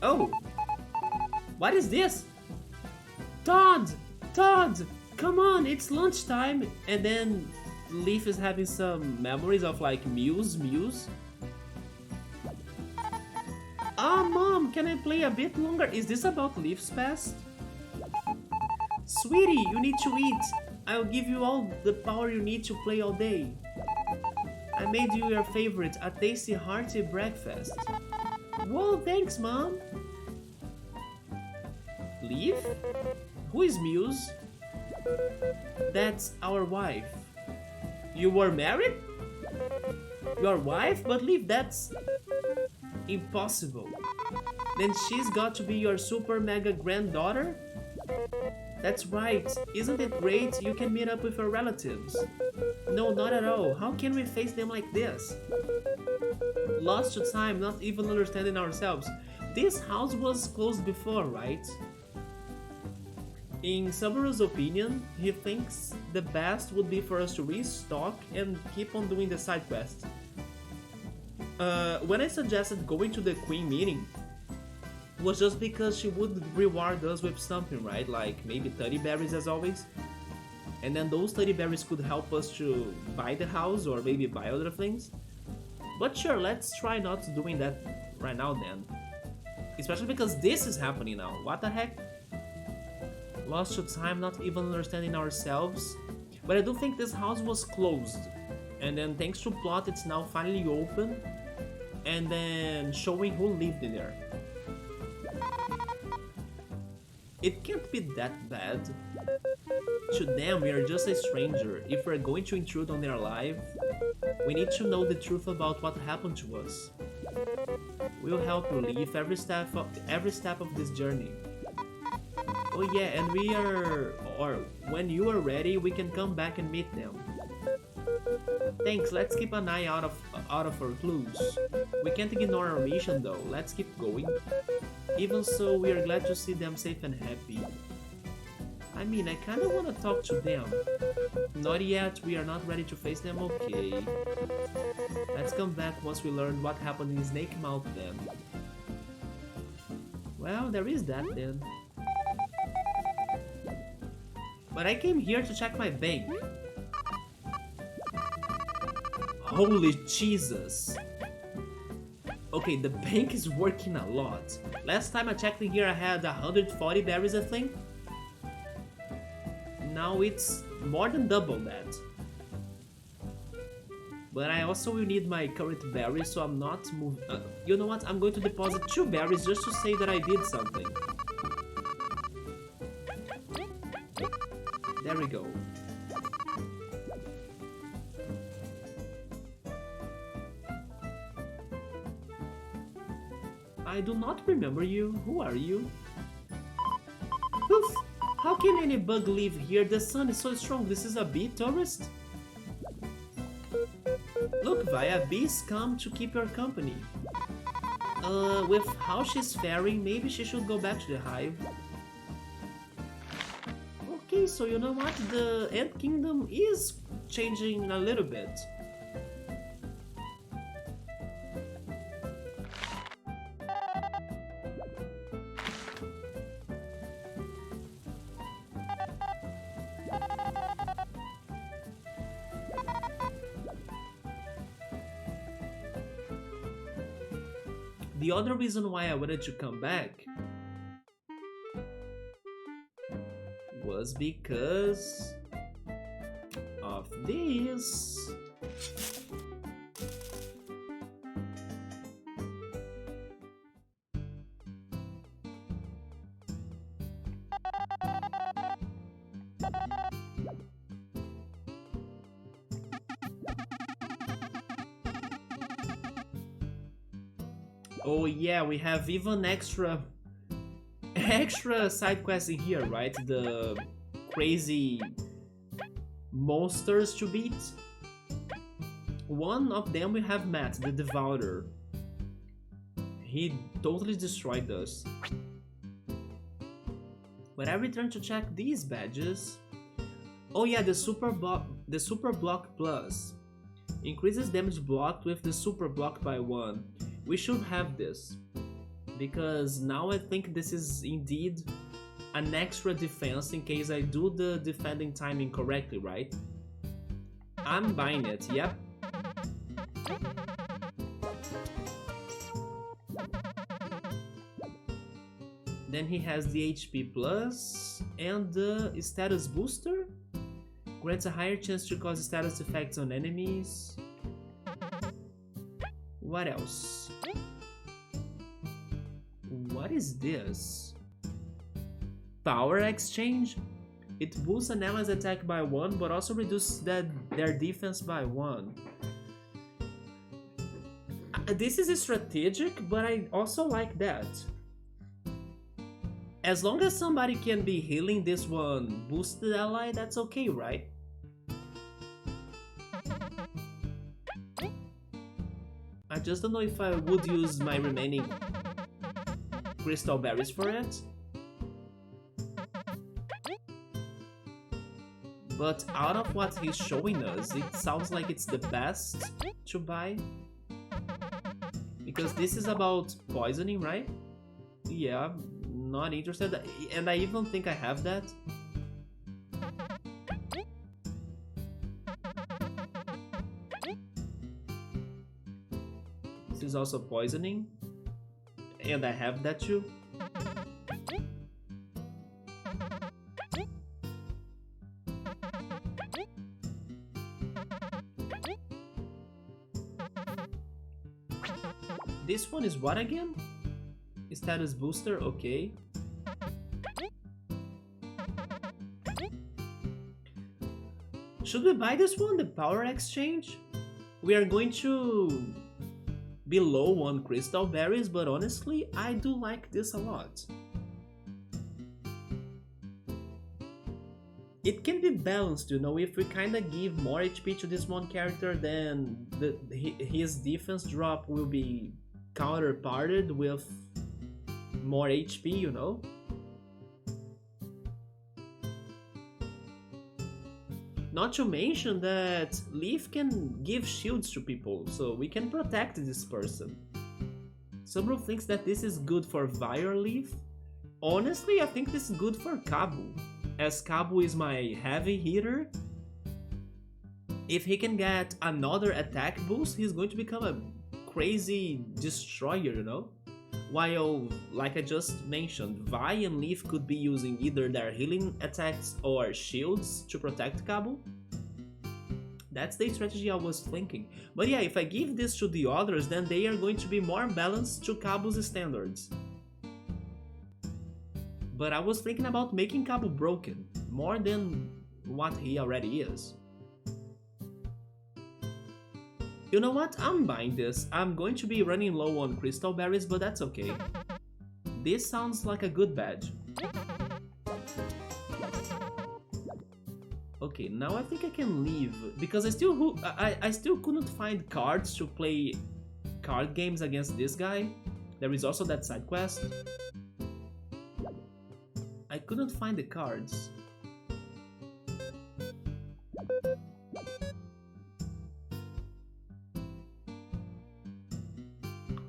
Oh! What is this? Todd! Todd! Come on, it's lunchtime! And then Leaf is having some memories of like Muse. Ah, Mom, can I play a bit longer? Is this about Leaf's past? Sweetie, you need to eat. I'll give you all the power you need to play all day. I made you your favorite, a tasty, hearty breakfast. Whoa, thanks, Mom. Leaf? Who is Muse? That's our wife. You were married? Your wife? But Leaf, that's impossible. Then she's got to be your super mega granddaughter? That's right. Isn't it great? You can meet up with your relatives. No, not at all. How can we face them like this? Lost to time, not even understanding ourselves. This house was closed before, right? In Subaru's opinion, he thinks the best would be for us to restock and keep on doing the side quest. When I suggested going to the Queen meeting, was just because she would reward us with something, right? Like maybe 30 berries as always. And then those 30 berries could help us to buy the house or maybe buy other things. But sure, let's try not doing that right now then. Especially because this is happening now. What the heck? Lost to time, not even understanding ourselves. But I do think this house was closed. And then thanks to plot, it's now finally open. And then showing who lived in there. It can't be that bad. To them, we are just a stranger. If we're going to intrude on their life, we need to know the truth about what happened to us. We'll help you leave every step of this journey. Oh yeah, and when you are ready, we can come back and meet them. Thanks, let's keep an eye out of our clues. We can't ignore our mission though, let's keep going. Even so, we are glad to see them safe and happy. I mean, I kinda wanna talk to them. Not yet, we are not ready to face them, okay. Let's come back once we learn what happened in Snake Mouth then. Well, there is that then. But I came here to check my bank. Holy Jesus! Okay, the bank is working a lot. Last time I checked in here I had 140 berries, I think. Now it's more than double that. But I also will need my current berries, so I'm not moving. You know what? I'm going to deposit 2 berries just to say that I did something. There we go. I do not remember you. Who are you? Poof! How can any bug live here? The sun is so strong. This is a bee tourist? Look, Vaya, bees come to keep your company. With how she's faring, maybe she should go back to the hive. Okay, so you know what? The Ant Kingdom is changing a little bit. The other reason why I wanted to come back was because of this. Oh yeah, we have even extra side quests in here, right? The crazy monsters to beat. One of them we have Matt, the Devourer. He totally destroyed us. When I return to check these badges... Oh yeah, the Super Block Plus. Increases damage blocked with the Super Block by 1. We should have this, because now I think this is indeed an extra defense in case I do the defending time incorrectly, right? I'm buying it, yep. Then he has the HP plus and the status booster. Grants a higher chance to cause status effects on enemies. What else? What is this? Power exchange? It boosts an ally's attack by 1 but also reduces their defense by 1. This is strategic, but I also like that. As long as somebody can be healing this one boosted ally, that's okay, right? I just don't know if I would use my remaining crystal berries for it. But out of what he's showing us, it sounds like it's the best to buy. Because this is about poisoning, right? Yeah, not interested. And I even think I have that. This is also poisoning. And I have that too. This one is what again? Status booster, okay. Should we buy this one, the power exchange? We are going to be low on crystal berries, but honestly, I do like this a lot. It can be balanced, you know, if we kinda give more HP to this one character, then his defense drop will be counterparted with more HP, you know? Not to mention that Leaf can give shields to people, so we can protect this person. Someone thinks that this is good for Vire Leaf. Honestly, I think this is good for Kabu, as Kabu is my heavy hitter. If he can get another attack boost, he's going to become a crazy destroyer, you know? While, like I just mentioned, Vi and Leaf could be using either their healing attacks or shields to protect Kabu. That's the strategy I was thinking. But yeah, if I give this to the others, then they are going to be more balanced to Cabo's standards. But I was thinking about making Cabo broken, more than what he already is. You know what? I'm buying this. I'm going to be running low on crystal berries, but that's okay. This sounds like a good badge. Okay, now I think I can leave, because I still couldn't find cards to play card games against this guy. There is also that side quest. I couldn't find the cards.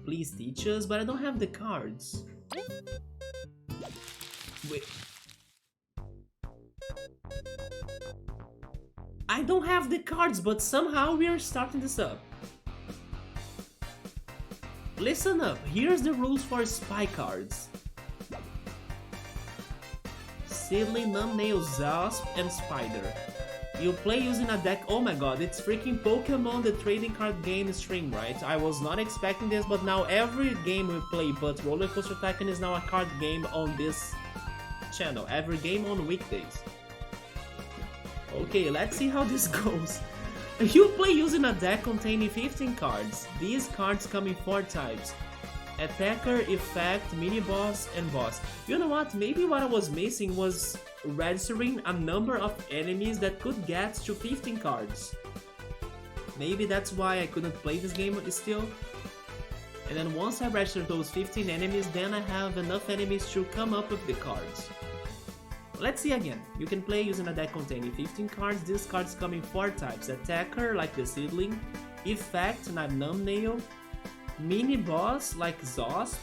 Please teach us, but I don't have the cards. Wait. I don't have the cards, but somehow we are starting this up. Listen up, here's the rules for spy cards. Seedling, Numbnail, Zasp, and Spider. You play using a deck. Oh my god, it's freaking Pokemon the trading card game stream, right? I was not expecting this, but now every game we play but Roller Coaster Tycoon is now a card game on this channel. Every game on weekdays. Okay, let's see how this goes. You play using a deck containing 15 cards. These cards come in 4 types. Attacker, Effect, Mini-Boss, and Boss. You know what? Maybe what I was missing was registering a number of enemies that could get to 15 cards. Maybe that's why I couldn't play this game still. And then once I register those 15 enemies, then I have enough enemies to come up with the cards. Let's see again. You can play using a deck containing 15 cards. These cards come in 4 types. Attacker, like the Seedling. Effect, like Numbnail. Mini-Boss, like Zosp.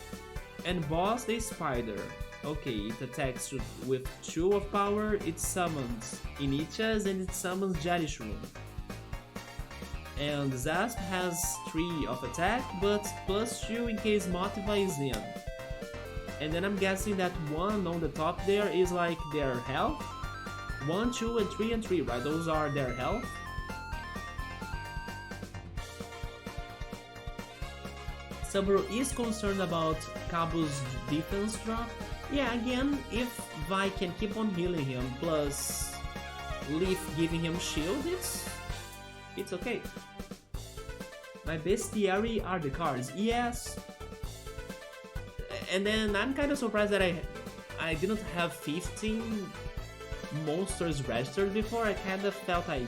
And Boss, the Spider. Okay, it attacks with 2 of power, it summons Inichas, and it summons Jellyshroom. And Zasp has 3 of attack, but +2 in case Motiva is in. And then I'm guessing that 1 on the top there is like their health. 1, 2, and 3 and 3, right? Those are their health. Subaru is concerned about Cabo's defense drop. Yeah, again, if Vi can keep on healing him, plus Leaf giving him shield, it's okay. My bestiary are the cards, yes. And then I'm kind of surprised that I didn't have 15 monsters registered before. I kind of felt I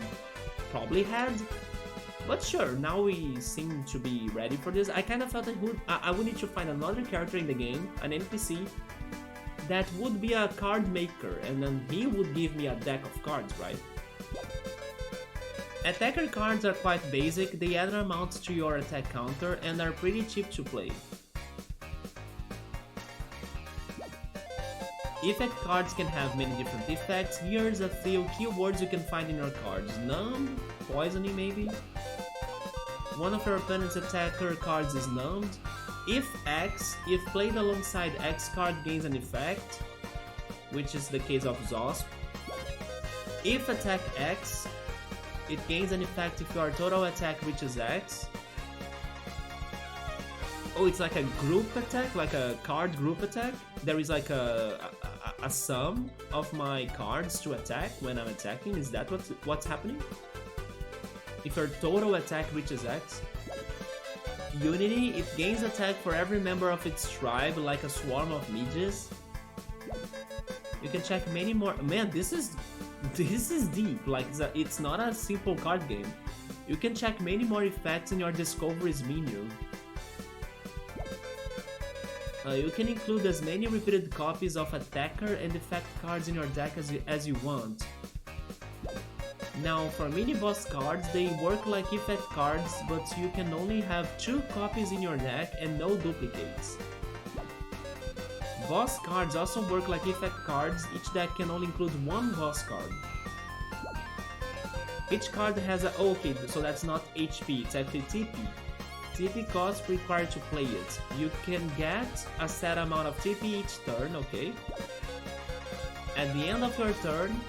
probably had. But sure, now we seem to be ready for this. I kind of felt I would need to find another character in the game, an NPC, that would be a card maker, and then he would give me a deck of cards, right? Attacker cards are quite basic, they add an amount to your attack counter and are pretty cheap to play. Effect cards can have many different effects. Here's a few keywords you can find in your cards. Numb, poisoning maybe. One of your opponent's attacker cards is numbed. If X, if played alongside X card gains an effect, which is the case of Zosp. If attack X, it gains an effect if your total attack reaches X. Oh, it's like a group attack, like a card group attack. There is like a sum of my cards to attack when I'm attacking. Is that what's happening? If your total attack reaches X. Unity, it gains attack for every member of its tribe, like a swarm of midges. You can check many more. Man, this is deep. Like it's not a simple card game. You can check many more effects in your discoveries menu. You can include as many repeated copies of attacker and effect cards in your deck as you want. Now, for mini-boss cards, they work like effect cards, but you can only have 2 copies in your deck and no duplicates. Boss cards also work like effect cards, each deck can only include 1 boss card. Each card has a... Oh, okay, so that's not HP, it's actually TP. TP cost required to play it. You can get a set amount of TP each turn, okay? At the end of your turn,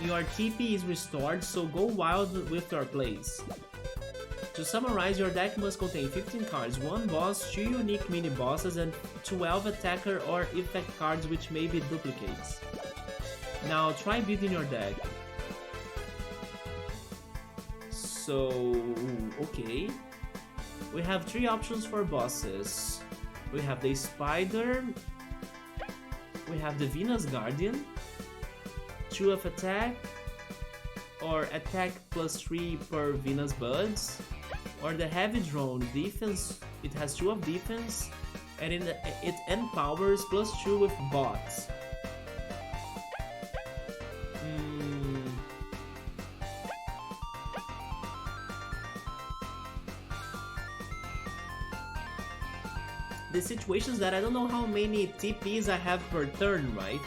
Your TP is restored, so go wild with your plays. To summarize, your deck must contain 15 cards, 1 boss, 2 unique mini-bosses, and 12 attacker or effect cards which may be duplicates. Now try building your deck. So, okay. We have 3 options for bosses. We have the Spider, we have the Venus Guardian, 2 of attack, or attack plus 3 per Venus Buds, or the Heavy Drone defense, it has 2 of defense, and it empowers plus 2 with bots. The situation is that I don't know how many TPs I have per turn, right?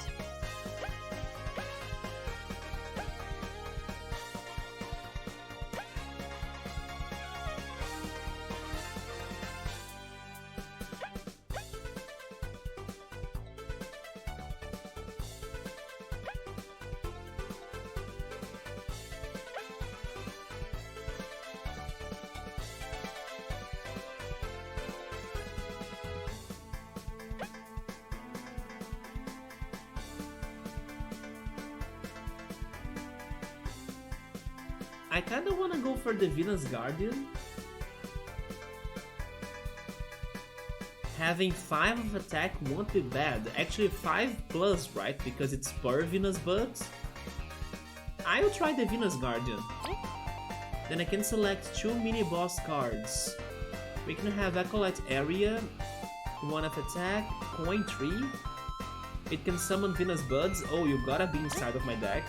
I kinda wanna go for the Venus Guardian. Having 5 of attack won't be bad. Actually 5 plus, right? Because it's per Venus Buds. I'll try the Venus Guardian. Then I can select 2 mini boss cards. We can have Acolyte Area, 1 of attack, coin 3. It can summon Venus Buds. Oh, you gotta be inside of my deck.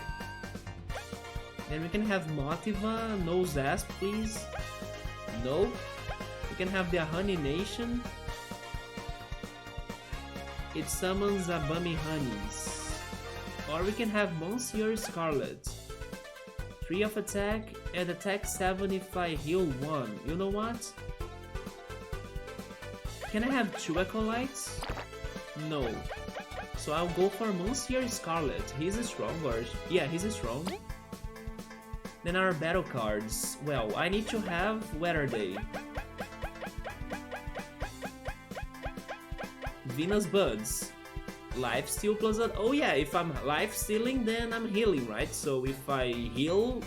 Then we can have Motiva, no Zasp please. No. We can have the Honey Nation. It summons Abami Honeys. Or we can have Monsieur Scarlet. 3 of attack and attack 7 if I heal 1. You know what? Can I have 2 Acolytes? No. So I'll go for Monsieur Scarlet. He's strong, or yeah, he's strong. Then our battle cards. Well, I need to have, where are they? Venus Buds. Lifesteal plus a, oh yeah, if I'm lifestealing then I'm healing, right? So if I heal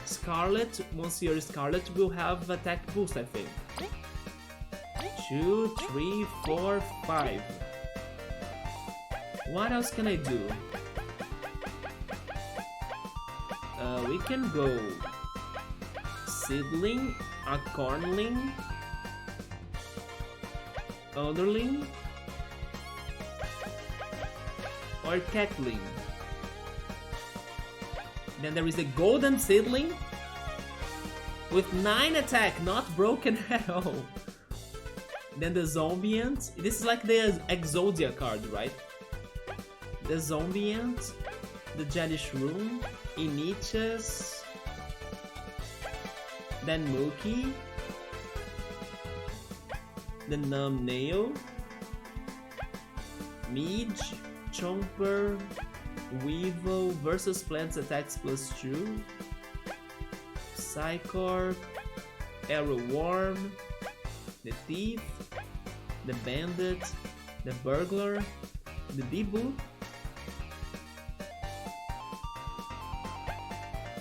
Scarlet, Monsieur Scarlet will have attack boost, I think. 2, 3, 4, 5. What else can I do? We can go Seedling, a Cornling, Underling, or Catling. Then there is the Golden Seedling with 9 attack, not broken at all. Then the Zombieant. This is like the Exodia card, right? The Zombieant, the Jelly Shroom, Inichas, then Mookie, the Numb Nail, Midge, Chomper, Weevil versus Plants attacks plus 2, Psycorp, Arrow Worm, the Thief, the Bandit, the Burglar, the Debu,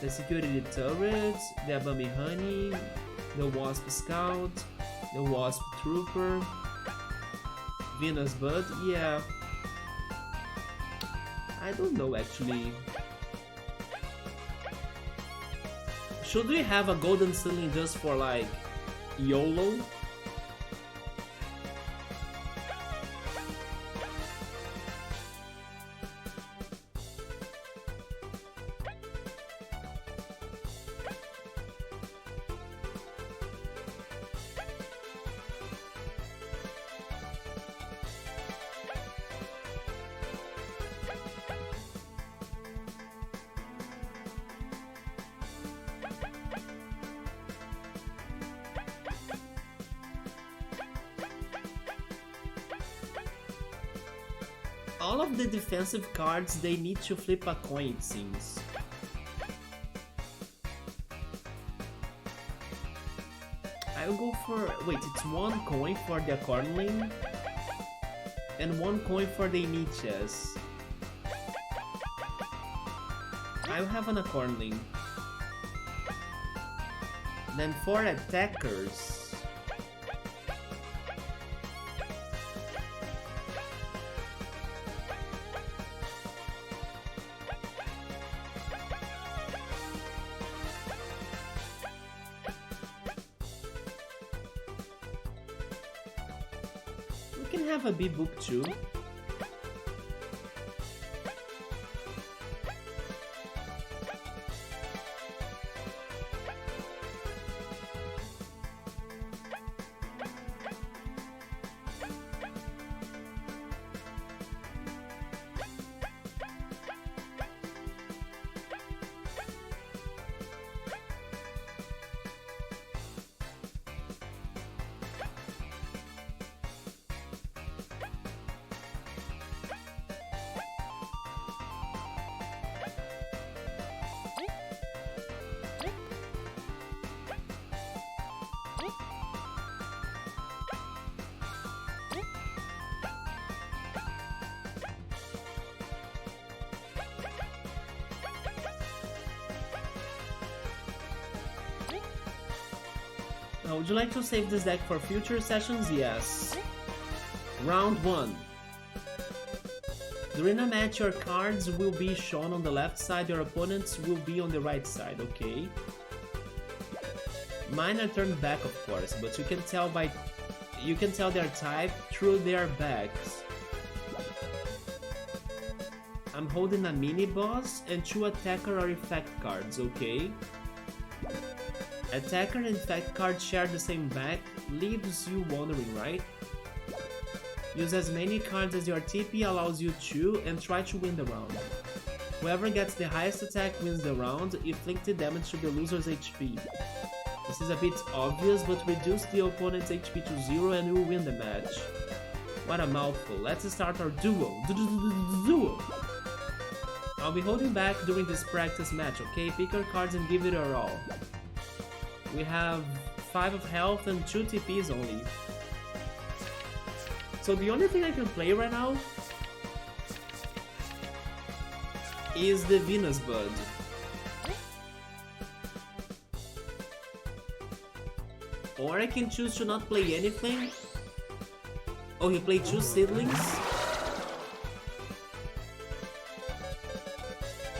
the Security Turrets, the Abami Honey, the Wasp Scout, the Wasp Trooper, Venus Bud, yeah. I don't know actually. Should we have a Golden Ceiling just for like YOLO? All of the defensive cards, they need to flip a coin, it seems. I'll go for... Wait, it's 1 coin for the Cornling and 1 coin for the Niches. I'll have an Cornling. Then 4 attackers. We can have a B-book too. Would you like to save this deck for future sessions? Yes. Round 1. During a match, your cards will be shown on the left side, your opponents will be on the right side, okay? Mine are turned back, of course, but you can tell their type through their backs. I'm holding a mini boss and 2 attacker or effect cards, okay? Attacker and effect cards share the same back, leaves you wondering, right? Use as many cards as your TP allows you to and try to win the round. Whoever gets the highest attack wins the round, inflicted damage to the loser's HP. This is a bit obvious, but reduce the opponent's HP to 0 and you will win the match. What a mouthful. Let's start our duo. Duo! I'll be holding back during this practice match, okay? Pick your cards and give it your all. We have 5 of health and 2 TPs only. So the only thing I can play right now is the Venus Bud. Or I can choose to not play anything. Oh, he played 2 seedlings.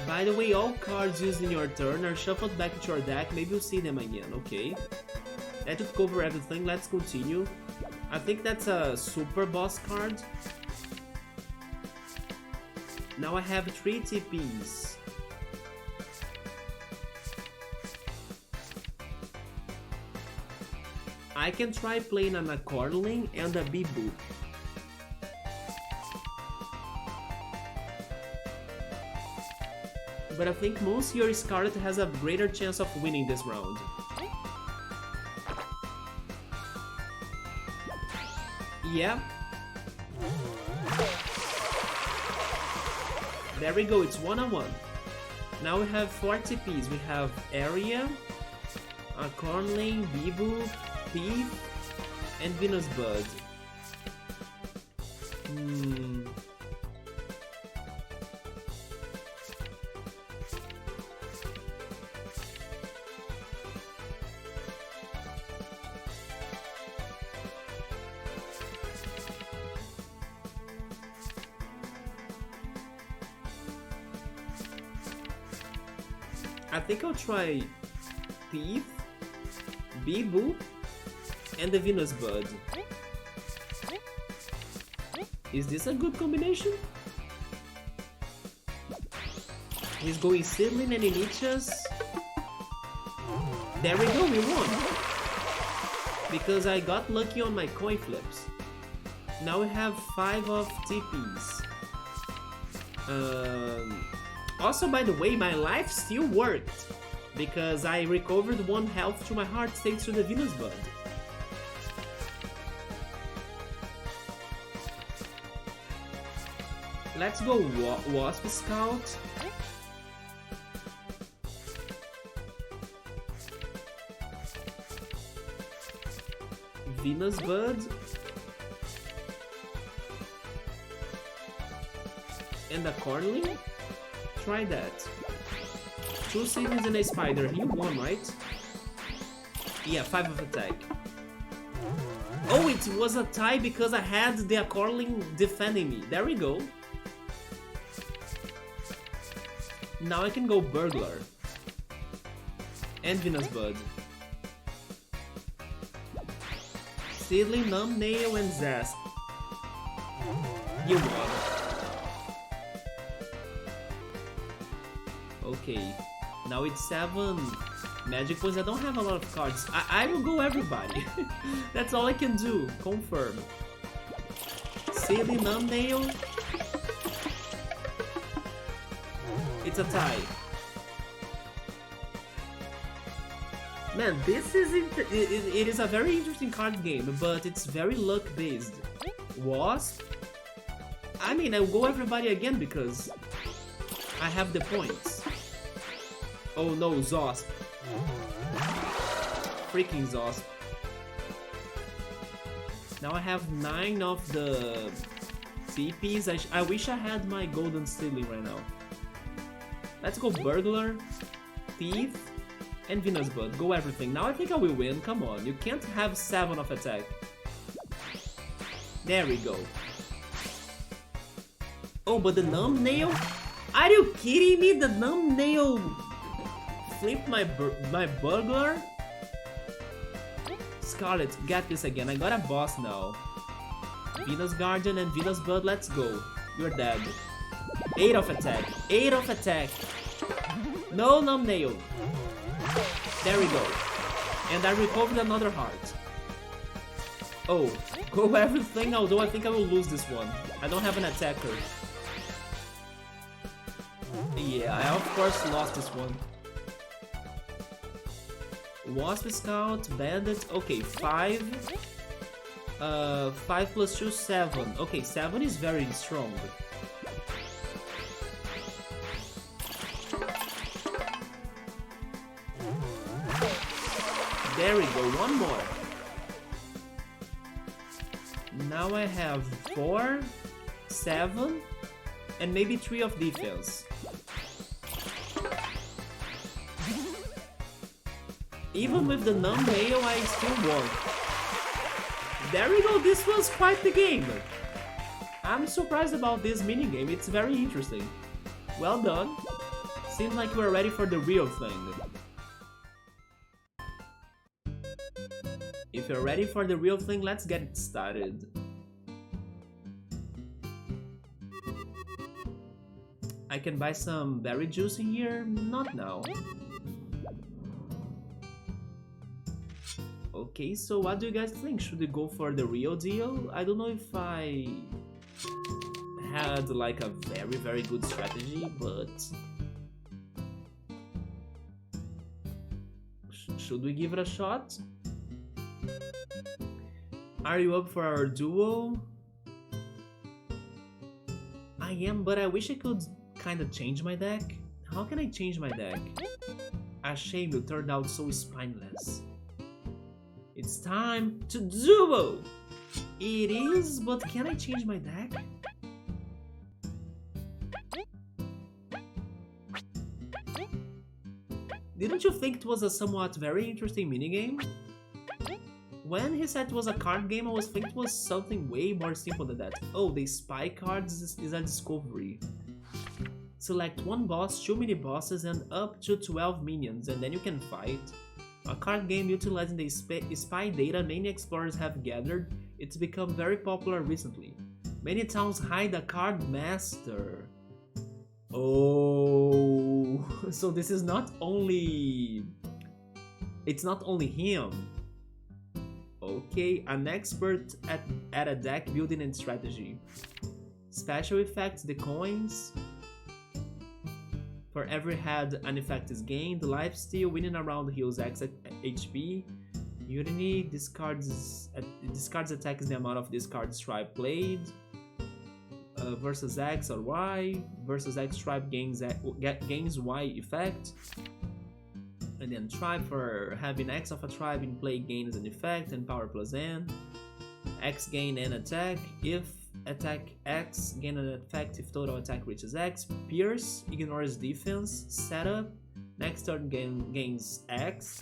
By the way, all cards used in your turn are shuffled back into your deck. Maybe you'll see them again, okay? That should cover everything. Let's continue. I think that's a super boss card. Now I have 3 TPs. I can try playing an Cornling and a Bibu. But I think Monsieur Scarlet has a greater chance of winning this round. Yeah. There we go, it's 1-on-1. Now we have 4 TPs. We have Area, a Cornling, Bibu, Thief, and Venus Bud. I think I'll try Thief, Bibu, and the Venus Bud. Is this a good combination? He's going Seedling and Initias. There we go, we won! Because I got lucky on my coin flips. Now we have 5 of TPs. Also, by the way, my life still worked, because I recovered 1 health to my heart thanks to the Venus Bud. Let's go Wasp Scout. Venus Bud. And a Cornling? Try that. 2 seedlings and a spider. He won, right? Yeah, 5 of attack. Oh, it was a tie because I had the Cornling defending me. There we go. Now I can go Burglar. And Venus Bud. Seedling, Numb Nail, and Zest. You won. Okay. Now it's 7 magic points. I don't have a lot of cards. I will go everybody. That's all I can do. Confirm. Seedling, Numb Nail. It's a tie. Man, this is it is a very interesting card game, but it's very luck based. Wasp? I mean, I'll go everybody again because I have the points. Oh no, Zosp. Freaking Zosp. Now I have 9 of the TPs. I wish I had my golden seedling right now. Let's go Burglar, Thief, and Venus Bud. Go everything. Now I think I will win. Come on, you can't have 7 of attack. There we go. Oh, but the Numb Nail? Are you kidding me? The Numb Nail flipped my Burglar? Scarlet, get this again. I got a boss now. Venus Guardian and Venus Bud, let's go. You're dead. 8 of attack. 8 of attack. No Numb Nail. There we go. And I recovered another heart. Oh, go everything, although I think I will lose this one. I don't have an attacker. Yeah, I of course lost this one. Wasp Scout, Bandit. Okay, 5. 5 plus 2, 7. Okay, 7 is very strong. There we go, one more. Now I have 4, 7, and maybe 3 of defense. Even with the Numb Nail, I still won. There we go, this was quite the game. I'm surprised about this minigame, it's very interesting. Well done. Seems like we're ready for the real thing. If you're ready for the real thing, let's get it started. I can buy some berry juice in here? Not now. Okay, so what do you guys think? Should we go for the real deal? I don't know if I had like a very good strategy, but should we give it a shot? Are you up for our duo? I am, but I wish I could kinda change my deck. How can I change my deck? A shame you turned out so spineless. It's time to duo! It is, but can I change my deck? Didn't you think it was a somewhat very interesting minigame? When he said it was a card game, I was thinking it was something way more simple than that. Oh, the spy cards is a discovery. Select 1 boss, 2 mini bosses, and up to 12 minions, and then you can fight. A card game utilizing the spy data many explorers have gathered. It's become very popular recently. Many towns hide a card master. Oh, so this is not only... It's not only him. Okay, an expert at a deck building and strategy. Special effects, the coins. For every head an effect is gained, lifesteal, winning a round heals X HP. Unity, discards attack is the amount of discard stripe played. Versus X or Y. Versus X stripe gains Y effect. And then tribe for having X of a tribe in play gains an effect and power plus N. X gain an attack. If attack X, gain an effect if total attack reaches X. Pierce, ignores defense. Setup, next turn gains X.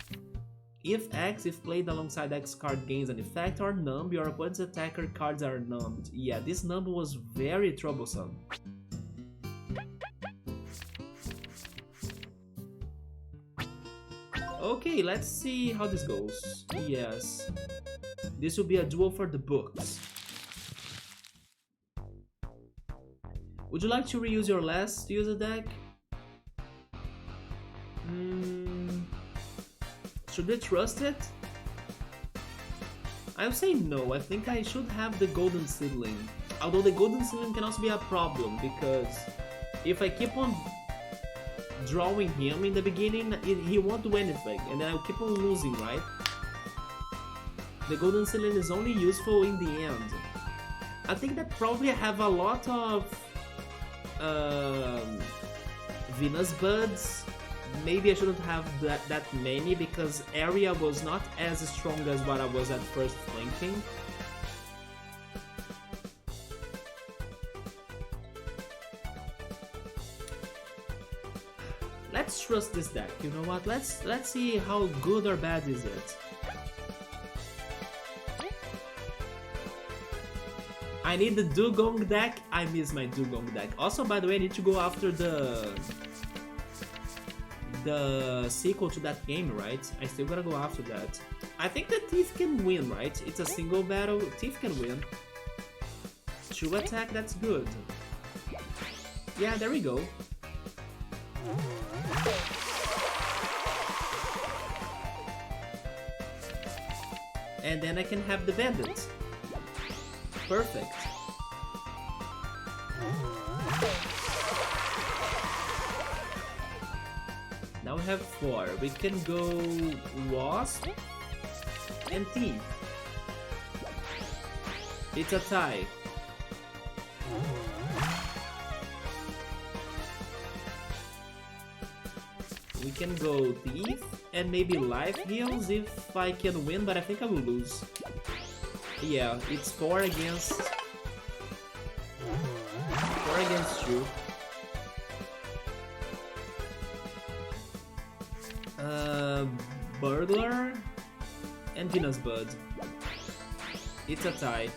If X, if played alongside X card, gains an effect, or numb, your opponent's attacker cards are numbed. Yeah, this numb was very troublesome. Okay, let's see how this goes. Yes, this will be a duel for the books. Would you like to reuse your last user deck? Should we trust it? I'll say no. I think I should have the golden seedling. Although the golden seedling can also be a problem, because if I keep on drawing him in the beginning, he won't do anything, and then I'll keep on losing, right? The golden seedling is only useful in the end. I think that probably I have a lot of Venus buds. Maybe I shouldn't have that many, because area was not as strong as what I was at first thinking. Let's trust this deck. You know what? Let's see how good or bad is it. I need the Dugong deck. I miss my Dugong deck. Also, by the way, I need to go after the sequel to that game, right? I still gotta go after that. I think the Thief can win, right? It's a single battle. Thief can win. 2 attack, that's good. Yeah, there we go. And then I can have the Bandit. Perfect. Now we have 4. We can go Wasp and Thief. It's a tie. We can go Thief and maybe Life Heals if I can win, but I think I will lose. Yeah, it's 4 against 2. Burglar and Venus Bud. It's a tie.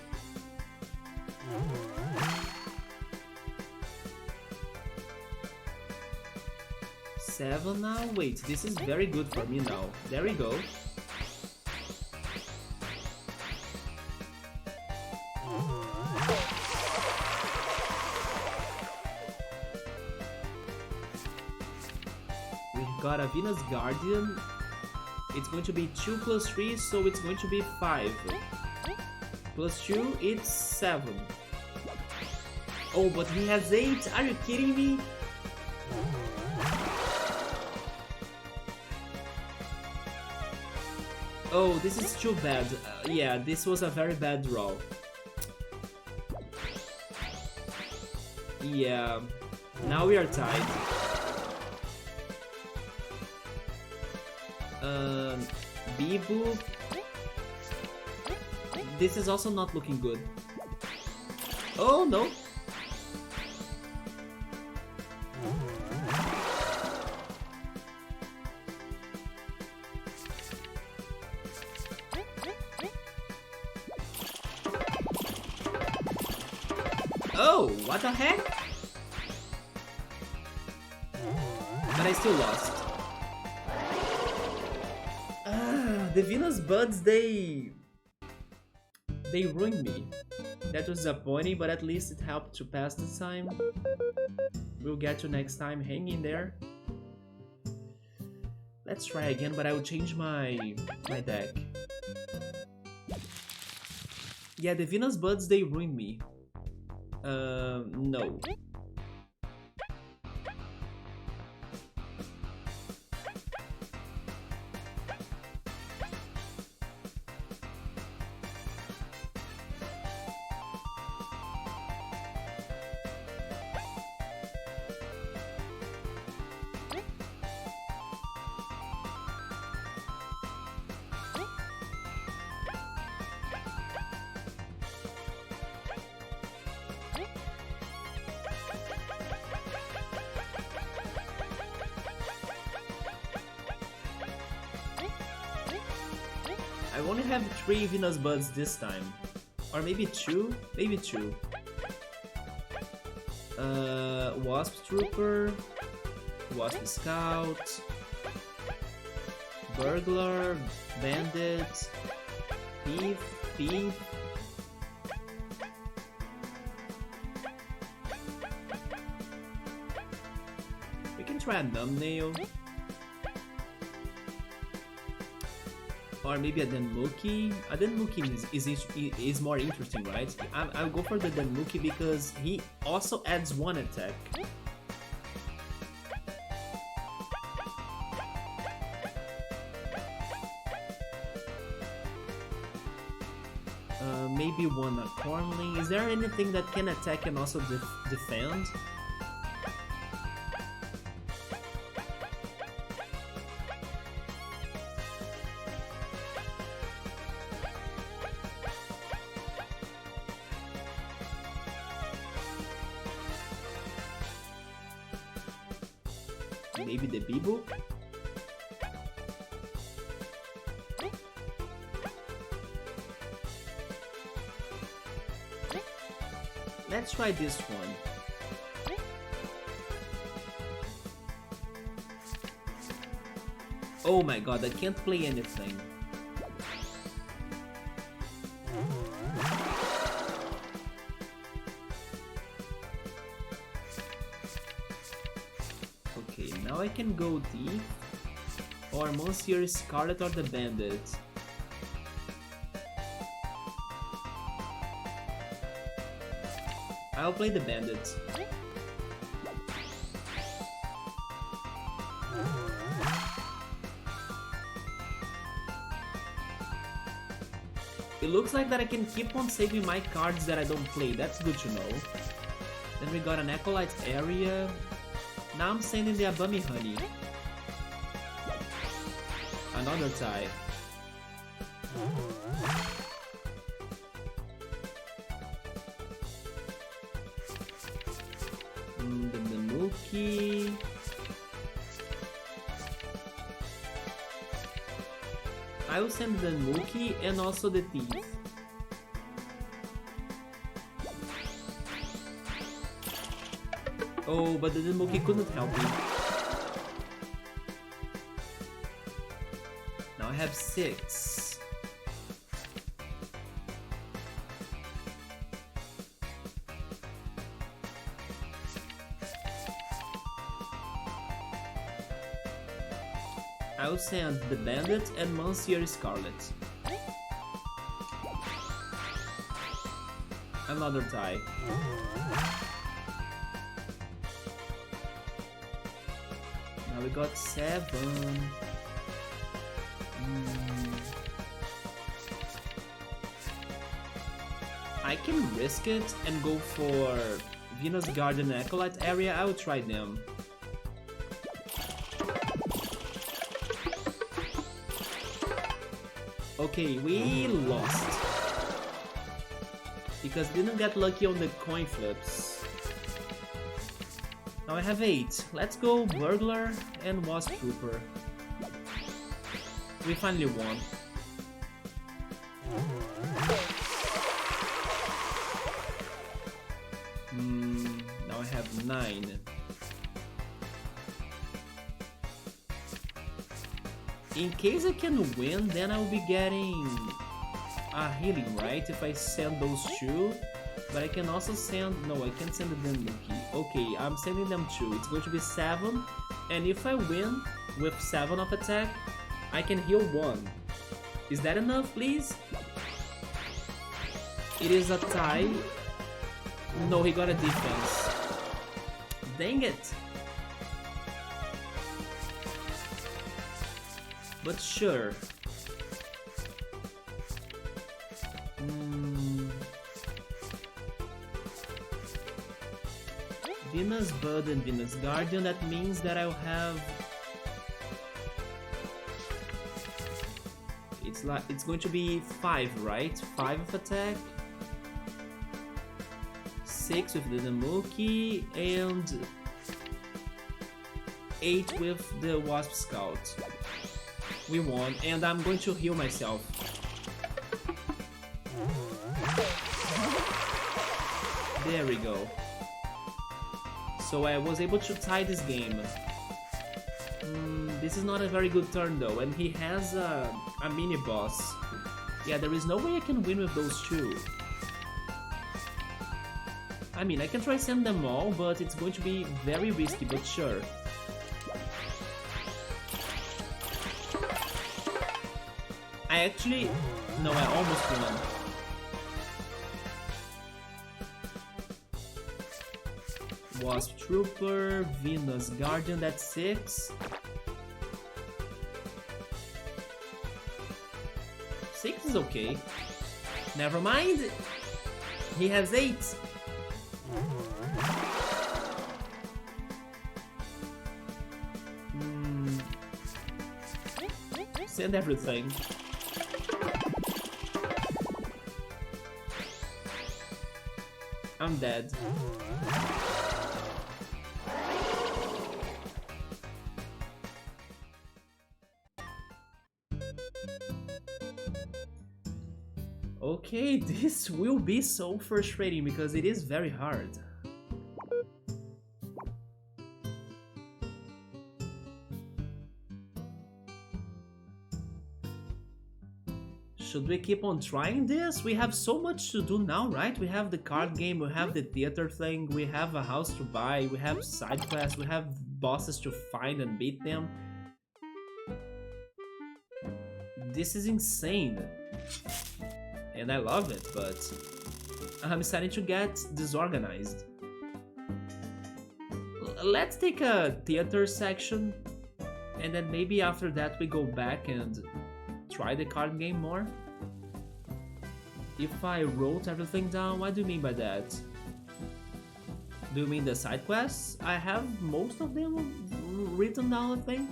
Seven now? Wait, this is very good for me now. There we go. We've got a Venus Guardian. It's going to be 2 plus 3, so it's going to be 5. Plus 2, it's 7. Oh, but he has 8? Are you kidding me? Oh, this is too bad. Yeah, this was a very bad draw. Yeah, now we are tied. Bee-Boop. This is also not looking good. Oh no! Oh, what the heck? But I still lost. The Venus Buds, they ruined me. That was disappointing, but at least it helped to pass the time. We'll get to next time. Hang in there. Let's try again, but I will change my deck. Yeah, the Venus Buds, they ruined me. No. I only have 3 Venus Buds this time. Or maybe 2? Maybe 2. Wasp Trooper, Wasp Scout, Burglar, Bandit, Thief. We can try a Numbnail. Or maybe a Denmuki. A Denmuki is more interesting, right? I'll go for the Denmuki because he also adds 1 attack. Maybe 1 a Cornling. Is there anything that can attack and also defend? Maybe the Bibu? Let's try this one. Oh my god, I can't play anything. Okay, now I can go Thief, or Monsieur Scarlet or the Bandit. I'll play the Bandit. It looks like that I can keep on saving my cards that I don't play. That's good to know. Then we got an Acolyte area. Now I'm sending the Abami Honey. Another tie. The Nanuki. I will send the Nanuki and also the Thief. Oh, but the Nanuki couldn't help me. Now I have 6. I will send the Bandit and Monsieur Scarlet. Another tie. Now we got 7. I can risk it and go for Venus Garden and Acolyte area. I will try them. Okay, we lost. Because we didn't get lucky on the coin flips. Now I have 8. Let's go Burglar and Wasp Trooper. We finally won. Now I have 9. In case I can win, then I will be getting a healing, right? If I send those 2. But I can also send... No, I can't send the Nanuki. Okay, I'm sending them 2. It's going to be 7. And if I win with 7 of attack, I can heal 1. Is that enough, please? It is a tie. No, he got a defense. Dang it! But sure. Venus Bud and Venus Guardian, that means that I'll have... It's going to be 5, right? 5 of attack. 6 with the Namuki and 8 with the Wasp Scout. We won, and I'm going to heal myself. There we go. So I was able to tie this game. This is not a very good turn though, and he has a mini boss. Yeah, there is no way I can win with those two. I mean, I can try send them all, but it's going to be very risky, but sure. I actually... No, I almost won. Wasp Trooper, Venus Guardian, that's 6. 6 is okay. Never mind! He has 8! Send everything. I'm dead. Okay, this will be so frustrating because it is very hard. Should we keep on trying this? We have so much to do now, right? We have the card game, we have the theater thing, we have a house to buy, we have side quests, we have bosses to find and beat them. This is insane. And I love it, but I'm starting to get disorganized. Let's take a theater section, and then maybe after that we go back and try the card game more. If I wrote everything down, what do you mean by that? Do you mean the side quests? I have most of them written down, I think.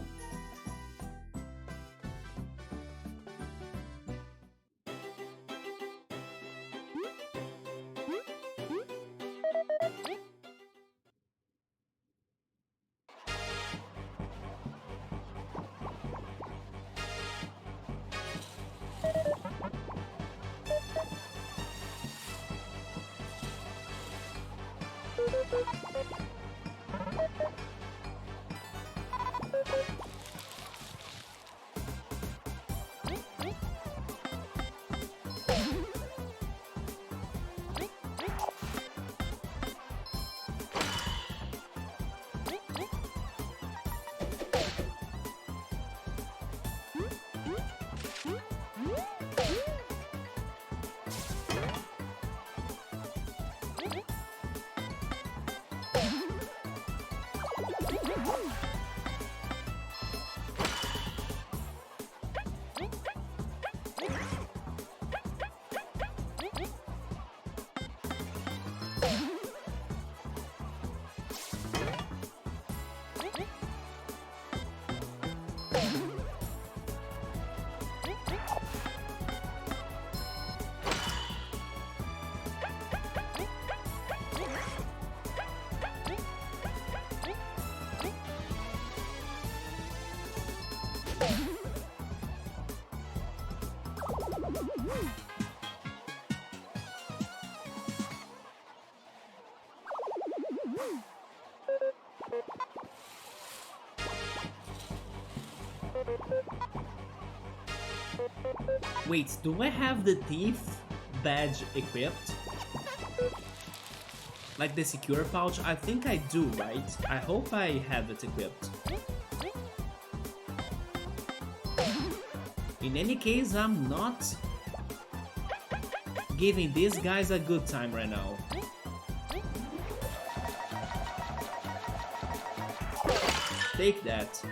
Wait, do I have the thief badge equipped? Like the secure pouch? I think I do, right? I hope I have it equipped. In any case, I'm not giving these guys a good time right now. Take that.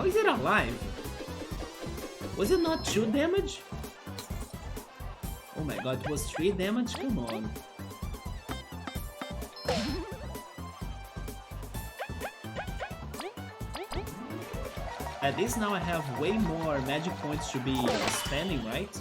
How is it alive? Was it not 2 damage? Oh my god, it was 3 damage? Come on. At least now I have way more magic points to be spending, right?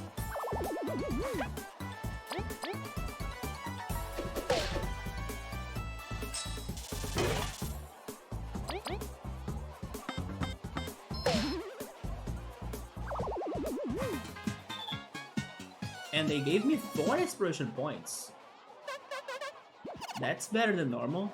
And they gave me 4 exploration points. That's better than normal.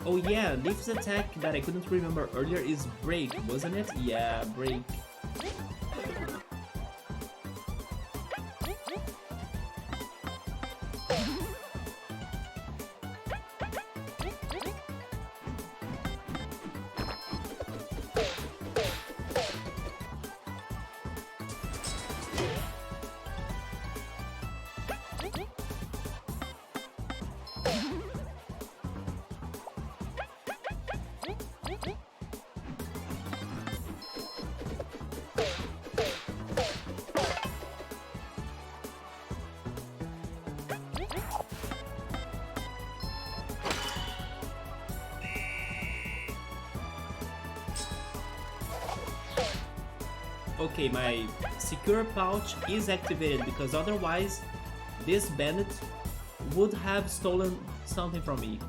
Oh yeah, Leaf's attack that I couldn't remember earlier is Break, wasn't it? Yeah, Break. Okay, my secure pouch is activated because otherwise this bandit would have stolen something from me.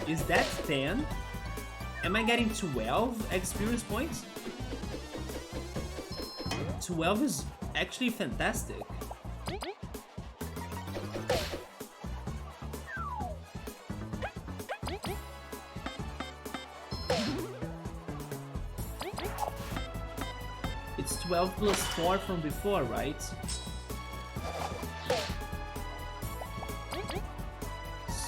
Is that 10? Am I getting 12 experience points? 12 is actually fantastic. It's 12 plus 4 from before, right?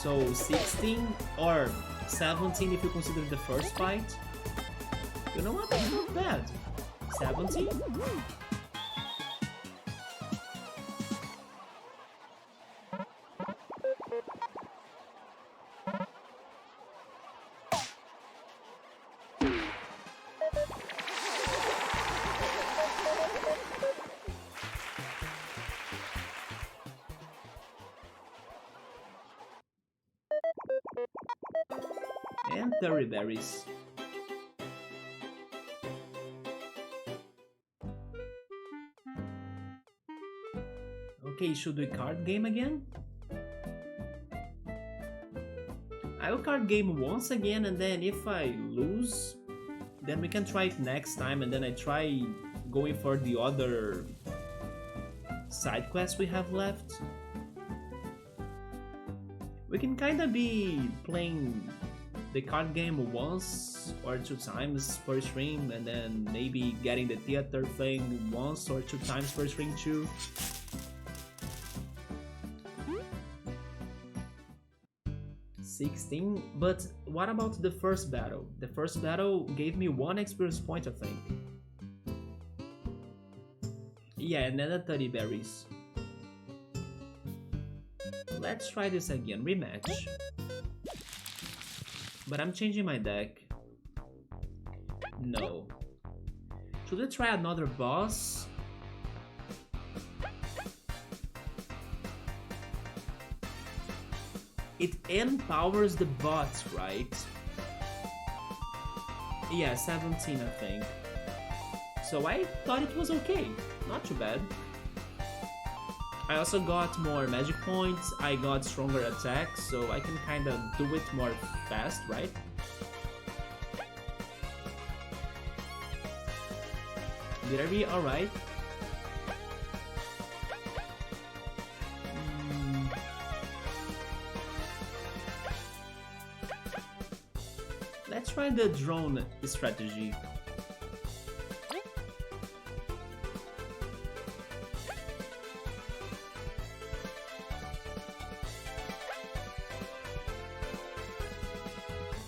So 16 or 17 if you consider the first fight. You know what? That's not bad. 17? And 30 berries. Okay, should we card game again? I will card game once again, and then if I lose, then we can try it next time, and then I try going for the other side quests we have left. We can kinda be playing the card game once or two times per stream, and then maybe getting the theater thing once or two times per stream too. 16, but what about the first battle? The first battle gave me 1 experience point, I think. Yeah, and then the 30 berries. Let's try this again, rematch. But I'm changing my deck. No. Should we try another boss? It empowers the bots, right? Yeah, 17 I think. So I thought it was okay, not too bad. I also got more magic points, I got stronger attacks, so I can kinda do it more fast, right? Did I be alright? Let's try the drone strategy.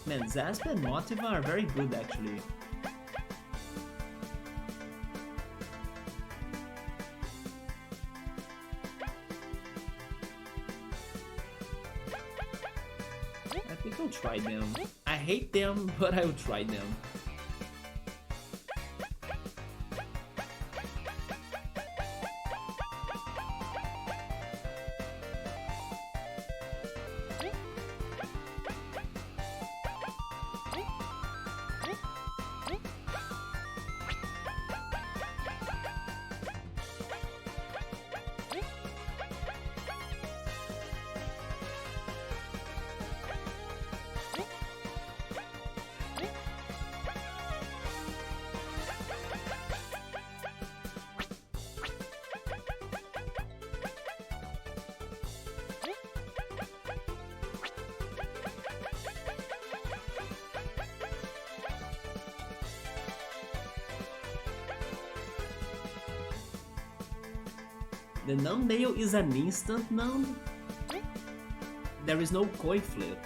Man, Zasp and Motiva are very good actually. I think I'll try them. I hate them, but I'll try them. The numb nail is an instant numb? There is no coin flip.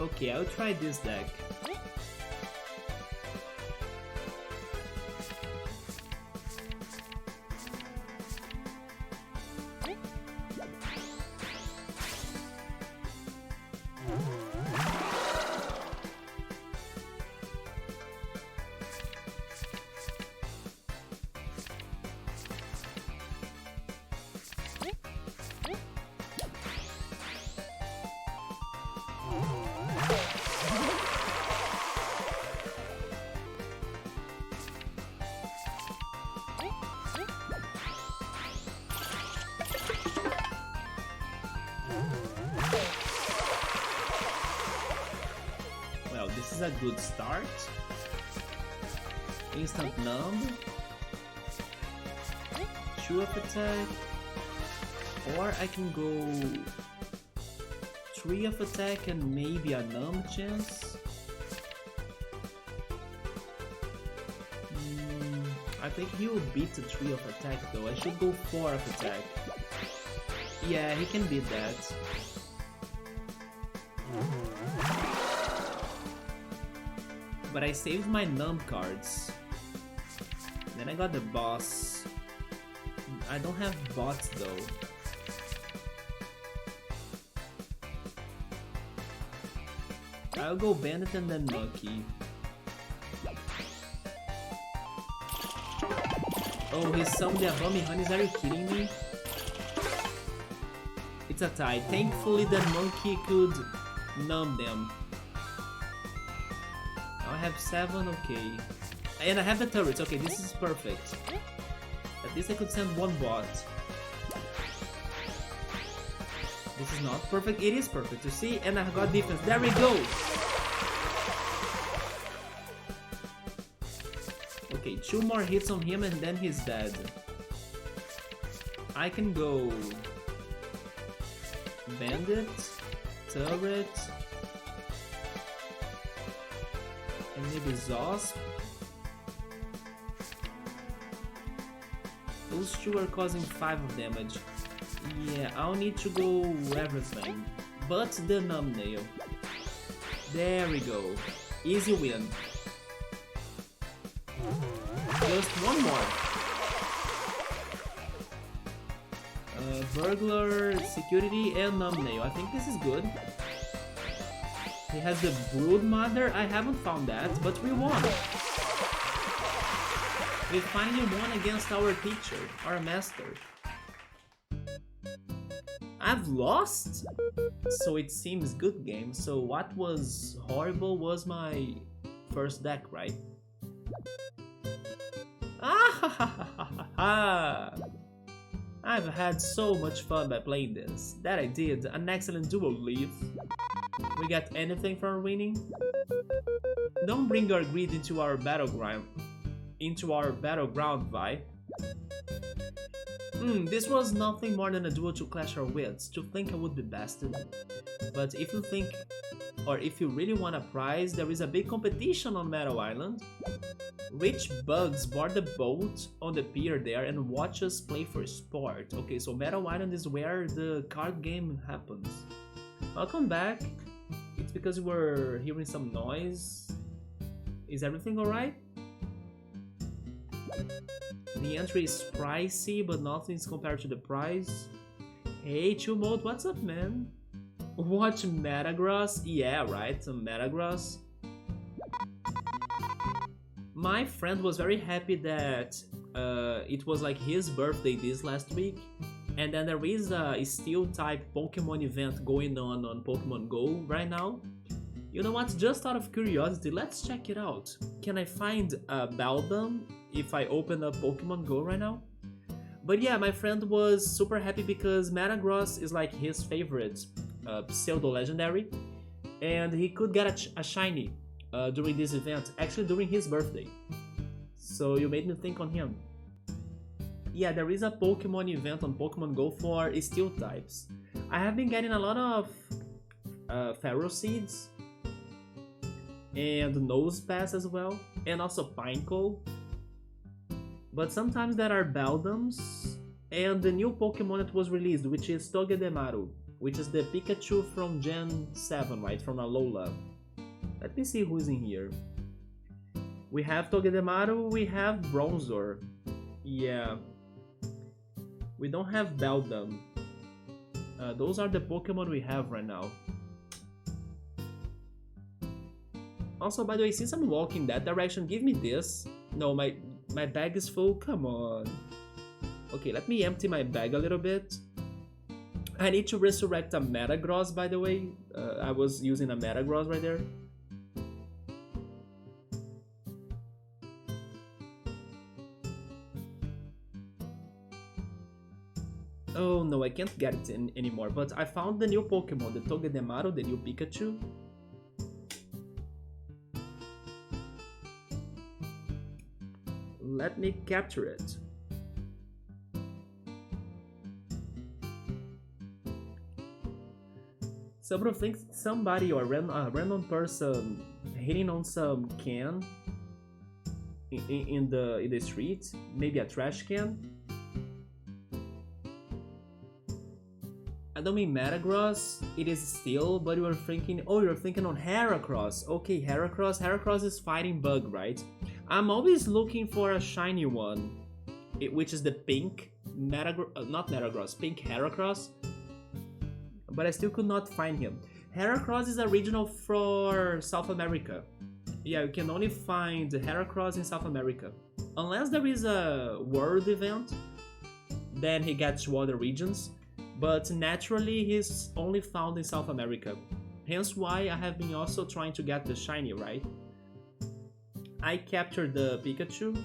Okay, I'll try this deck. a good start. Instant numb. 2 of attack. Or I can go 3 of attack and maybe a numb chance. I think he will beat the 3 of attack though. I should go 4 of attack. Yeah, he can beat that. But I saved my numb cards. Then I got the boss. I don't have bots though. I'll go Bandit and then Monkey. Oh, he summoned the Abami Honeys, are you kidding me? It's a tie. Thankfully the Monkey could numb them. I have 7, okay. And I have the turrets, okay, this is perfect. At least I could send 1 bot. This is not perfect, it is perfect, you see? And I got defense, there we go! Okay, 2 more hits on him and then he's dead. I can go... Bandit, turret, and maybe Zosp. Those 2 are causing 5 of damage. Yeah, I'll need to go everything, but the numb nail. There we go. Easy win. Just 1 more. Burglar, security, and numb nail. I think this is good. He has the Brood Mother. I haven't found that, but we won. We finally won against our teacher, our master. I've lost? So it seems good game. So what was horrible was my first deck, right? Ah ha ha ha ha ha! I've had so much fun by playing this. That I did. An excellent duel, Leaf. We got anything from winning? Don't bring our greed into our battleground. Vi. This was nothing more than a duel to clash our wits, to think I would be bested. But if you think, or if you really want a prize, there is a big competition on Meadow Island. Rich bugs board the boat on the pier there and watch us play for sport. Okay, so Meadow Island is where the card game happens. Welcome back. It's because we were hearing some noise. Is everything alright? The entry is pricey, but nothing's compared to the price. Hey, Chill Mode, what's up, man? Watch Metagross? Yeah, right, some Metagross. My friend was very happy that it was like his birthday this last week, and then there is a steel type Pokemon event going on Pokemon Go right now. You know what, just out of curiosity, let's check it out. Can I find a Beldum if I open up Pokemon Go right now? But yeah, my friend was super happy because Metagross is like his favorite pseudo-legendary, and he could get a shiny during this event, actually during his birthday. So you made me think on him. Yeah, there is a Pokemon event on Pokemon Go for steel types. I have been getting a lot of Feral Seeds and Nosepass as well, and also Pineco. But sometimes there are Beldums, and the new Pokemon that was released, which is Togedemaru, which is the Pikachu from Gen 7, right, from Alola. Let me see who's in here. We have Togedemaru, we have Bronzor. Yeah. We don't have Beldum. Those are the Pokemon we have right now. Also, by the way, since I'm walking that direction, give me this. No, my bag is full, come on. Okay, let me empty my bag a little bit. I need to resurrect a Metagross, by the way. I was using a Metagross right there. Oh no, I can't get it anymore, but I found the new Pokemon, the Togedemaru, the new Pikachu. Let me capture it. Someone thinks somebody or a random person hitting on some can in the street, maybe a trash can. I don't mean Metagross, it is still, but you were thinking, oh, you're thinking on Heracross. Okay, Heracross. Heracross is fighting Bug, right? I'm always looking for a shiny one, which is the pink not Metagross, pink Heracross. But I still could not find him. Heracross is original for South America. Yeah, you can only find Heracross in South America. Unless there is a world event, then he gets to other regions. But naturally, he's only found in South America. Hence why I have been also trying to get the shiny, right? I captured the Pikachu.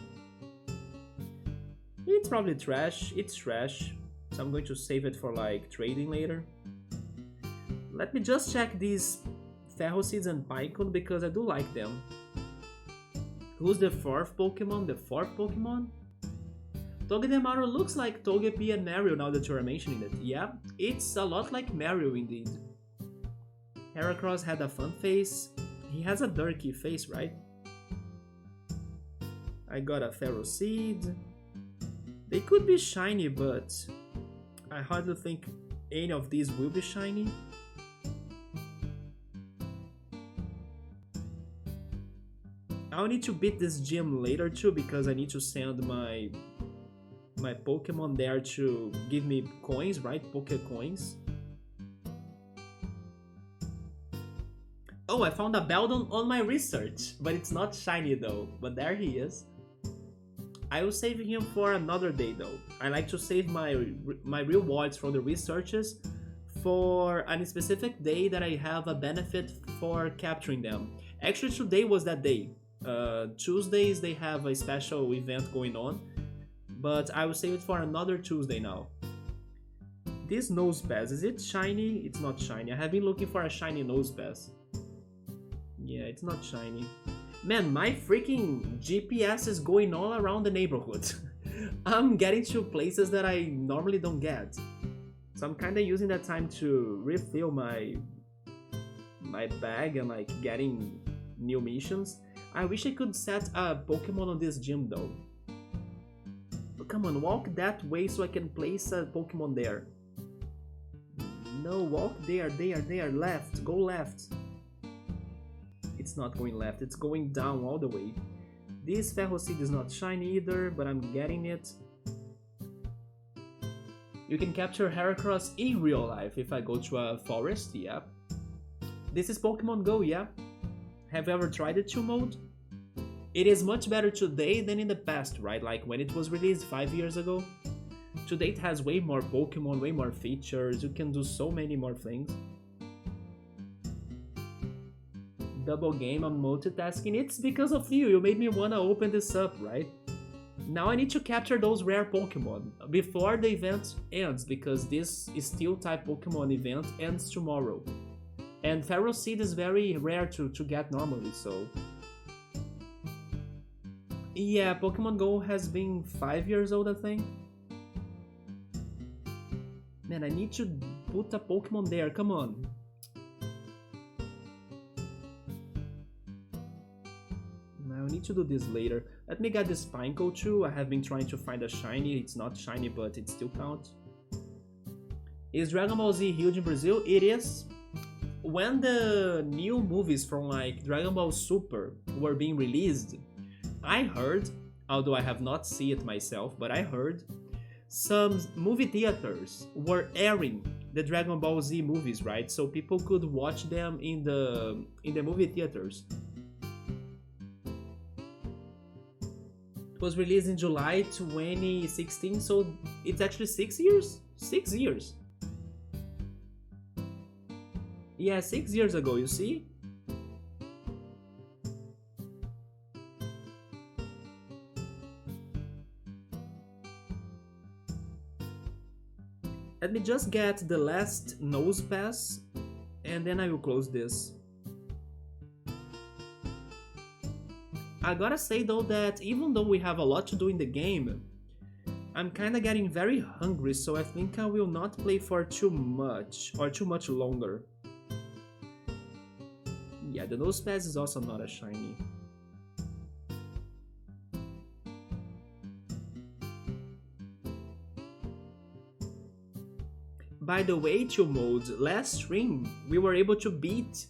It's probably trash. It's trash. So I'm going to save it for like trading later. Let me just check these Ferro Seeds and Pinecone because I do like them. Who's the fourth Pokemon? The fourth Pokemon? Togedemaru looks like Togepi and Mario now that you're mentioning it. Yeah, it's a lot like Mario indeed. Heracross had a fun face. He has a Durkey face, right? I got a Ferro Seed. They could be shiny, but I hardly think any of these will be shiny. I'll need to beat this gym later too because I need to send my Pokemon there to give me coins, right? Poke coins. Oh, I found a Beldon on my research, but it's not shiny though. But there he is. I will save him for another day though. I like to save my rewards from the researches for a specific day that I have a benefit for capturing them. Actually, today was that day. Tuesdays they have a special event going on, but I will save it for another Tuesday now. This Nosepass, is it shiny? It's not shiny. I have been looking for a shiny Nosepass. Yeah, it's not shiny. Man, my freaking GPS is going all around the neighborhood. I'm getting to places that I normally don't get. So I'm kinda using that time to refill my bag and like getting new missions. I wish I could set a Pokemon on this gym though. But come on, walk that way so I can place a Pokemon there. No, walk there, left, go left. It's not going left, it's going down all the way. This Ferro Seed is not shiny either, but I'm getting it. You can capture Heracross in real life if I go to a forest, yeah. This is Pokemon Go, yeah. Have you ever tried it 2 mode? It is much better today than in the past, right? Like when it was released 5 years ago. Today it has way more Pokemon, way more features, you can do so many more things. Double game, I'm multitasking, it's because of you, you made me wanna open this up, right? Now I need to capture those rare Pokemon before the event ends, because this Steel type Pokemon event ends tomorrow. And Ferro Seed is very rare to get normally, so... Yeah, Pokemon Go has been 5 years old, I think. Man, I need to put a Pokemon there, come on. I need to do this later. Let me get this Pineco too. I have been trying to find a shiny. It's not shiny, but it still counts. Is Dragon Ball Z huge in Brazil? It is. When the new movies from like Dragon Ball Super were being released, I heard, although I have not seen it myself, but I heard some movie theaters were airing the Dragon Ball Z movies, right? So people could watch them in the movie theaters. It was released in July 2016, so it's actually 6 years? 6 years. Yeah, 6 years ago, you see? Let me just get the last Nosepass, and then I will close this. I gotta say though that even though we have a lot to do in the game, I'm kinda getting very hungry, so I think I will not play for too much or too much longer. Yeah, the nose pads is also not a shiny. By the way, Chill Mode, last stream we were able to beat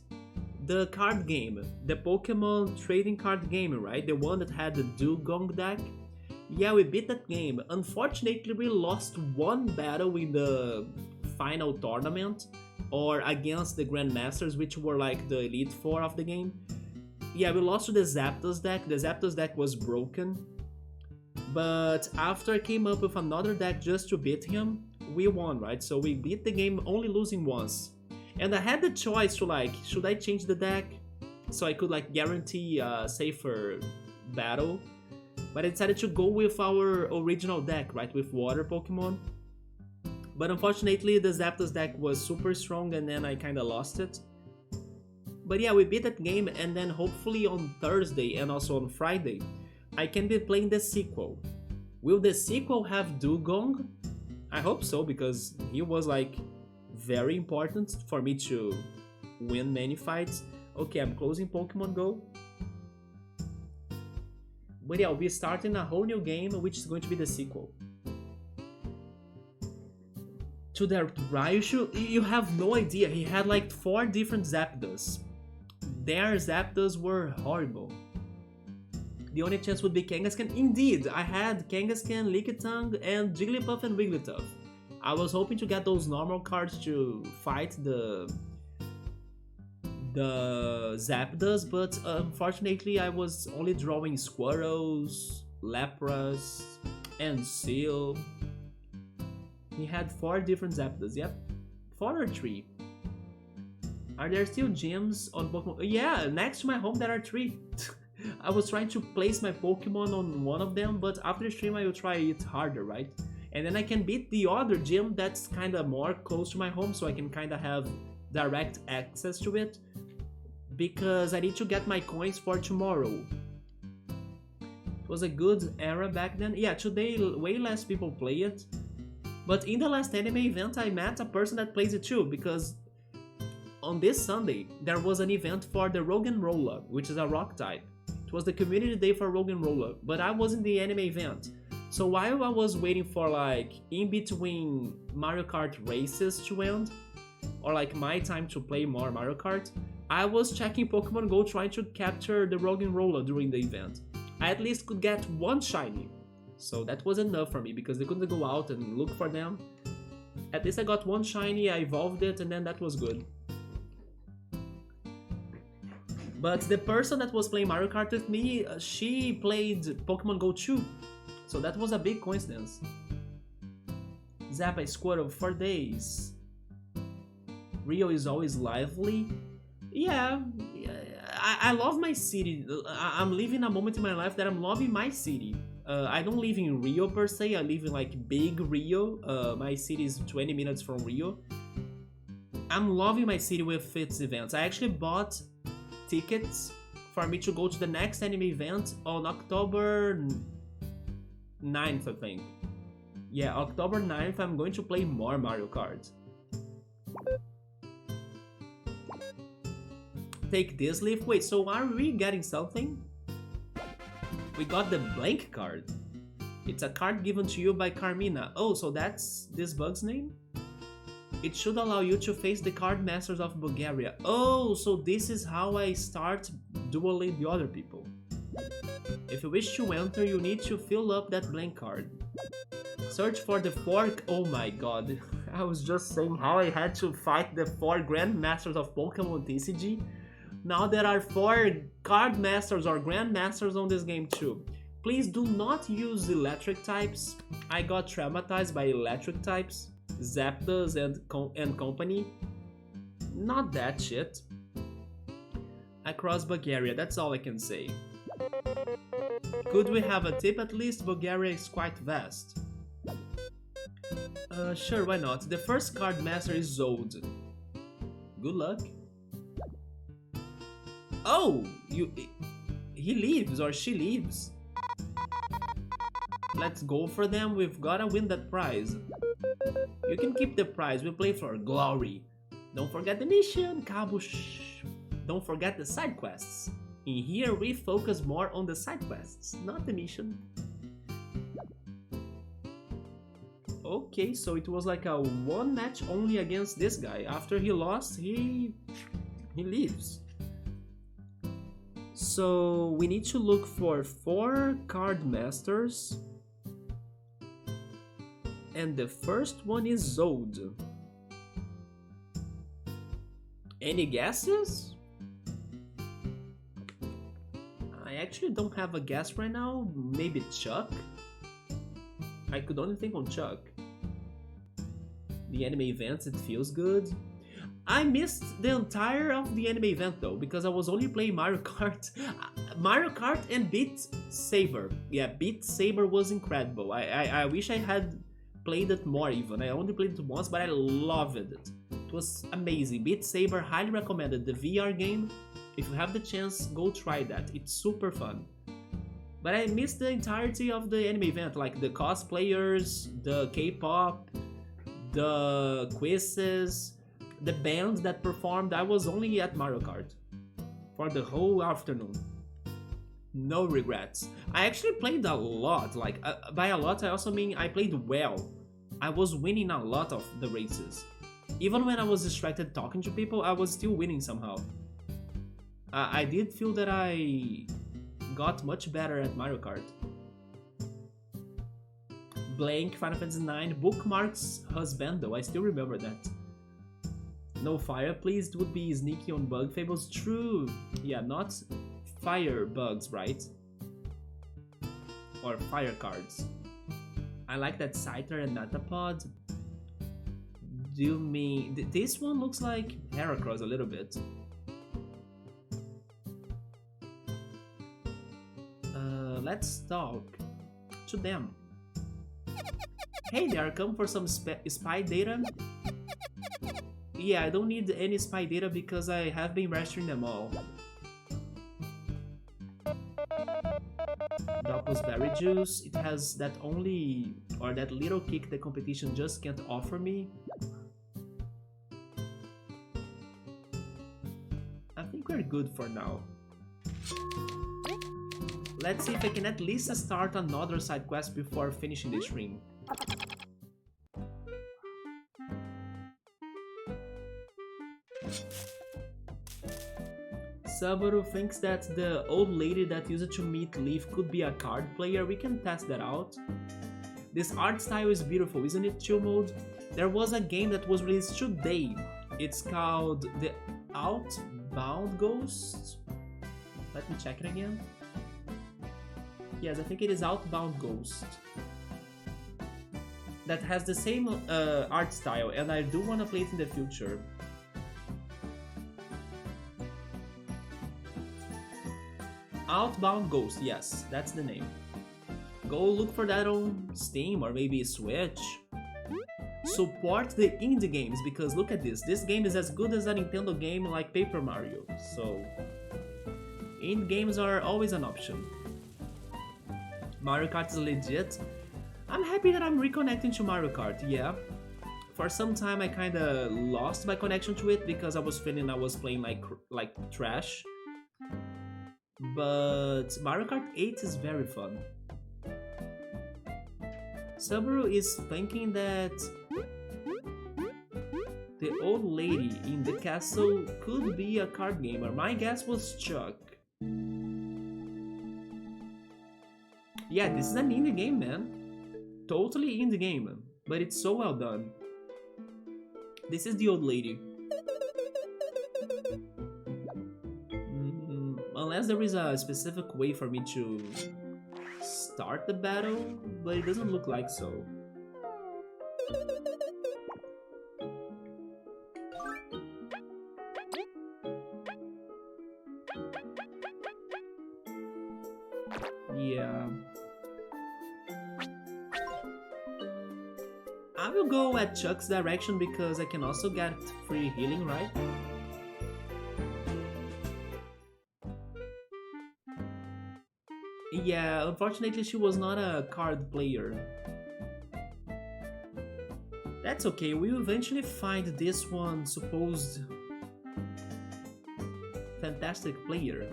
the card game, the Pokemon trading card game, right? The one that had the Dugong deck. Yeah, we beat that game. Unfortunately, we lost one battle in the final tournament, or against the Grandmasters, which were like the Elite Four of the game. Yeah, we lost to the Zapdos deck. The Zapdos deck was broken. But after I came up with another deck just to beat him, we won, right? So we beat the game only losing once. And I had the choice to like, should I change the deck so I could like guarantee a safer battle? But I decided to go with our original deck, right? With water Pokemon. But unfortunately the Zapdos deck was super strong and then I kinda lost it. But yeah, we beat that game, and then hopefully on Thursday and also on Friday, I can be playing the sequel. Will the sequel have Dugong? I hope so, because he was like very important for me to win many fights. Okay, I'm closing Pokemon Go. But yeah, I'll be starting a whole new game, which is going to be the sequel. To the Riot, you have no idea, he had like 4 different Zapdos. Their Zapdos were horrible. The only chance would be Kangaskhan. Indeed, I had Kangaskhan, Lickitung, and Jigglypuff and Wigglytuff. I was hoping to get those normal cards to fight the Zapdos, but unfortunately I was only drawing Squirrels, Lapras, and Seal. He had 4 different Zapdos, yep. 4 or 3. Are there still gyms on Pokemon? Yeah, next to my home there are 3. I was trying to place my Pokemon on one of them, but after the stream I will try it harder, right? And then I can beat the other gym that's kinda more close to my home, so I can kinda have direct access to it. Because I need to get my coins for tomorrow. It was a good era back then. Yeah, today way less people play it. But in the last anime event I met a person that plays it too, because on this Sunday there was an event for the Roggenrola, which is a rock type. It was the community day for Roggenrola, but I was in the anime event. So while I was waiting for like in between Mario Kart races to end, or like my time to play more Mario Kart, I was checking Pokemon Go trying to capture the Roggenrola during the event. I at least could get 1 shiny. So that was enough for me because they couldn't go out and look for them. At least I got 1 shiny, I evolved it, and then that was good. But the person that was playing Mario Kart with me, she played Pokemon Go too. So that was a big coincidence. Zap a Squirtle for days. Rio is always lively. Yeah, I love my city. I'm living a moment in my life that I'm loving my city. I don't live in Rio per se, I live in like big Rio. My city is 20 minutes from Rio. I'm loving my city with its events. I actually bought tickets for me to go to the next anime event on October 9th, I think. Yeah, October 9th I'm going to play more Mario Kart. Take this leaf. Wait, so are we getting something? We got the blank card. It's a card given to you by Carmina. Oh, so that's this bug's name? It should allow you to face the card masters of Bulgaria. Oh, so this is how I start dueling the other people. If you wish to enter, you need to fill up that blank card. Search for the 4... Oh my god. I was just saying how I had to fight the 4 Grandmasters of Pokemon TCG. Now there are 4 card masters or grandmasters on this game too. Please do not use electric types. I got traumatized by electric types, Zapdos and company. Not that shit. Across Bulgaria, that's all I can say. Could we have a tip at least? Bulgaria is quite vast. Sure, why not? The first card master is Zold. Good luck. Oh, he leaves or she leaves. Let's go for them. We've gotta win that prize. You can keep the prize. We play for glory. Don't forget the mission, Kabush. Don't forget the side quests. In here, we focus more on the side quests, not the mission. Okay, so it was like a one match only against this guy. After he lost, he leaves. So we need to look for 4 card masters. And the first one is Zod. Any guesses? I actually don't have a guess right now. Maybe Chuck? I could only think on Chuck. The anime events, it feels good. I missed the entire of the anime event though, because I was only playing Mario Kart. Mario Kart and Beat Saber. Yeah, Beat Saber was incredible. I wish I had played it more even. I only played it once, but I loved it. It was amazing. Beat Saber, highly recommended. The VR game, if you have the chance, go try that. It's super fun. But I missed the entirety of the anime event, like the cosplayers, the K-pop, the quizzes, the bands that performed. I was only at Mario Kart for the whole afternoon. No regrets. I actually played a lot, like by a lot I also mean I played well. I was winning a lot of the races. Even when I was distracted talking to people, I was still winning somehow. I did feel that I got much better at Mario Kart. Blank, Final Fantasy IX, Bookmark's husband though, I still remember that. No fire please, it would be sneaky on Bug Fables. True, yeah, not fire bugs, right? Or fire cards. I like that Scyther and Natapod. Do you mean... this one looks like Heracross a little bit. Let's talk to them. Hey there, come for some spy data? Yeah, I don't need any spy data because I have been registering them all. Doppel's Berry Juice, it has that only, or that little kick the competition just can't offer me. I think we're good for now. Let's see if I can at least start another side quest before finishing the stream. Subaru thinks that the old lady that used to meet Leaf could be a card player. We can test that out. This art style is beautiful, isn't it, Chill Mode? There was a game that was released today. It's called The Outbound Ghost. Let me check it again. Yes, I think it is Outbound Ghost. That has the same art style, and I do want to play it in the future. Outbound Ghost, yes, that's the name. Go look for that on Steam or maybe Switch. Support the indie games, because look at this. This game is as good as a Nintendo game like Paper Mario, so indie games are always an option. Mario Kart is legit. I'm happy that I'm reconnecting to Mario Kart, yeah. For some time I kinda lost my connection to it because I was feeling I was playing like trash. But Mario Kart 8 is very fun. Subaru is thinking that the old lady in the castle could be a card gamer. My guess was Chuck. Yeah, this is an indie game, man. Totally indie game, but it's so well done. This is the old lady. Unless there is a specific way for me to start the battle, but it doesn't look like so. Yeah. I will go at Chuck's direction because I can also get free healing, right? Yeah, unfortunately she was not a card player. That's okay, we'll eventually find this one supposed fantastic player.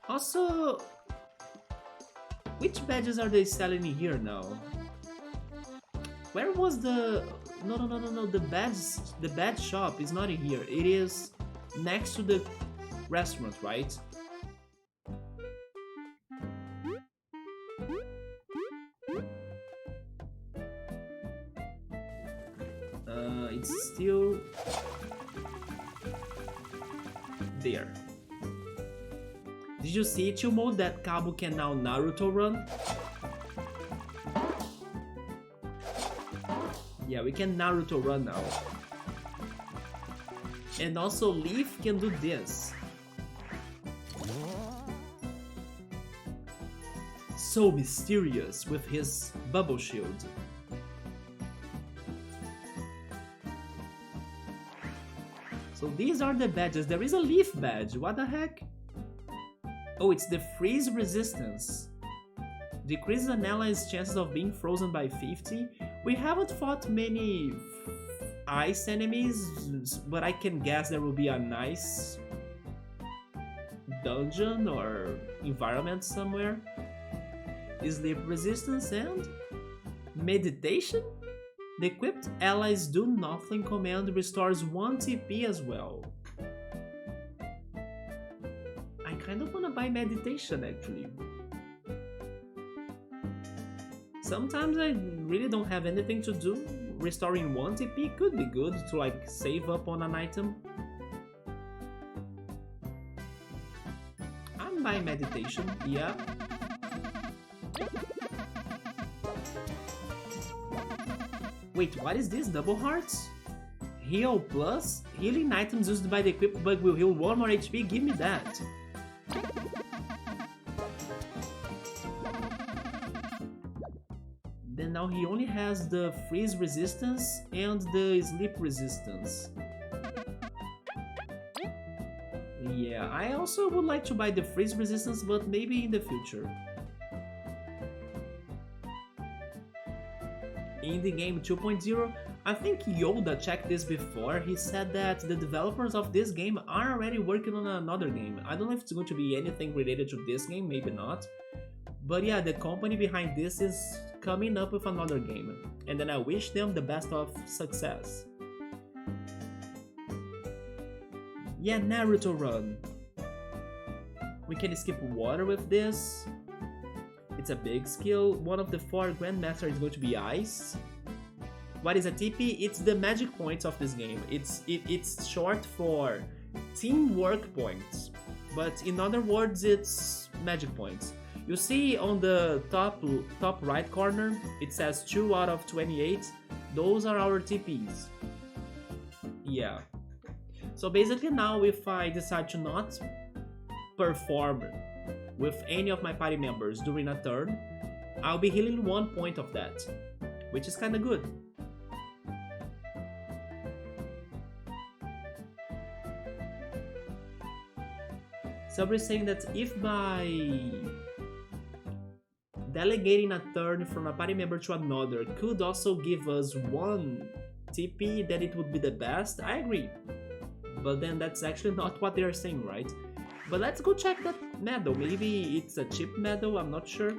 Also, which badges are they selling here now? Where was the... No, the badge shop is not in here. It is next to the restaurant, right? It's still there. Did you see, Chimo, that Kabu can now Naruto run? Yeah, we can Naruto run now. And also Leaf can do this. So mysterious with his bubble shield. So these are the badges. There is a Leaf badge. What the heck? Oh, it's the freeze resistance. Decreases an ally's chances of being frozen by 50. We haven't fought many ice enemies, but I can guess there will be a nice dungeon or environment somewhere. Sleep resistance and meditation? The equipped allies do nothing command restores 1 TP as well. I kind of wanna buy meditation actually. Sometimes I really don't have anything to do. Restoring 1 TP could be good to like save up on an item. I'm buying meditation, yeah. Wait, what is this? Double hearts? Heal plus? Healing items used by the equipped bug will heal 1 more HP? Give me that. Then now he only has the freeze resistance and the sleep resistance. Yeah, I also would like to buy the freeze resistance, but maybe in the future. Indie Game 2.0, I think Yoda checked this before. He said that the developers of this game are already working on another game. I don't know if it's going to be anything related to this game, maybe not. But yeah, the company behind this is coming up with another game. And then I wish them the best of success. Yeah, Naruto run. We can skip water with this. It's a big skill. One of the 4 Grandmaster is going to be Ice. What is a TP? It's the magic points of this game. It's short for teamwork points. But in other words, it's magic points. You see on the top right corner, it says 2 out of 28. Those are our TPs. Yeah. So basically now if I decide to not perform with any of my party members during a turn, I'll be healing 1 point of that, which is kinda good. Somebody's saying that if by delegating a turn from a party member to another could also give us 1 TP, then it would be the best. I agree. But then that's actually not what they are saying, right? But let's go check that medal. Maybe it's a cheap medal, I'm not sure.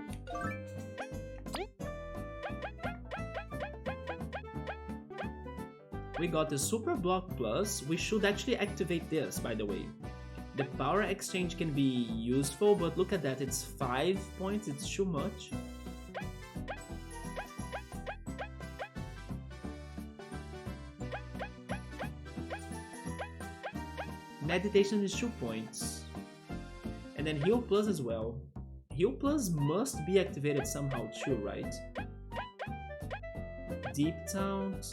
We got the Super Block Plus. We should actually activate this, by the way. The power exchange can be useful, but look at that, it's 5 points, it's too much. Meditation is 2 points. And then Heal Plus as well. Heal Plus must be activated somehow too, right? Deep Taunt.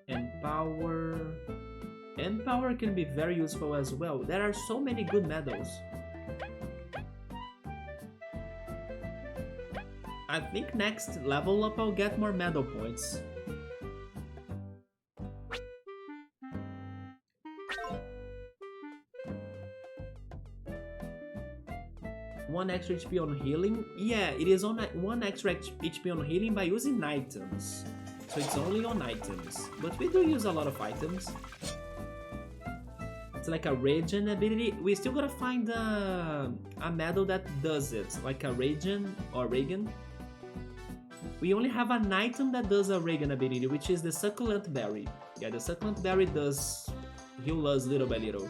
Empower. Empower can be very useful as well. There are so many good medals. I think next level up I'll get more medal points. 1 extra HP on healing. Yeah, it is on 1 extra HP on healing by using items. So it's only on items. But we do use a lot of items. It's like a regen ability. We still gotta find a medal that does it. Like a regen or Regan. We only have an item that does a Regan ability, which is the succulent berry. Yeah, the succulent berry does heal us little by little.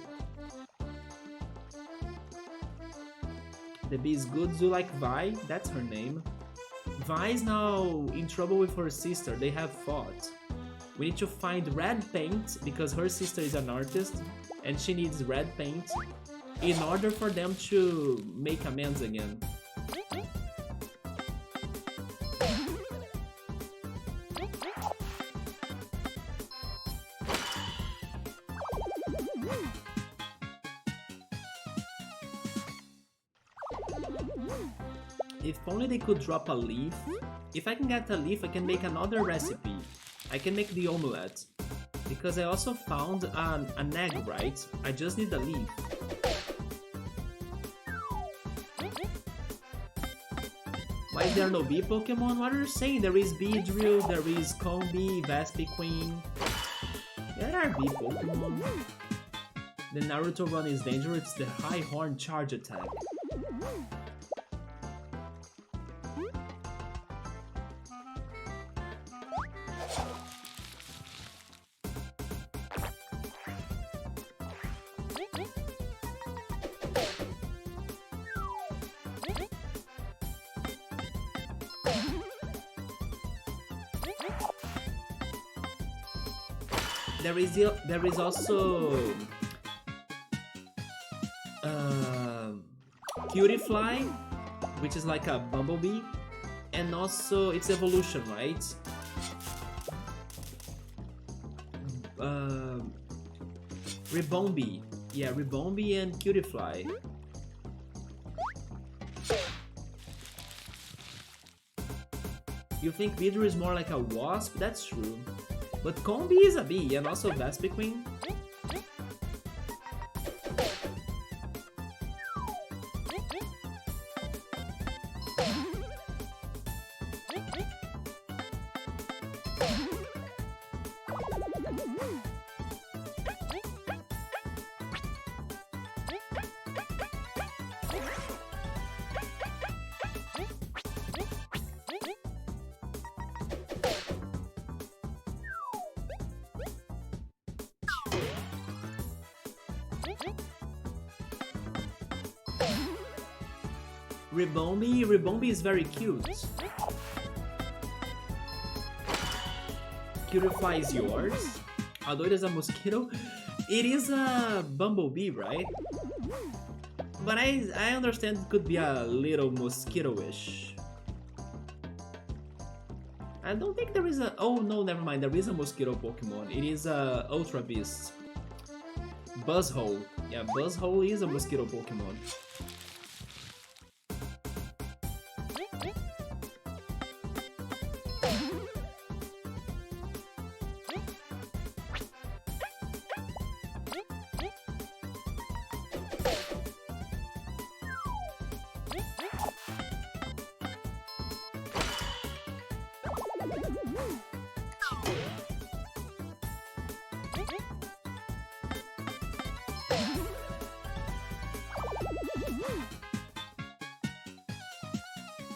The bee is good. Do you like Vi? That's her name. Vi is now in trouble with her sister. They have fought. We need to find red paint because her sister is an artist and she needs red paint in order for them to make amends again. If only they could drop a leaf. If I can get a leaf, I can make another recipe. I can make the omelette. Because I also found an egg, right? I just need a leaf. Why is there no bee Pokemon? What are you saying? There is Beedrill, there is Combi, Vespiquen. There are bee Pokemon. The Naruto run is dangerous. It's the High Horn Charge attack. There is also Cutiefly, which is like a bumblebee, and also its evolution, right? Ribombee, yeah, Ribombee and Cutiefly. You think Beedrill is more like a wasp? That's true. But Combi is a bee, and also Vespiquen. Ribombee is very cute. Cutiefly is yours. Although it is a mosquito, it is a bumblebee, right? But I understand it could be a little mosquito-ish. I don't think there is a... Oh no, never mind. There is a mosquito Pokemon. It is a Ultra Beast. Buzzhole. Yeah, Buzzhole is a mosquito Pokemon.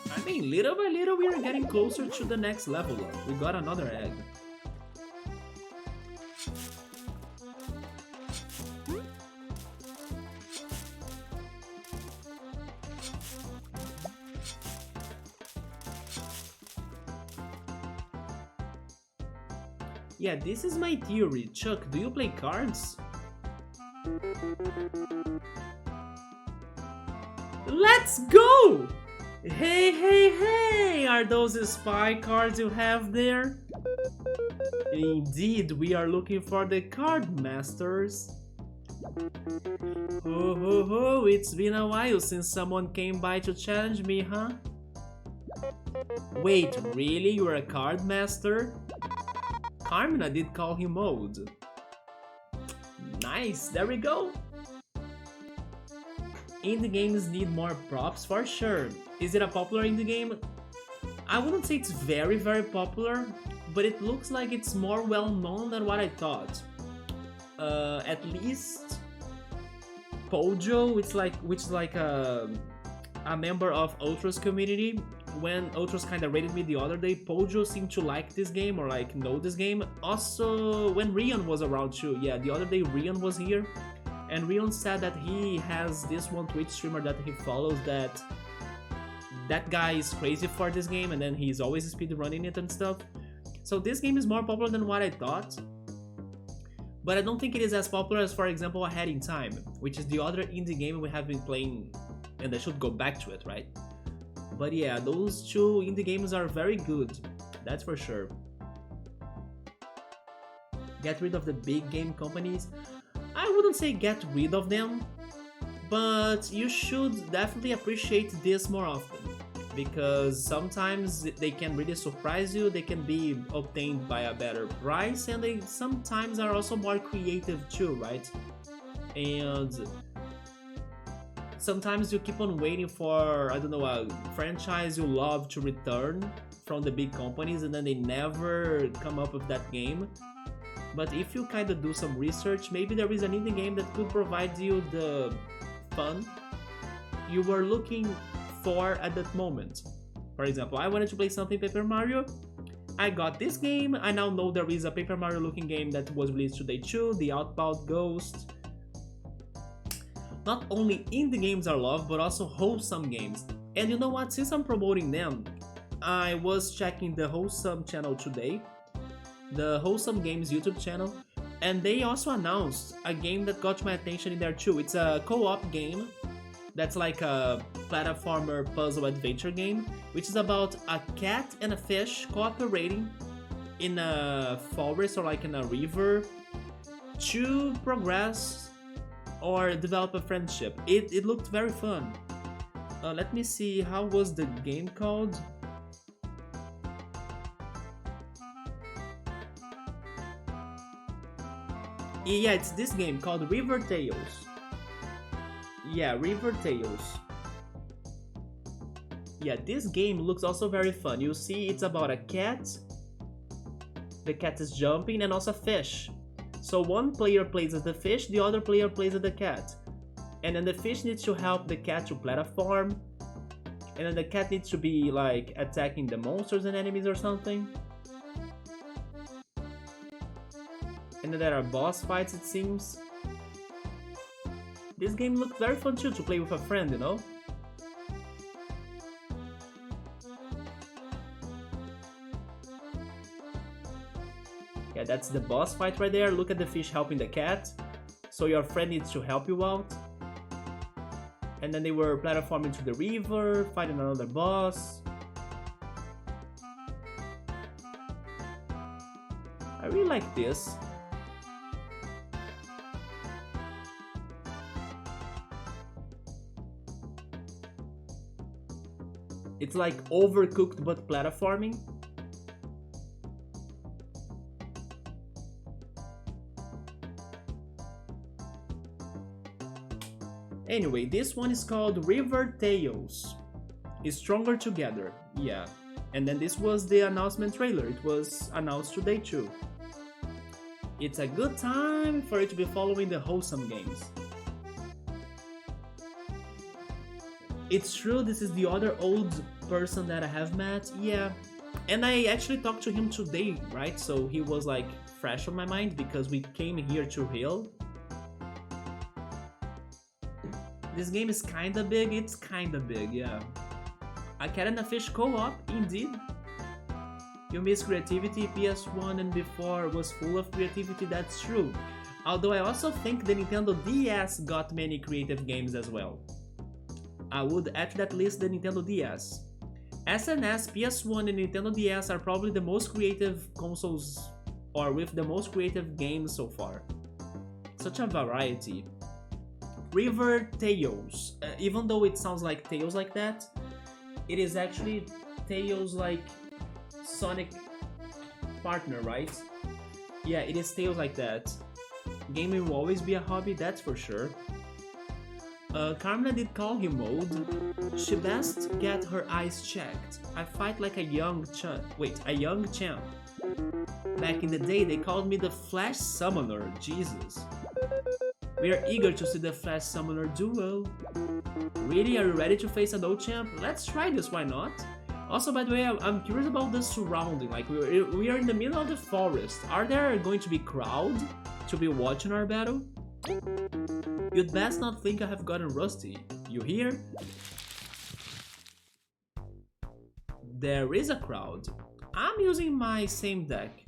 I mean, little by little we are getting closer to the next level up. We got another egg. Yeah, this is my theory. Chuck, do you play cards? Let's go! Hey, hey, hey! Are those spy cards you have there? Indeed, we are looking for the card masters. Ho ho ho, it's been a while since someone came by to challenge me, huh? Wait, really? You're a card master? Carmina did call him old. Nice, there we go. Indie games need more props for sure. Is it a popular indie game? I wouldn't say it's very popular, but it looks like it's more well known than what I thought. At least Pojo, which is like a member of Ultra's community. When Ultras kinda rated me the other day, Pojo seemed to like this game or like know this game. Also, when Rion was around too, yeah, the other day Rion was here, and Rion said that he has this one Twitch streamer that he follows that guy is crazy for this game, and then he's always speedrunning it and stuff. So this game is more popular than what I thought, but I don't think it is as popular as, for example, Ahead in Time, which is the other indie game we have been playing, and I should go back to it, right? But yeah, those two indie games are very good, that's for sure. Get rid of the big game companies. I wouldn't say get rid of them, but you should definitely appreciate this more often, because sometimes they can really surprise you, they can be obtained by a better price, and they sometimes are also more creative too, right? And sometimes you keep on waiting for, I don't know, a franchise you love to return from the big companies, and then they never come up with that game. But if you kind of do some research, maybe there is an indie game that could provide you the fun you were looking for at that moment. For example, I wanted to play something Paper Mario. I got this game. I now know there is a Paper Mario looking game that was released today too, the Outbound Ghost. Not only indie games are loved, but also wholesome games. And you know what? Since I'm promoting them, I was checking the Wholesome channel today, the Wholesome Games YouTube channel, and they also announced a game that got my attention in there too. It's a co-op game that's like a platformer puzzle adventure game, which is about a cat and a fish cooperating in a forest or like in a river to progress or develop a friendship. It looked very fun. Let me see, how was the game called? Yeah, it's this game called River Tales. Yeah, River Tales. Yeah, this game looks also very fun. You see, it's about a cat. The cat is jumping, and also a fish. So one player plays as the fish, the other player plays as the cat. And then the fish needs to help the cat to platform. And then the cat needs to be like attacking the monsters and enemies or something. And then there are boss fights, it seems. This game looked very fun too, to play with a friend, you know? Yeah, that's the boss fight right there. Look at the fish helping the cat. So your friend needs to help you out. And then they were platforming to the river, fighting another boss. I really like this. It's like Overcooked but platforming. Anyway, this one is called River Tales. It's Stronger Together, yeah. And then this was the announcement trailer. It was announced today too. It's a good time for you to be following the wholesome games. It's true, this is the other old person that I have met, yeah. And I actually talked to him today, right? So he was like fresh on my mind because we came here to Rio. This game is kinda big, it's kinda big, yeah. A cat and a fish co-op, indeed. You miss creativity, PS1 and before was full of creativity, that's true. Although I also think the Nintendo DS got many creative games as well. I would add to that list the Nintendo DS. SNS, PS1 and Nintendo DS are probably the most creative consoles, or with the most creative games so far. Such a variety. River Tales. Even though it sounds like Tales like that, it is actually Tales like Sonic partner, right? Yeah, it is Tales like that. Gaming will always be a hobby, that's for sure. Carmela did call him old. She best get her eyes checked. I fight like a young champ. Wait, a young champ. Back in the day, they called me the Flash Summoner. Jesus. We are eager to see the Flash Summoner duel. Really? Are you ready to face an old champ? Let's try this, why not? Also, by the way, I'm curious about the surrounding. Like, we are in the middle of the forest. Are there going to be crowd to be watching our battle? You'd best not think I have gotten rusty. You hear? There is a crowd. I'm using my same deck.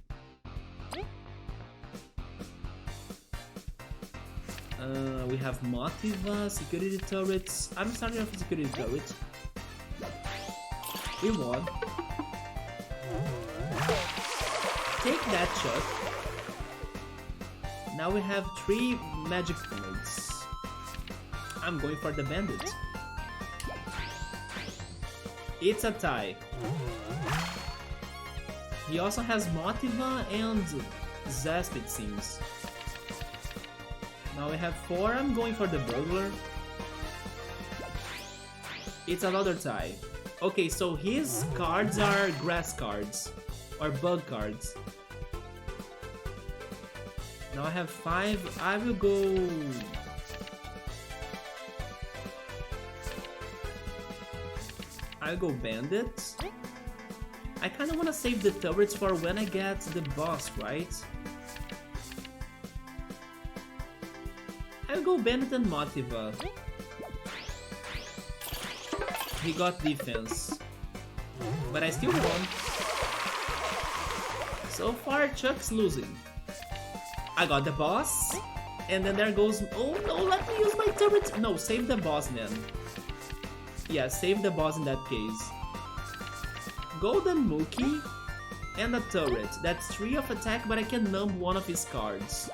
We have Motiva, security turrets. I'm starting off with security turrets. We won. Take that, Chuck. Now we have 3 magic points. I'm going for the bandit. It's a tie. He also has Motiva and Zesp, it seems. Now we have 4, I'm going for the burglar. It's another tie. Okay, so his cards are grass cards, or bug cards. Now I have 5, I will go... I'll go bandit. I kinda wanna save the turrets for when I get the boss, right? I'll go bandit and Motiva. He got defense, but I still won. So far, Chuck's losing. I got the boss, and then there goes... Oh no, let me use my turret! No, save the boss then. Yeah, save the boss in that case. Golden Mookie and a turret. That's 3 of attack, but I can numb one of his cards.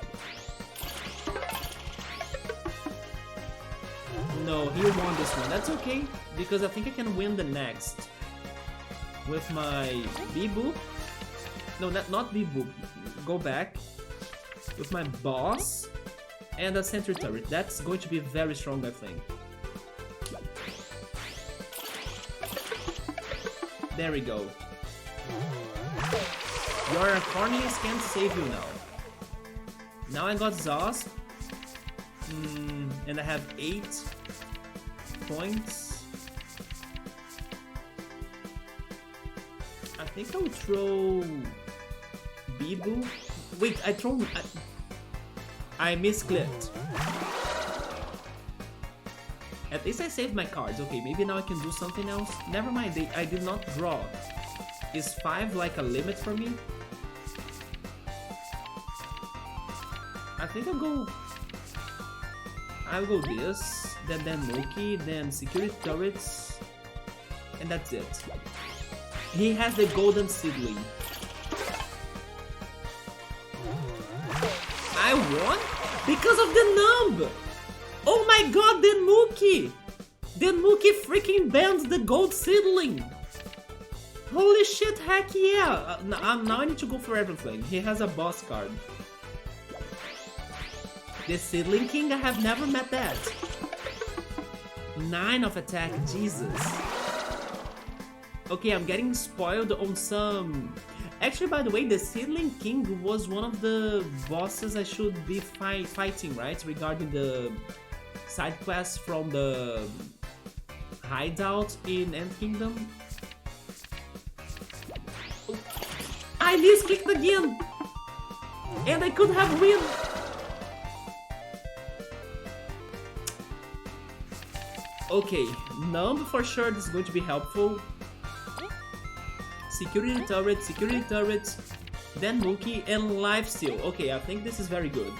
No, he won this one. That's okay, because I think I can win the next. With my B-Boop. No, not B-Boop. Go back. With my boss and a sentry turret. That's going to be very strong, I think. There we go. Your Cornelius can't save you now. Now I got Zos. And I have 8 points. I think I'll throw Bibu. Wait, I misclicked. At least I saved my cards. Okay, maybe now I can do something else. Never mind, I did not draw. Is 5 like a limit for me? I think I'll go this, then Mookie, then security turrets, and that's it. He has the golden seedling. I won? Because of the numb! Oh my god, then Mookie! Then Mookie freaking banned the gold seedling! Holy shit, heck yeah! Now I need to go for everything. He has a boss card. The Seedling King, I have never met that. 9 of attack, Jesus. Okay, I'm getting spoiled on some... Actually, by the way, the Seedling King was one of the bosses I should be fighting, right? Regarding the side quests from the hideout in End Kingdom. Oh. I misclicked again! And I could have win! Okay, numb for sure, this is going to be helpful. Security turret, then Mookie, and lifesteal. Okay, I think this is very good.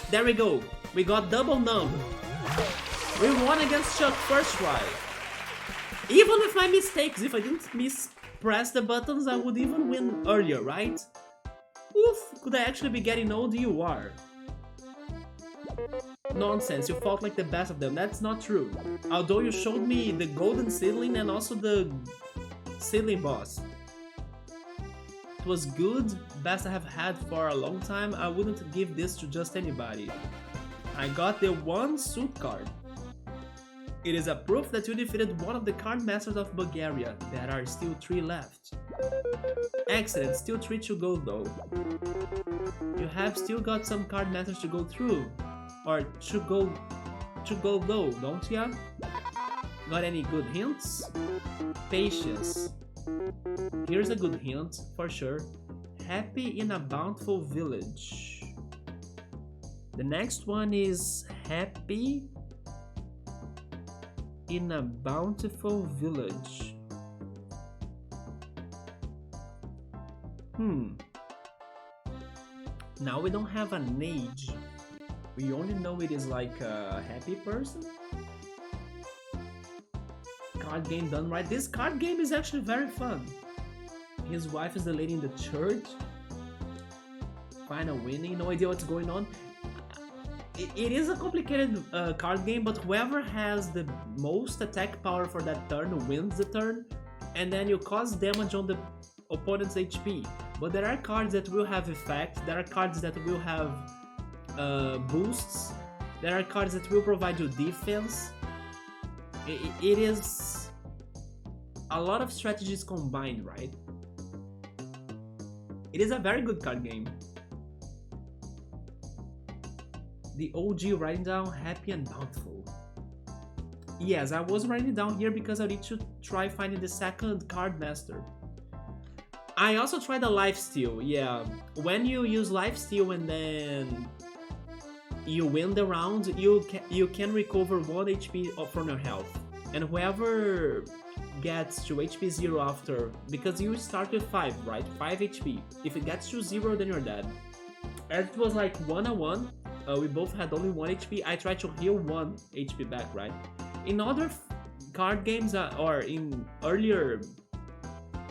There we go, we got double numb. We won against Chuck first try. Even with my mistakes, if I didn't press the buttons, I would even win earlier, right? Oof, could I actually be getting old? You are. Nonsense, you fought like the best of them. That's not true. Although you showed me the golden seedling and also the seedling boss. It was good, best I have had for a long time. I wouldn't give this to just anybody. I got the one suit card. It is a proof that you defeated one of the card masters of Bulgaria. There are still 3 left. Excellent, still 3 to go though. You have still got some card masters to go through. Or to go though, don't ya? Got any good hints? Patience. Here's a good hint, for sure. Happy in a bountiful village. The next one is happy in a bountiful village. Now we don't have an age. We only know it is like a happy person. Card game done right. This card game is actually very fun. His wife is the lady in the church. Final winning, no idea what's going on. It is a complicated card game, but whoever has the most attack power for that turn wins the turn, and then you cause damage on the opponent's HP. But there are cards that will have effect, there are cards that will have boosts, there are cards that will provide you defense. It is a lot of strategies combined, right? It is a very good card game. The OG writing down happy and bountiful. Yes, I was writing it down here because I need to try finding the second card master. I also tried the lifesteal. Yeah, when you use lifesteal and then you win the round, you can recover 1 HP from your health, and whoever gets to HP 0 after, because you start with 5, right? 5 HP. If it gets to 0, then you're dead. And it was like 1-on-1. We both had only 1 HP. I tried to heal 1 HP back, right? In other card games or in earlier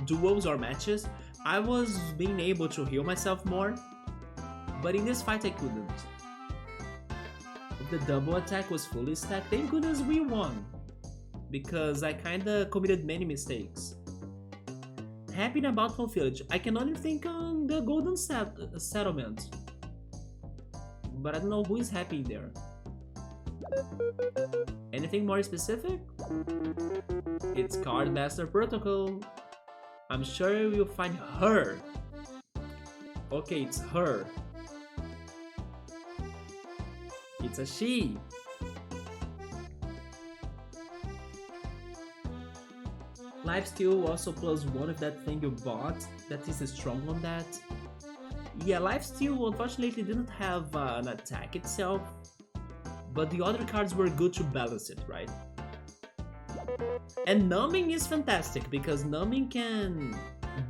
duels or matches, I was being able to heal myself more, but in this fight I couldn't. The double attack was fully stacked. Thank goodness we won, because I kinda committed many mistakes. Happy in a bountiful village. I can only think on the golden settlement, but I don't know who is happy there. Anything more specific? It's Card Master Protocol. I'm sure you'll find her. Okay, it's her. It's a she. Lifesteal also +1 if that thing you bought that is strong on that. Yeah, Lifesteal unfortunately didn't have an attack itself, but the other cards were good to balance it, right? And Numbing is fantastic because Numbing can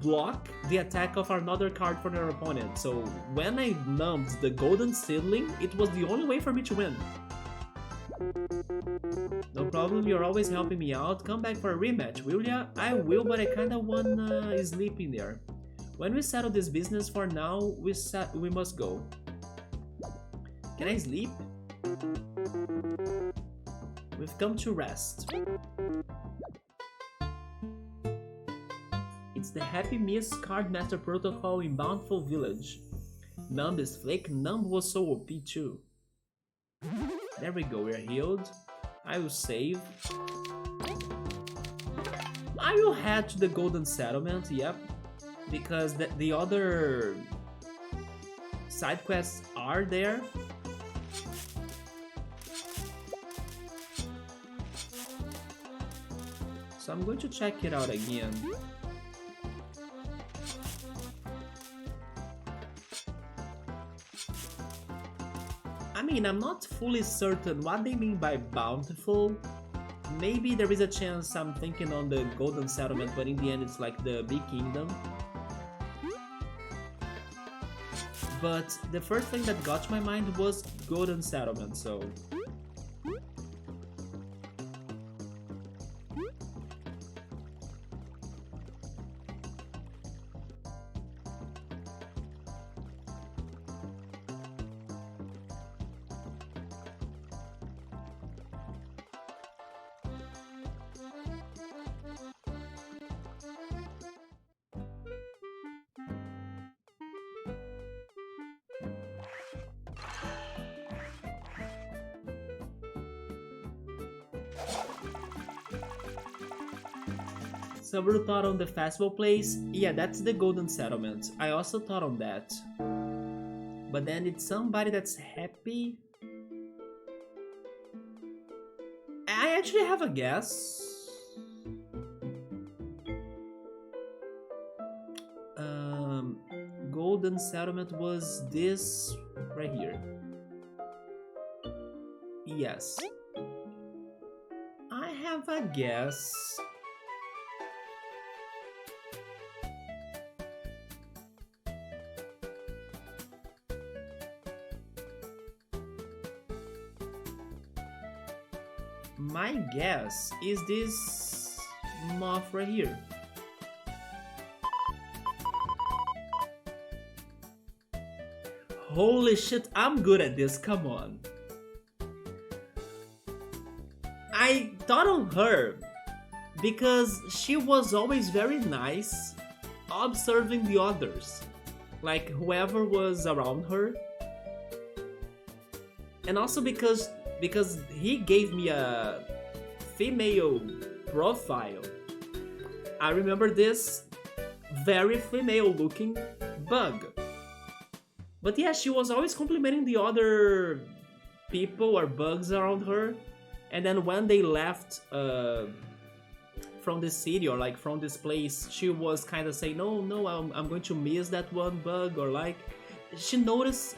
block the attack of another card from your opponent. So when I numbed the Golden Seedling, it was the only way for me to win. No problem, you're always helping me out. Come back for a rematch, will ya? I will, but I kinda wanna sleep in there. When we settle this business, for now, we must go. Can I sleep? We've come to rest. It's the Happy Miss Card Master Protocol in Bountiful Village. Numb is Flick. Numb was so OP too. There we go, we're healed. I will save. I will head to the Golden Settlement, yep. Because the other side quests are there. So I'm going to check it out again. I mean, I'm not fully certain what they mean by bountiful. Maybe there is a chance I'm thinking on the Golden Settlement, but in the end it's like the Big Kingdom. But the first thing that got to my mind was Golden Settlement, so... Somebody thought on the festival place. Yeah, that's the Golden Settlement. I also thought on that. But then it's somebody that's happy. I actually have a guess. Golden Settlement was this right here. Yes. I have a guess. My guess is this moth right here. Holy shit, I'm good at this, come on. I thought on her because she was always very nice, observing the others, like whoever was around her. And also because he gave me a female profile. I remember this very female looking bug. But yeah, she was always complimenting the other people or bugs around her. And then when they left from the city or like from this place, she was kind of saying, no, I'm going to miss that one bug, or like she noticed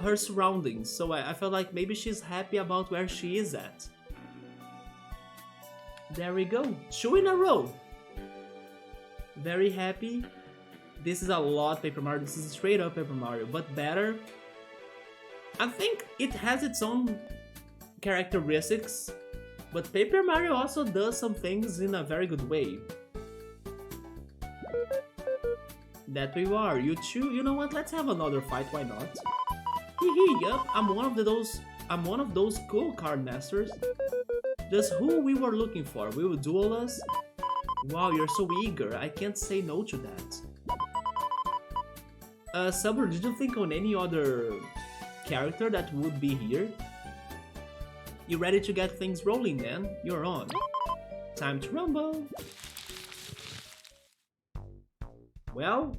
her surroundings. So I felt like maybe she's happy about where she is at. There we go, 2 in a row. Very happy. This is a lot Paper Mario, this is straight up Paper Mario, but better. I think it has its own characteristics, but Paper Mario also does some things in a very good way. That we are, you two, you know what, let's have another fight, why not? Hehe, yup, I'm one of those cool card masters. Just who we were looking for, we will duel us? Wow, you're so eager, I can't say no to that. Subber, did you think on any other character that would be here? You ready to get things rolling then? You're on. Time to rumble! Well,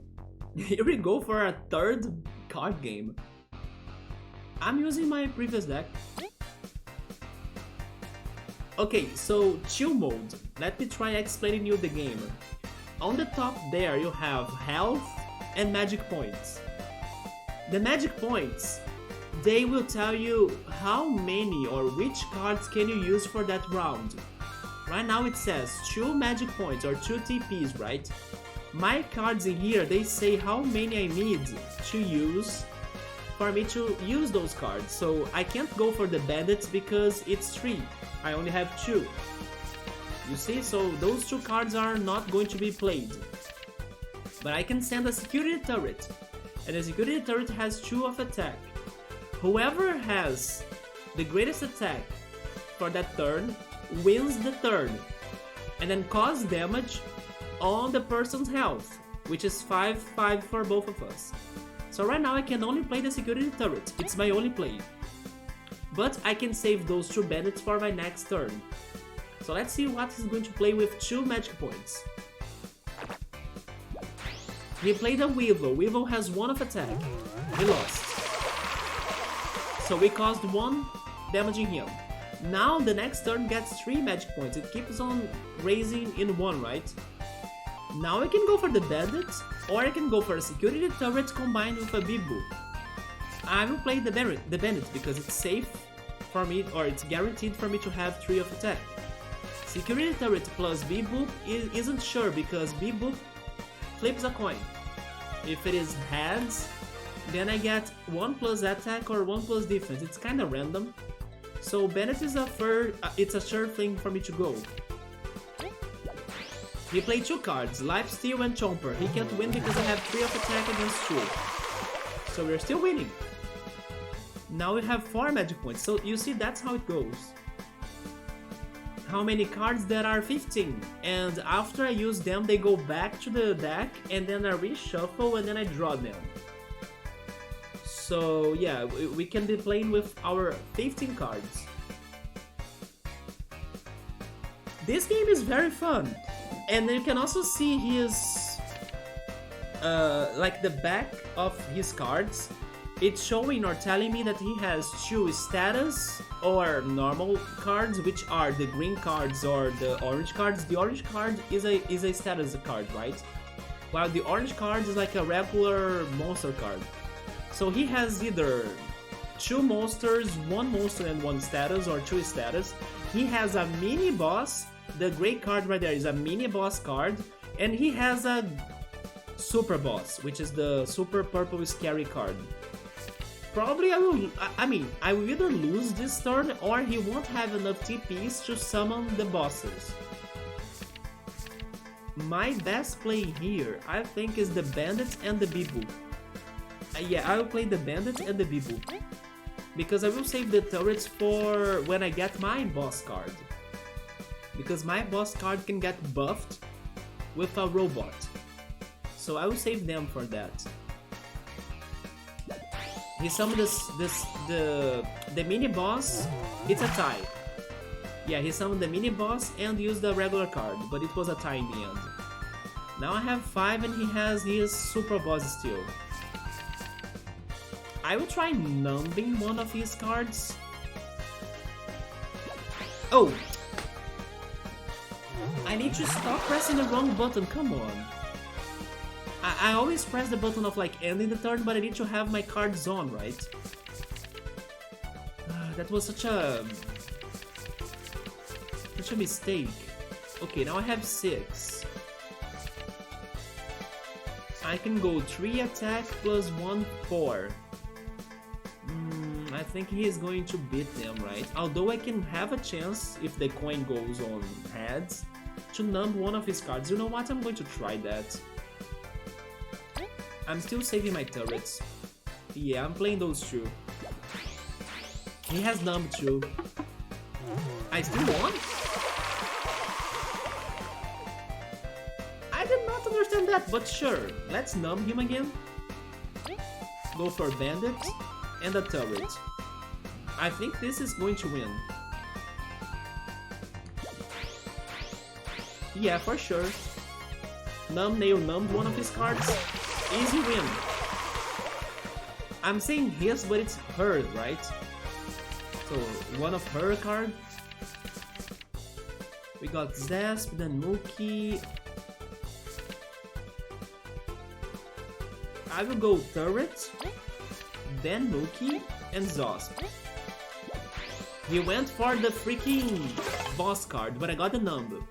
here we go for a third card game. I'm using my previous deck. Okay, so chill mode. Let me try explaining you the game. On the top there you have health and magic points. The magic points, they will tell you how many or which cards can you use for that round. Right now it says 2 magic points or 2 TPs, right? My cards in here, they say how many I need to use for me to use those cards. So I can't go for the bandits because it's 3. I only have 2. You see, so those 2 cards are not going to be played. But I can send a security turret, and the security turret has 2 of attack. Whoever has the greatest attack for that turn wins the turn, and then cause damage on the person's health, which is 5/5 for both of us. So right now I can only play the security turret, it's my only play. But I can save those 2 bandits for my next turn. So let's see what he's going to play with 2 magic points. He played a Weevil. Weevil has 1 of attack. He lost. So we caused 1, damaging him. Now the next turn gets 3 magic points. It keeps on raising in 1, right? Now I can go for the bandits, or I can go for a security turret combined with a Bee-Boop. I will play the bandit because it's safe for me, or it's guaranteed for me to have 3 of attack. Security turret plus Bee-Boop isn't sure because Bee-Boop flips a coin. If it is heads, then I get 1 plus attack or 1 plus defense. It's kinda random. So bandit is it's a sure thing for me to go. He played 2 cards, Lifesteal and Chomper. He can't win because I have 3 of attack against 2. So we're still winning. Now we have 4 magic points, so you see that's how it goes. How many cards there are? 15. And after I use them, they go back to the deck, and then I reshuffle, and then I draw them. So yeah, we can be playing with our 15 cards. This game is very fun. And you can also see his like the back of his cards. It's showing or telling me that he has 2 status or normal cards, which are the green cards or the orange cards. The orange card is a status card, right? While the orange card is like a regular monster card. So he has either 2 monsters, 1 monster and 1 status, or 2 status. He has a mini boss. The gray card right there is a mini boss card, and he has a super boss, which is the super purple scary card. Probably I will either lose this turn or he won't have enough TPs to summon the bosses. My best play here, I think, is the Bandits and the Bibu. Yeah, I will play the Bandits and the Bibu. Because I will save the turrets for when I get my boss card. Because my boss card can get buffed with a robot. So I will save them for that. He summoned the mini boss. It's a tie. Yeah, he summoned the mini boss and used the regular card, but it was a tie in the end. Now I have 5 and he has his super boss still. I will try numbing one of his cards. Oh! I need to stop pressing the wrong button, come on. I always press the button of like ending the turn, but I need to have my cards on, right? That was such a mistake. Okay, now I have 6. I can go 3 attack plus 1 4. I think he is going to beat them, right? Although I can have a chance, if the coin goes on heads, to numb one of his cards. You know what? I'm going to try that. I'm still saving my turrets. Yeah, I'm playing those 2. He has numb too. I still won? I did not understand that, but sure. Let's numb him again. Go for Bandit and a turret. I think this is going to win. Yeah, for sure. Numbnail numbed one of his cards. Easy win. I'm saying his, but it's her, right? So, one of her card. We got Zesp, then Mookie. I will go Turret, then Mookie, and Zosp. He went for the freaking boss card, but I got the numb.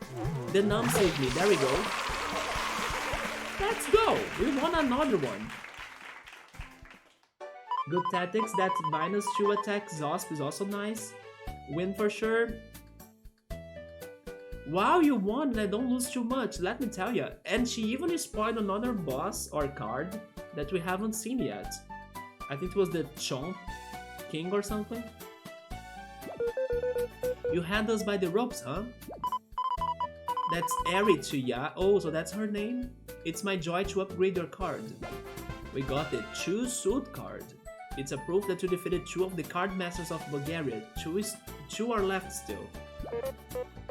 The numb saved me, there we go. Let's go! We won another one. Good tactics, that -2 attack Zosp is also nice. Win for sure. Wow, you won and I don't lose too much, let me tell ya. And she even spoiled another boss or card that we haven't seen yet. I think it was the Chomp King or something. You had us by the ropes, huh? That's Eri to ya. Oh, so that's her name? It's my joy to upgrade your card. We got the Choose Suit card. It's a proof that you defeated 2 of the card masters of Bulgaria. 2 are left still.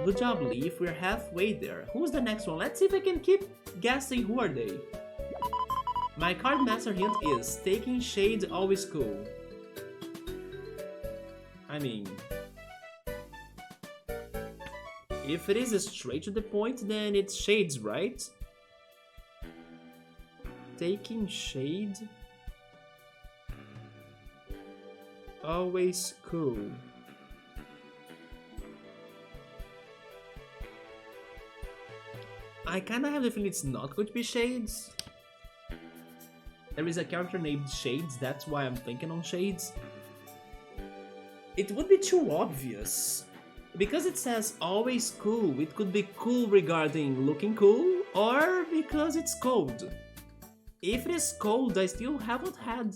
Good job, Leaf. We're halfway there. Who's the next one? Let's see if I can keep guessing who are they. My card master hint is taking shades always cool. I mean, if it is straight to the point, then it's shades, right? Taking shade always cool. I kinda have the feeling it's not going to be Shades. There is a character named Shades, that's why I'm thinking on Shades. It would be too obvious. Because it says always cool, it could be cool regarding looking cool, or because it's cold. If it is cold, I still haven't had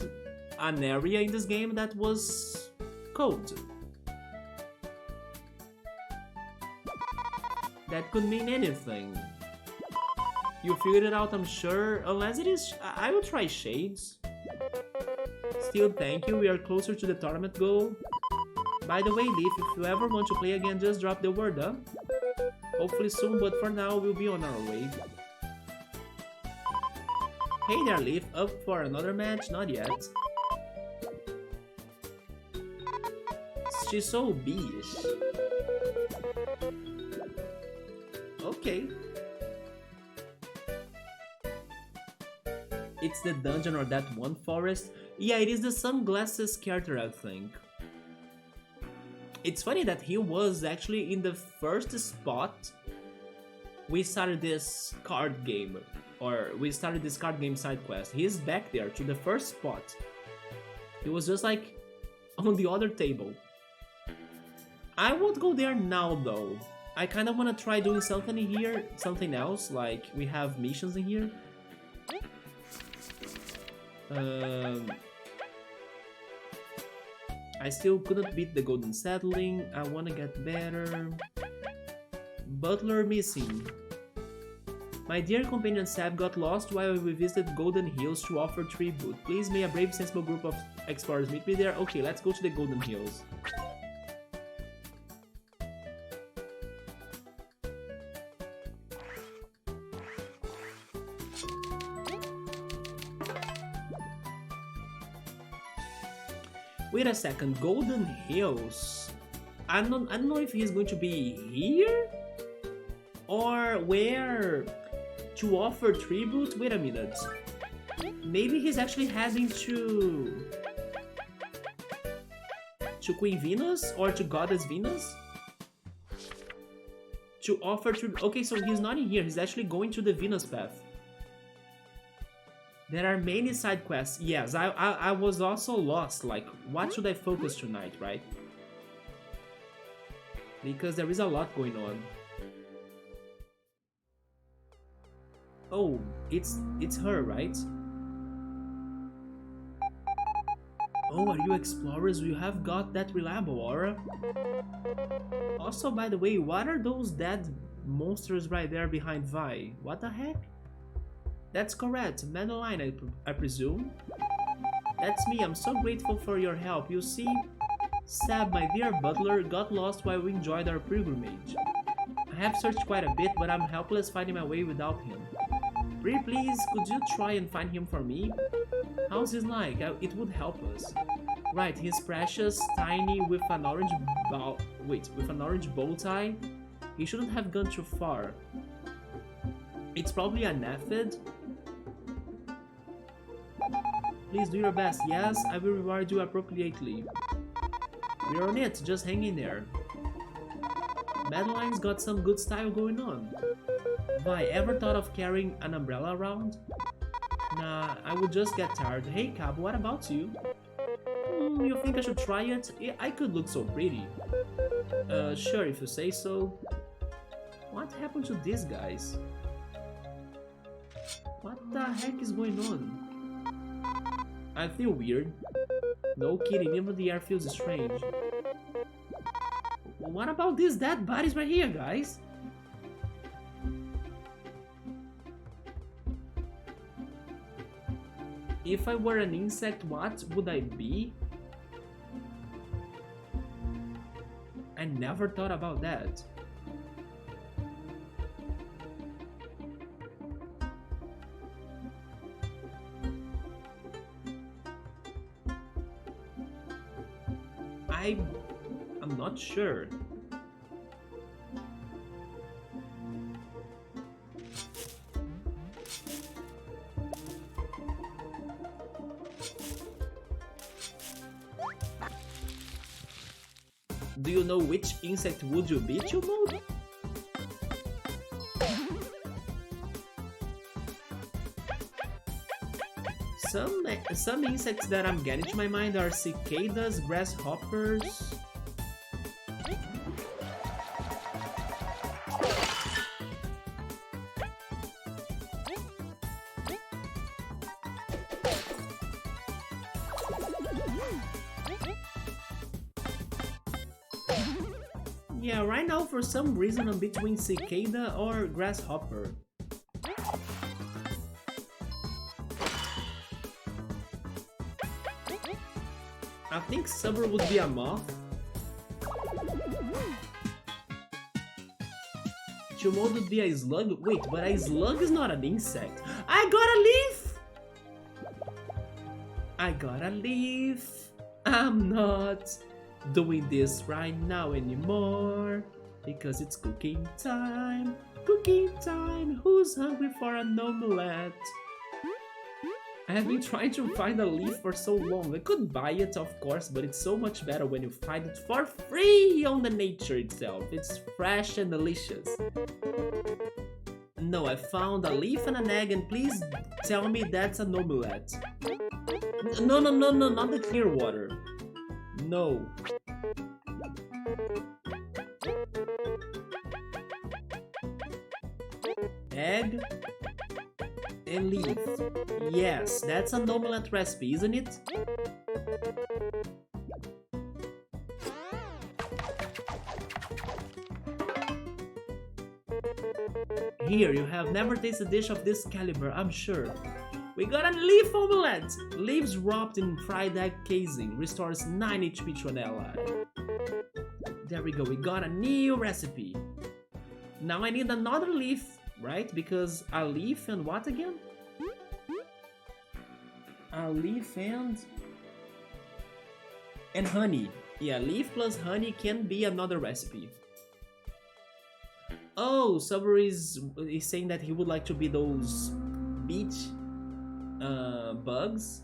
an area in this game that was cold. That could mean anything. You figured it out, I'm sure, unless it is... I will try Shades. Still, thank you, we are closer to the tournament goal. By the way, Leaf, if you ever want to play again, just drop the word, huh? Hopefully soon, but for now we'll be on our way. Hey there, Leaf. Up for another match? Not yet. She's so bee-ish. Okay. It's the dungeon or that one forest? Yeah, it is the sunglasses character, I think. It's funny that he was actually in the first spot we started this card game. Or we started this card game side quest. He's back there to the first spot. He was just like on the other table. I won't go there now though. I kind of want to try doing something in here, something else, like we have missions in here. I still couldn't beat the golden settling. I want to get better. Butler missing. My dear companion Sab got lost while we visited Golden Hills to offer tribute. Please may a brave, sensible group of explorers meet me there. Okay, let's go to the Golden Hills. Wait a second, Golden Hills? I don't know if he's going to be here or where to offer tribute. Wait a minute. Maybe he's actually heading to Queen Venus or to Goddess Venus to offer tribute. Okay, so he's not in here. He's actually going to the Venus path. There are many side quests. Yes, I was also lost. Like, what should I focus tonight, right? Because there is a lot going on. Oh, it's her, right? Oh, are you explorers? You have got that reliable aura. Also, by the way, what are those dead monsters right there behind Vi? What the heck? That's correct, Madeline, I presume? That's me, I'm so grateful for your help. You see, Sab, my dear butler, got lost while we enjoyed our pilgrimage. I have searched quite a bit, but I'm helpless finding my way without him. Bri, please, could you try and find him for me? How's he like? It would help us. Right, he's precious, tiny, with an orange bow tie. He shouldn't have gone too far. It's probably an aphid. Please do your best. Yes, I will reward you appropriately. We're on it, just hang in there. Madeline's got some good style going on. Vi, ever thought of carrying an umbrella around? Nah, I would just get tired. Hey Cab, what about you? You think I should try it? I could look so pretty. Sure, if you say so. What happened to these guys? What the heck is going on? I feel weird. No kidding, even the air feels strange. What about these dead bodies right here, guys? If I were an insect, what would I be? I never thought about that. I'm not sure. Do you know which insect would you be, Chumod? Some insects that I'm getting to my mind are cicadas, grasshoppers. Yeah, right now for some reason I'm between cicada or grasshopper. I think Subber would be a moth. Chumod would be a slug? Wait, but a slug is not an insect. I got a leaf! I got a leaf. I'm not doing this right now anymore because it's cooking time. Cooking time. Who's hungry for an omelette? I have been trying to find a leaf for so long. I could buy it, of course, but it's so much better when you find it for free on the nature itself. It's fresh and delicious. No, I found a leaf and an egg, and please tell me that's an omelette. No, not the clear water. No. Egg and leaf. Yes, that's an omelette recipe, isn't it? Here, you have never tasted a dish of this caliber, I'm sure. We got a leaf omelette! Leaves wrapped in fried egg casing restores 9 HP to an ally. There we go, we got a new recipe. Now I need another leaf, right? Because a leaf and what again? A leaf and honey. Yeah, leaf plus honey can be another recipe. Oh, Subber is saying that he would like to be those beach bugs,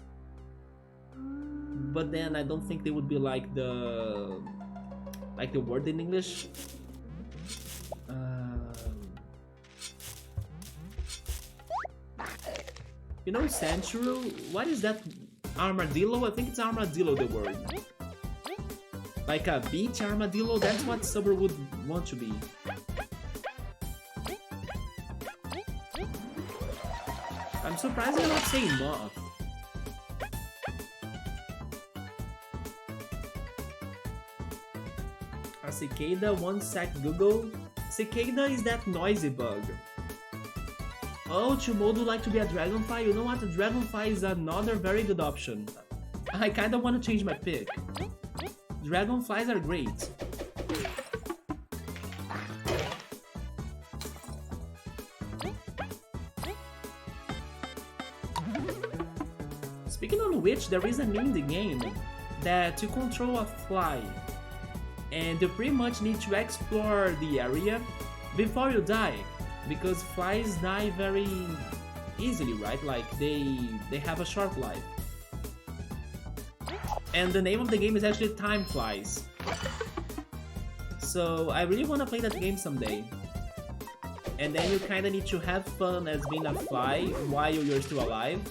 but then I don't think they would be like the word in English. You know, Central? What is that? Armadillo? I think it's armadillo, the word. Like a beach armadillo? That's what Subber would want to be. I'm surprised you're not saying moth. A cicada, 1 sec Google. Cicada is that noisy bug. Oh, Chumod would like to be a dragonfly. You know what? A dragonfly is another very good option. I kinda want to change my pick. Dragonflies are great. Speaking of which, there is an indie game that you control a fly and you pretty much need to explore the area before you die, because flies die very easily, right? Like they have a short life. And the name of the game is actually Time Flies. So I really want to play that game someday. And then you kinda need to have fun as being a fly while you're still alive.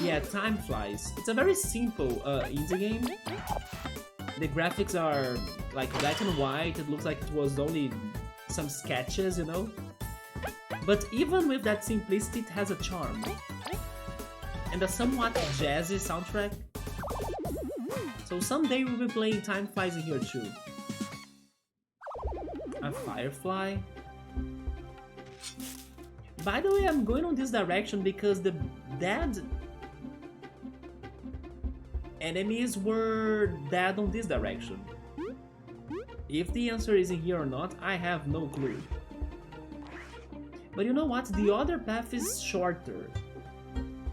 Yeah, Time Flies. It's a very simple indie game. The graphics are like black and white. It looks like it was only some sketches, you know? But even with that simplicity, it has a charm. And a somewhat jazzy soundtrack. So someday we'll be playing Time Flies in here too. A firefly. By the way, I'm going on this direction because the dead enemies were dead on this direction. If the answer is in here or not, I have no clue. But you know what? The other path is shorter.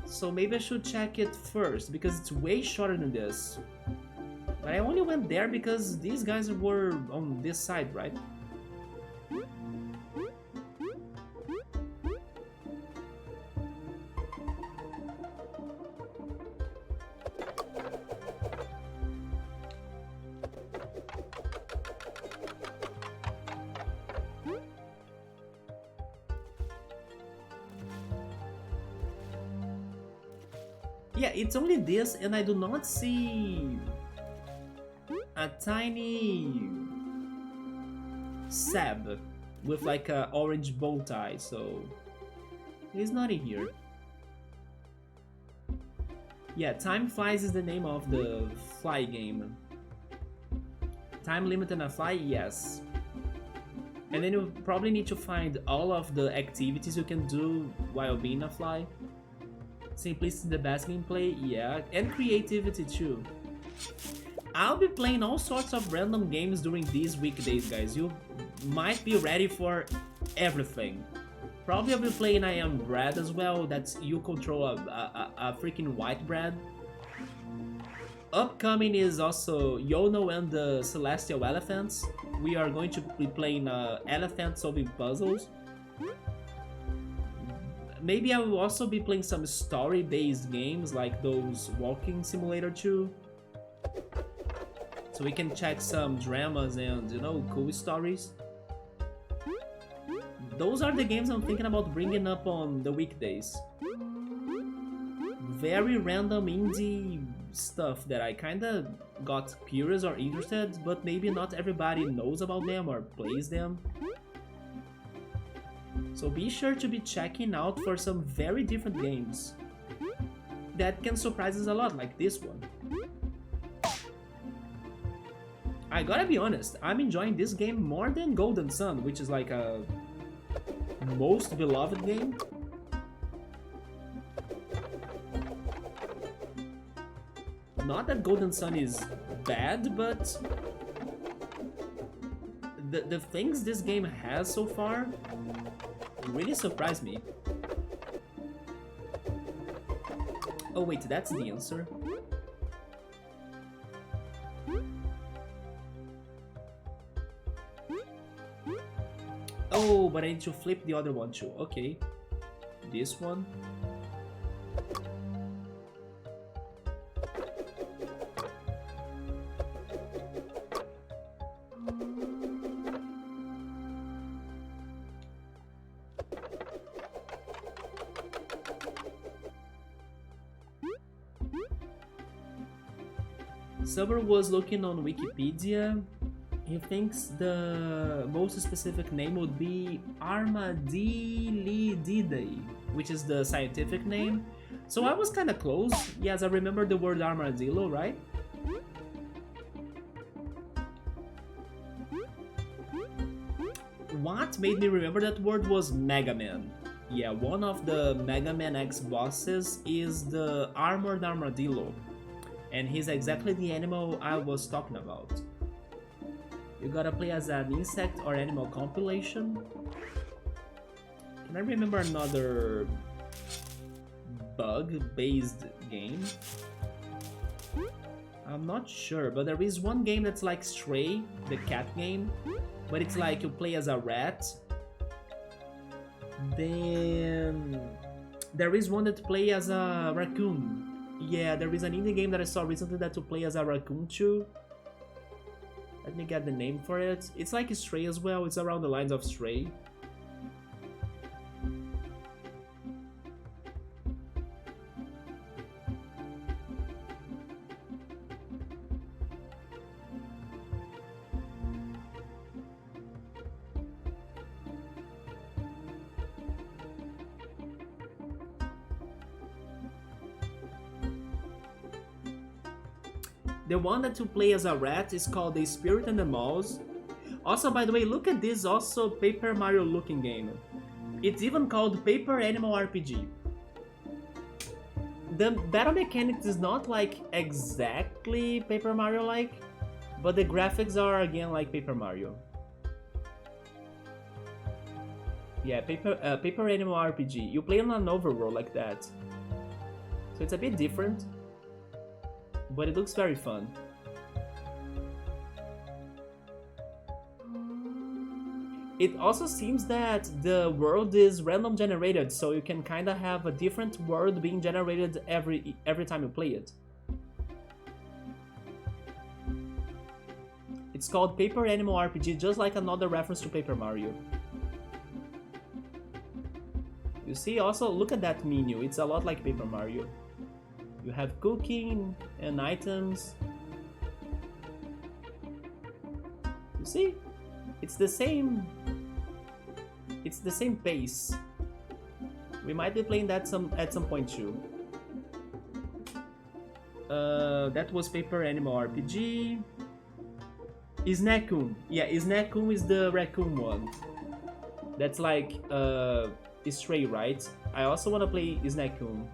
So maybe I should check it first, because it's way shorter than this. But I only went there because these guys were on this side, right? Yeah, it's only this, and I do not see a tiny Seb with like a orange bow tie, so he's not in here. Yeah, Time Flies is the name of the fly game. Time limit and a fly, yes. And then you probably need to find all of the activities you can do while being a fly. Simplicity the best gameplay, yeah, and creativity too. I'll be playing all sorts of random games during these weekdays, guys. You might be ready for everything. Probably I'll be playing I Am Bread as well. That's you control a freaking white bread. Upcoming is also Yono and the Celestial Elephants. We are going to be playing elephant solving puzzles. Maybe I will also be playing some story-based games like those Walking Simulator 2. So we can check some dramas and, you know, cool stories. Those are the games I'm thinking about bringing up on the weekdays. Very random indie stuff that I kinda got curious or interested, but maybe not everybody knows about them or plays them. So be sure to be checking out for some very different games that can surprise us a lot, like this one. I gotta be honest, I'm enjoying this game more than Golden Sun, which is like a most beloved game. Not that Golden Sun is bad, but the things this game has so far really surprised me. Oh wait, that's the answer. Oh, but I need to flip the other one too. Okay. This one. Summer was looking on Wikipedia. He thinks the most specific name would be Armadillidae, which is the scientific name. So I was kind of close. Yes, I remember the word armadillo, right? What made me remember that word was Mega Man. Yeah, one of the Mega Man X bosses is the Armored Armadillo. And he's exactly the animal I was talking about. You gotta play as an insect or animal compilation. Can I remember another bug-based game? I'm not sure, but there is one game that's like Stray, the cat game, but it's like you play as a rat. Then there is one that play as a raccoon. Yeah, there is an indie game that I saw recently that you play as a raccoon too. Let me get the name for it. It's like Stray as well, it's around the lines of Stray. The one that you play as a rat is called The Spirit and the Mouse. Also, by the way, look at this also Paper Mario looking game. It's even called Paper Animal RPG. The battle mechanics is not like exactly Paper Mario like, but the graphics are again like Paper Mario. Yeah, Paper Animal RPG. You play on an overworld like that. So it's a bit different, but it looks very fun. It also seems that the world is random generated, so you can kind of have a different world being generated every time you play it. It's called Paper Animal RPG, just like another reference to Paper Mario. You see, also look at that menu, it's a lot like Paper Mario. You have cooking and items. You see? It's the same pace. We might be playing that at some point too. That was Paper Animal RPG. Snack-kun. Yeah, Snack-kun is the raccoon one. That's like Stray, right? I also want to play Snack-kun. 。 . 。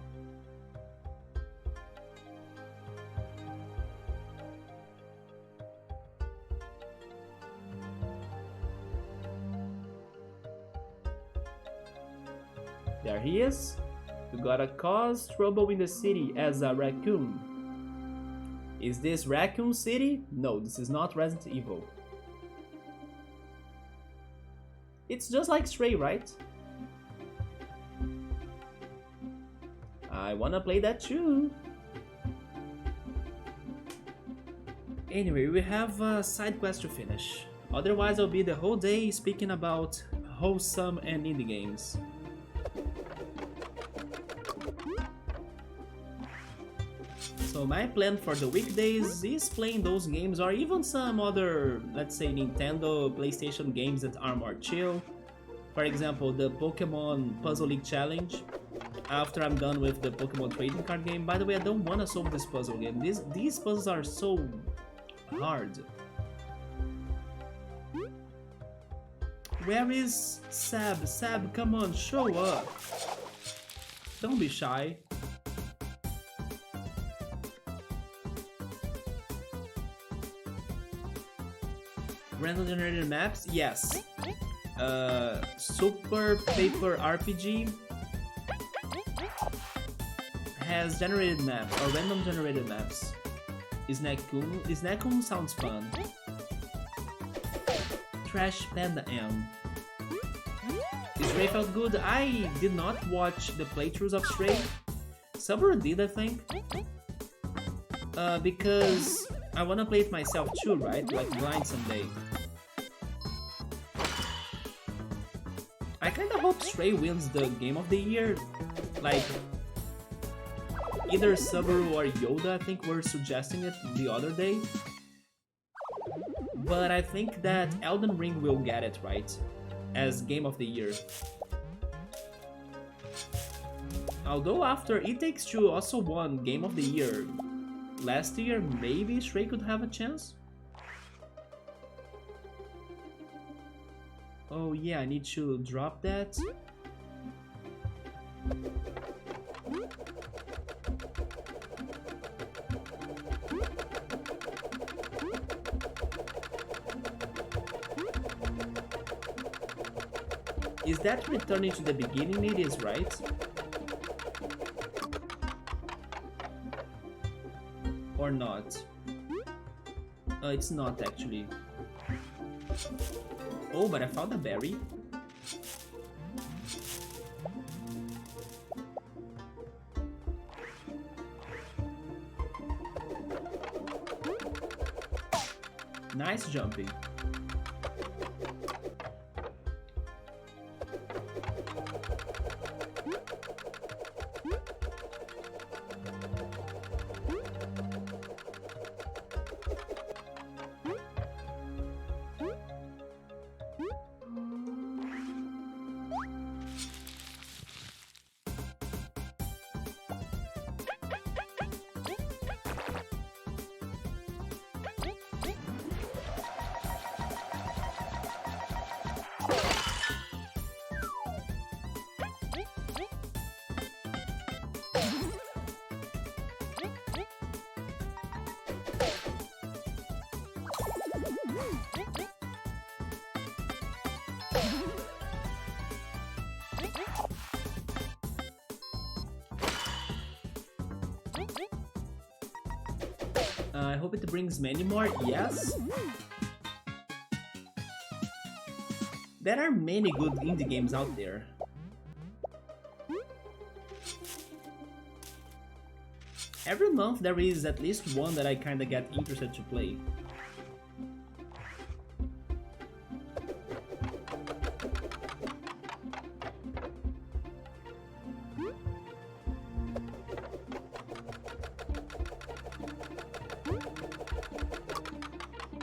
There he is. You gotta cause trouble in the city as a raccoon. Is this Raccoon City? No, this is not Resident Evil. It's just like Stray, right? I wanna play that too. Anyway, we have a side quest to finish. Otherwise, I'll be the whole day speaking about wholesome and indie games. So my plan for the weekdays is playing those games or even some other, let's say Nintendo, PlayStation games that are more chill. For example, the Pokemon Puzzle League Challenge. After I'm done with the Pokemon trading card game. By the way, I don't want to solve this puzzle game. These puzzles are so hard. Where is Sab? Sab, come on, show up. Don't be shy. Random generated maps? Yes. Super Paper RPG has generated maps or random generated maps. Snackun sounds fun. Trash Panda M. Stray felt good. I did not watch the playthroughs of Stray. Subaru did, I think. Because I wanna play it myself too, right? Like blind someday. I kinda hope Stray wins the game of the year. Like, either Subaru or Yoda, I think, were suggesting it the other day. But I think that Elden Ring will get it right as game of the year. Although after It Takes Two also won game of the year last year, maybe Stray could have a chance? Oh yeah, I need to drop that. Is that returning to the beginning? It is, right? Or not? It's not actually. Oh, but I found a berry. Nice jumping. I hope it brings many more. Yes. There are many good indie games out there. Every month there is at least one that I kinda get interested to play.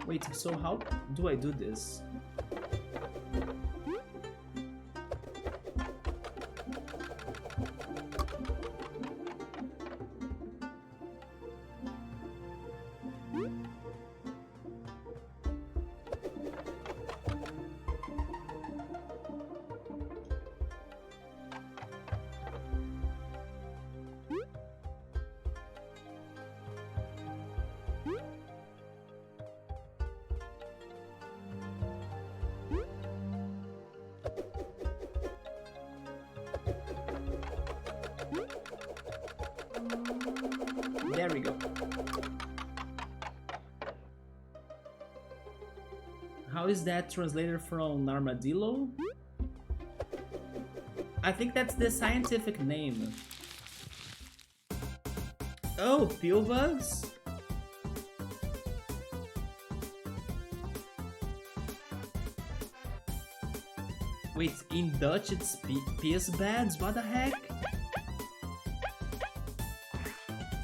Wait, so how do I do this? How is that translated from armadillo? I think that's the scientific name. Oh, pill bugs? Wait, in Dutch it's piss beds? What the heck?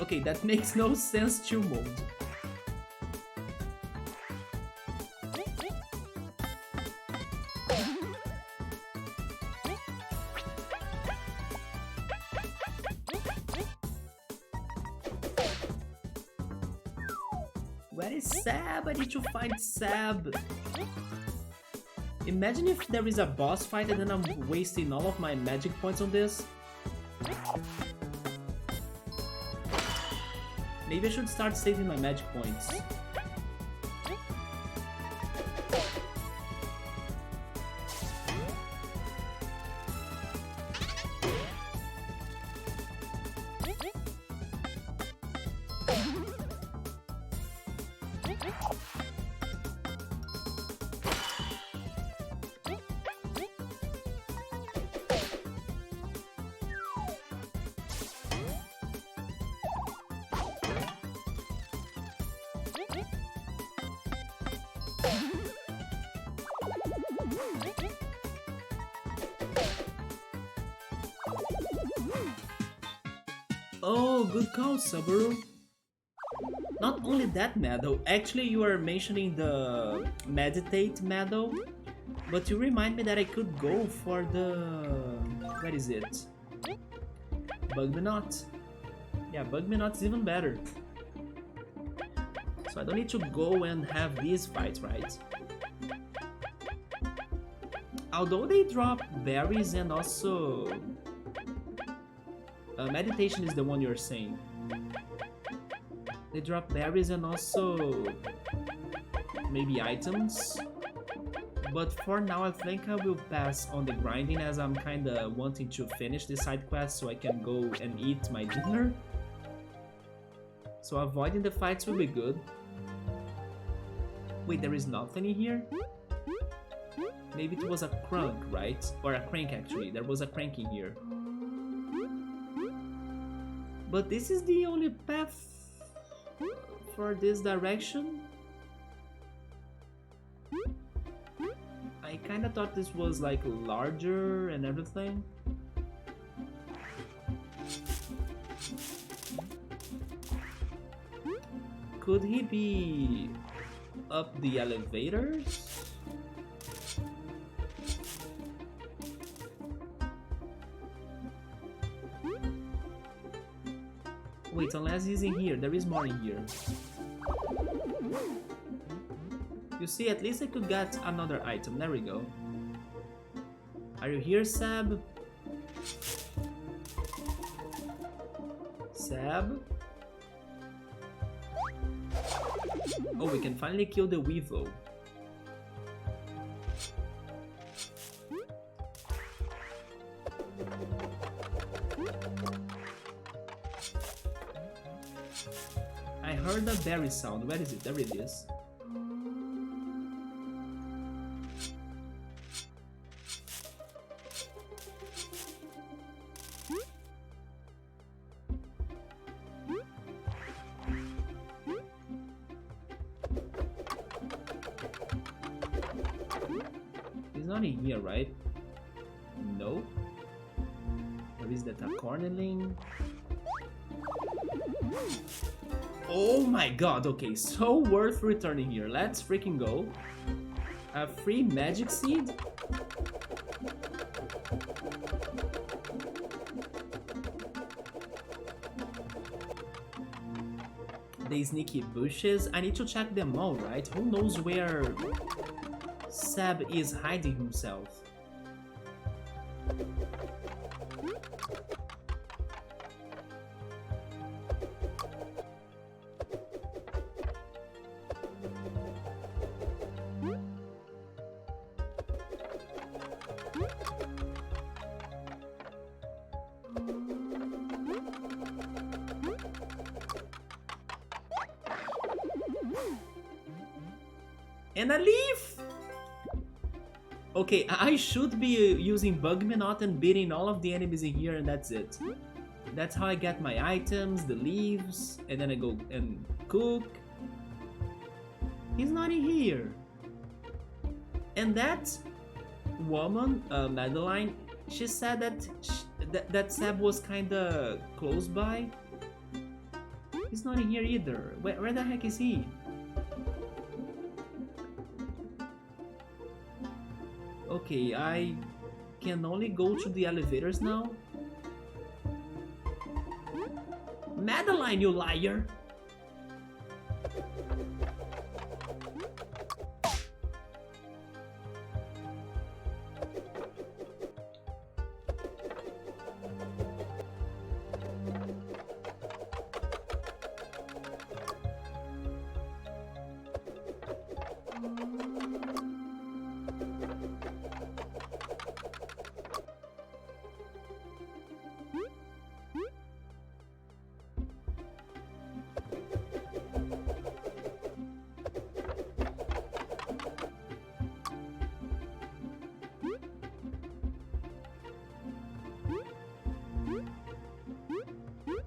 Okay, that makes no sense to mode. Where is Sab? I need to find Sab. Imagine if there is a boss fight and then I'm wasting all of my magic points on this. Maybe I should start saving my magic points. Oh, good call, Subaru. Not only that medal, actually you are mentioning the meditate medal, but you remind me that I could go for the... where is it? Bug Me Not. Yeah, Bug Me Not is even better. So I don't need to go and have these fights, right? Although they drop berries and also... meditation is the one you're saying. They drop berries and also maybe items. But for now I think I will pass on the grinding as I'm kinda wanting to finish the side quest so I can go and eat my dinner. So avoiding the fights will be good. Wait, there is nothing in here? Maybe it was a crunk, right? Or a crank actually, there was a crank in here. But this is the only path for this direction? I kinda thought this was like larger and everything. Could he be up the elevators? Wait, unless he's in here, there is more in here. You see, at least I could get another item, there we go. Are you here, Sab? Sab? Oh, we can finally kill the Weevil. I heard a berry sound. Where is it? There it is. He's not in here, right? No. Or is that a cornerling? Oh my god, okay, so worth returning here. Let's freaking go. A free magic seed? The sneaky bushes. I need to check them all, right? Who knows where Sab is hiding himself? And a leaf! Okay, I should be using Bug Minot and beating all of the enemies in here and that's it. That's how I get my items, the leaves, and then I go and cook. He's not in here. And that woman, Madeline, she said that Seb was kinda close by. He's not in here either. Where the heck is he? Okay, I can only go to the elevators now. Madeline, you liar!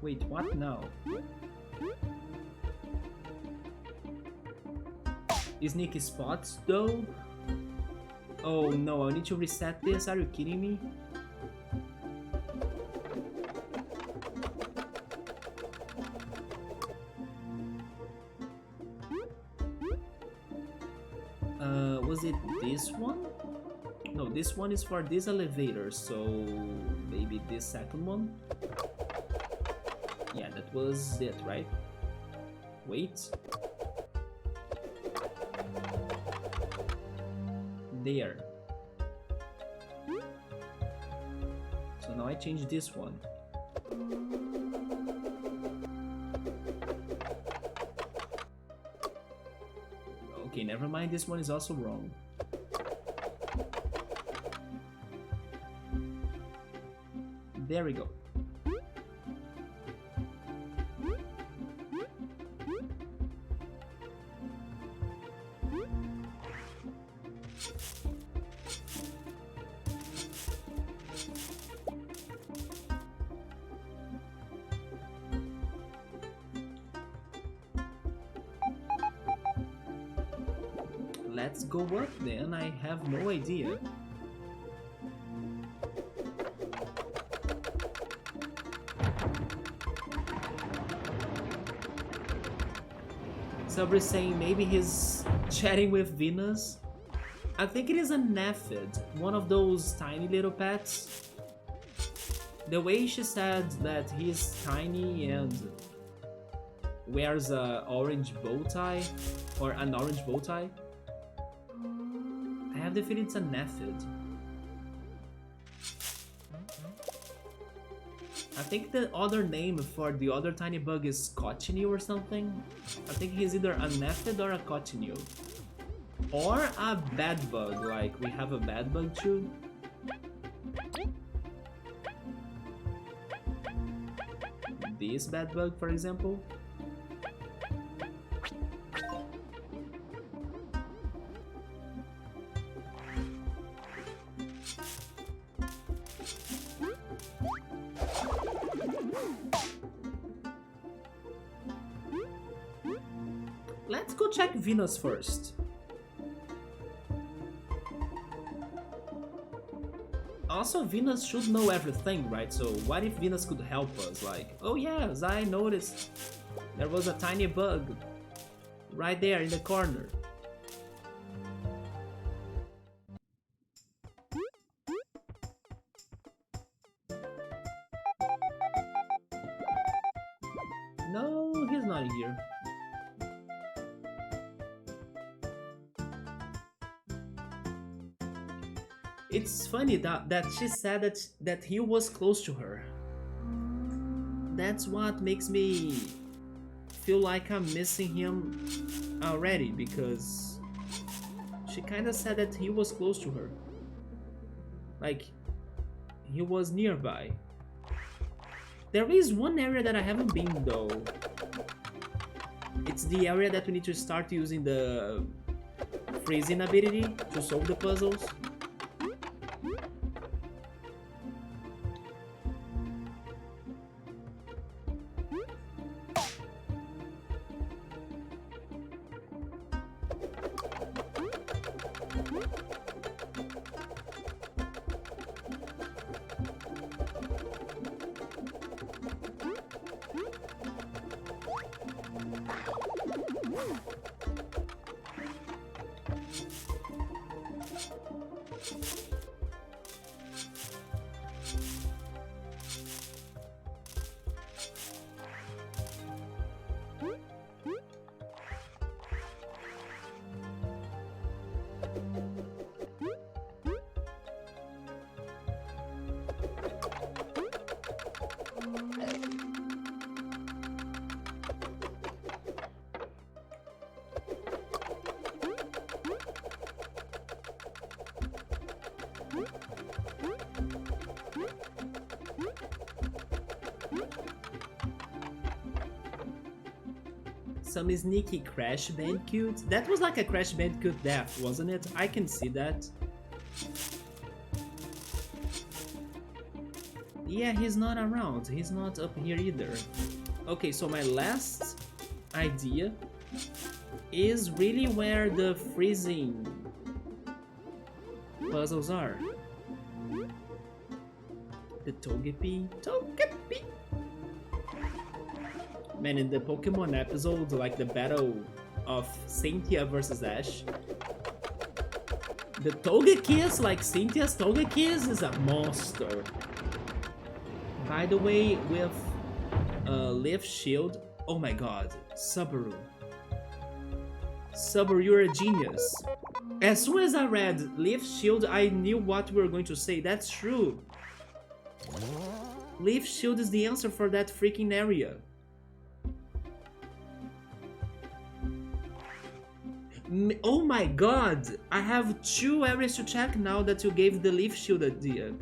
Wait, what now? Sneaky spots though? Oh no, I need to reset this, are you kidding me? Was it this one? No, this one is for this elevator, so maybe this second one? Yeah, that was it, right? Wait. There. So now I change this one. Okay, never mind, this one is also wrong. There we go. Let's go up then, I have no idea. Sabri's saying maybe he's chatting with Venus. I think it is a Nephid, one of those tiny little pets. The way she said that he's tiny and wears a orange bow tie, or an orange bow tie, I have the feeling it's a Nephid. I think the other name for the other tiny bug is cochineal or something. I think he's either a Nephid or a cochineal. Or a bad bug, like we have a bad bug too. This bad bug, for example. Let's go check Venus first. Also, Venus should know everything, right? So what if Venus could help us? Like, oh yes, I noticed there was a tiny bug right there in the corner. No, he's not here. It's funny that she said that he was close to her. That's what makes me feel like I'm missing him already, because she kinda said that he was close to her. Like, he was nearby. There is one area that I haven't been though. It's the area that we need to start using the freezing ability to solve the puzzles. Some sneaky Crash Bandicoot. That was like a Crash Bandicoot death, wasn't it? I can see that. Yeah, he's not around. He's not up here either. Okay, so my last idea is really where the freezing puzzles are. The Togepi. Togepi! Man, in the Pokemon episode, like the battle of Cynthia versus Ash, the Togekiss, like Cynthia's Togekiss, is a monster. By the way, with Leaf Shield, oh my god, Subaru. Subaru, you're a genius. As soon as I read Leaf Shield, I knew what we were going to say. That's true. Leaf Shield is the answer for that freaking area. Oh my god! I have 2 areas to check now that you gave the Leaf Shield idea.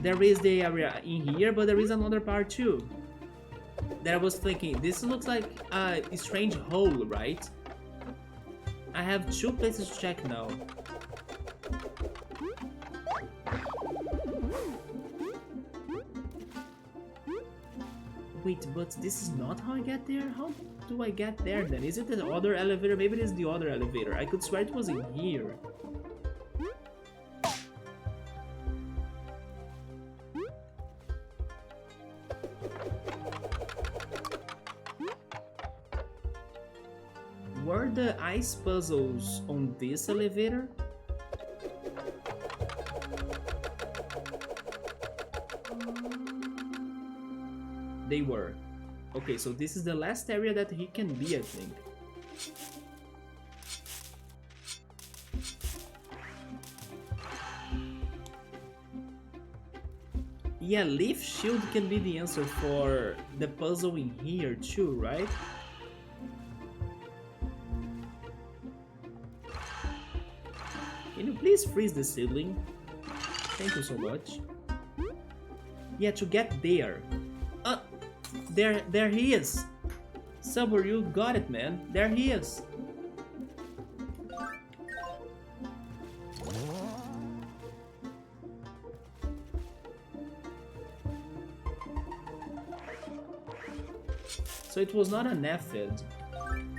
There is the area in here, but there is another part too. That I was thinking, this looks like a strange hole, right? I have 2 places to check now. Wait, but this is not how I get there? How do I get there then? Is it the other elevator? Maybe it is the other elevator. I could swear it was in here. Were the ice puzzles on this elevator? They were. Okay, so this is the last area that he can be, I think. Yeah, Leaf Shield can be the answer for the puzzle in here too, right? Can you please freeze the seedling? Thank you so much. Yeah, to get there. There he is. Subaru, you got it, man. There he is. So it was not an aphid.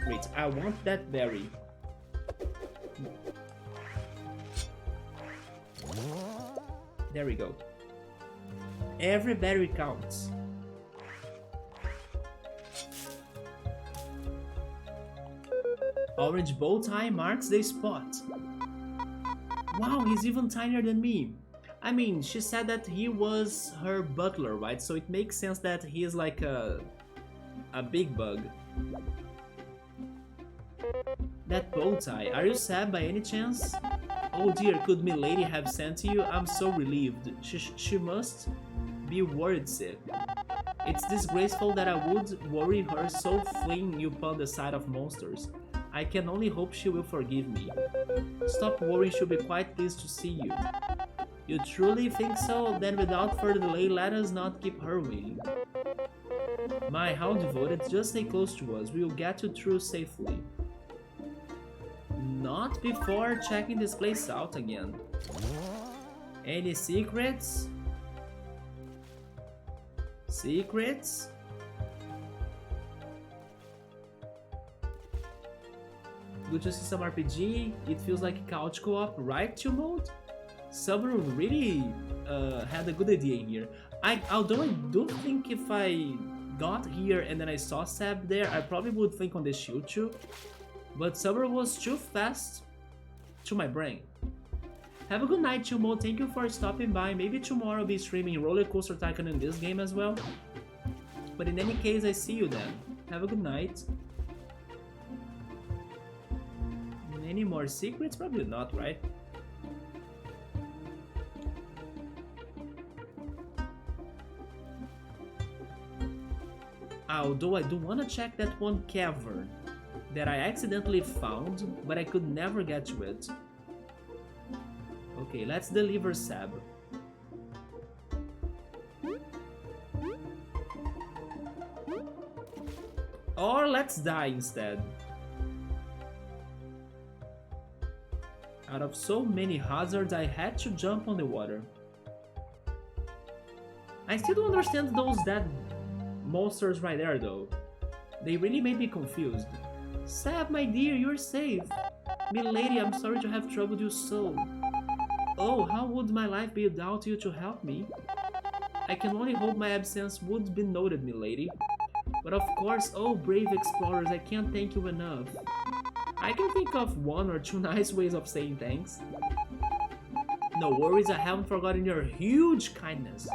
Wait, I want that berry. There we go. Every berry counts. Orange bow tie marks the spot. Wow, he's even tinier than me. I mean, she said that he was her butler, right? So it makes sense that he is like a big bug. That bow tie, are you sad by any chance? Oh dear, could Milady have sent to you? I'm so relieved. She must be worried sick. It's disgraceful that I would worry her so fleeing you upon the sight of monsters. I can only hope she will forgive me. Stop worrying, she'll be quite pleased to see you. You truly think so? Then without further delay, let us not keep her waiting. My, how devoted, just stay close to us, we will get you through safely. Not before checking this place out again. Any secrets? Secrets? good to see some RPG. It feels like couch co-op, right? To mode. Subaru really had a good idea here. Although I do think if I got here and then I saw Sab there, I probably would think on the shield too. But Subaru was too fast to my brain. Have a good night, Chumo. Thank you for stopping by. Maybe tomorrow I'll be streaming Roller Coaster Tycoon in this game as well. But in any case, I see you then. Have a good night. Any more secrets? Probably not, right? Although I do want to check that one cavern that I accidentally found, but I could never get to it. Okay, let's deliver Sab. Or let's die instead. Out of so many hazards, I had to jump on the water. I still don't understand those dead monsters right there though. They really made me confused. Sab, my dear, you're safe. Milady, I'm sorry to have troubled you so. Oh, how would my life be without you to help me? I can only hope my absence would be noted, milady. But of course, oh brave explorers, I can't thank you enough. I can think of one or two nice ways of saying thanks. No worries, I haven't forgotten your huge kindness.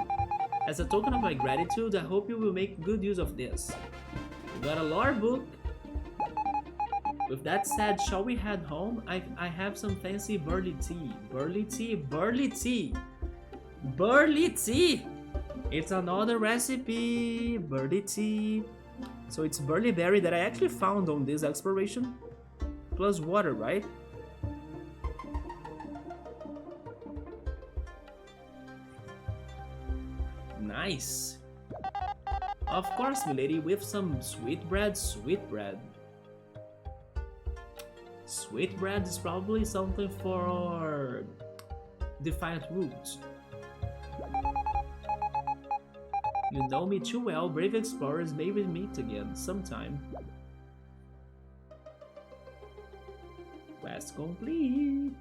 As a token of my gratitude, I hope you will make good use of this. We got a lore book. With that said, shall we head home? I have some fancy burley tea. Burley tea? Burley tea! Burley tea! It's another recipe. Burley tea. So it's burley berry that I actually found on this exploration. Plus water, right? Nice. Of course, milady, with some sweetbread. Sweetbread is probably something for Defiant Roots. You know me too well, brave explorers. May we meet again sometime. Quest complete.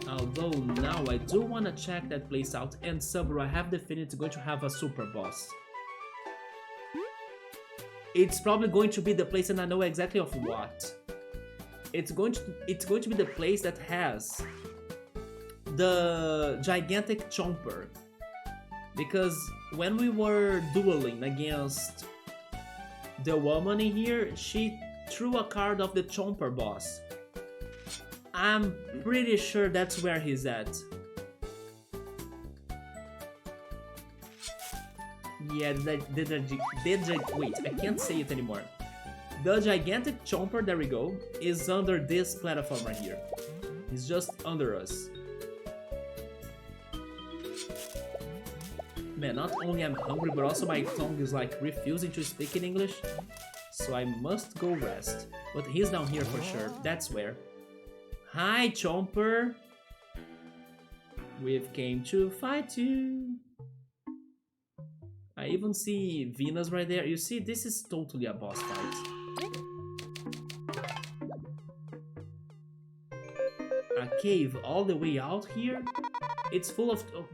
Although now I do want to check that place out, and Subaru, I have the feeling it's going to have a super boss. It's probably going to be the place, and I know exactly of what. It's going to be the place that has the gigantic chomper. Because when we were dueling against the woman in here, she threw a card of the chomper boss. I'm pretty sure that's where he's at. Yeah, wait, I can't say it anymore. The gigantic chomper, there we go, is under this platform right here. He's just under us. Man, not only I'm hungry, but also my tongue is like refusing to speak in English. So I must go rest. But he's down here for sure, that's where. Hi, Chomper! We've came to fight you. I even see Venus right there. You see, this is totally a boss fight. A cave all the way out here? It's full of... Oh.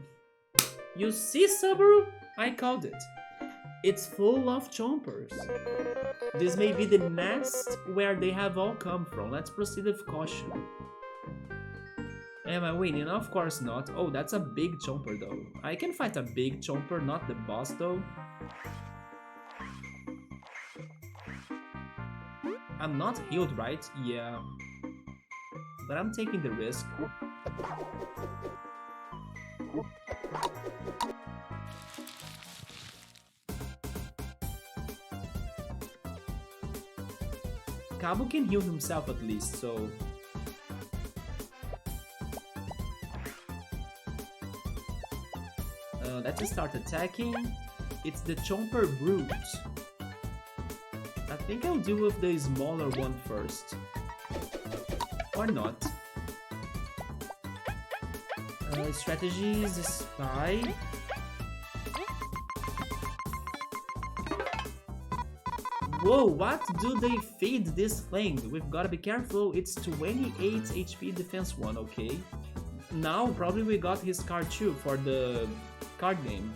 You see, Subaru? I called it. It's full of chompers. This may be the nest where they have all come from. Let's proceed with caution. Am I winning? Of course not. Oh, that's a big chomper though. I can fight a big chomper, not the boss though. I'm not healed, right? Yeah. But I'm taking the risk. Cabo can heal himself at least, so... let's start attacking. It's the Chomper Brute. I think I'll deal with the smaller one first. Or not. Strategies, Spy. Whoa, what do they feed this thing? We've gotta be careful. It's 28 HP defense 1, okay. Now probably we got his card too for the card game.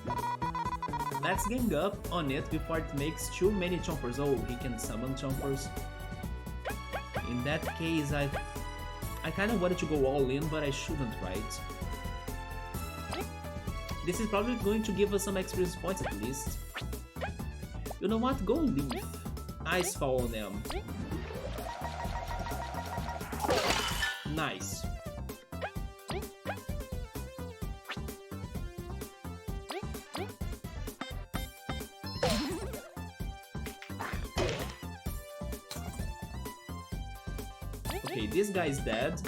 Let's gang up on it before it makes too many chompers. Oh, he can summon chompers. In that case, I kind of wanted to go all in, but I shouldn't, right? This is probably going to give us some experience points at least. You know what? Go Leaf. Ice Fall on them. Nice. Okay, this guy's dead.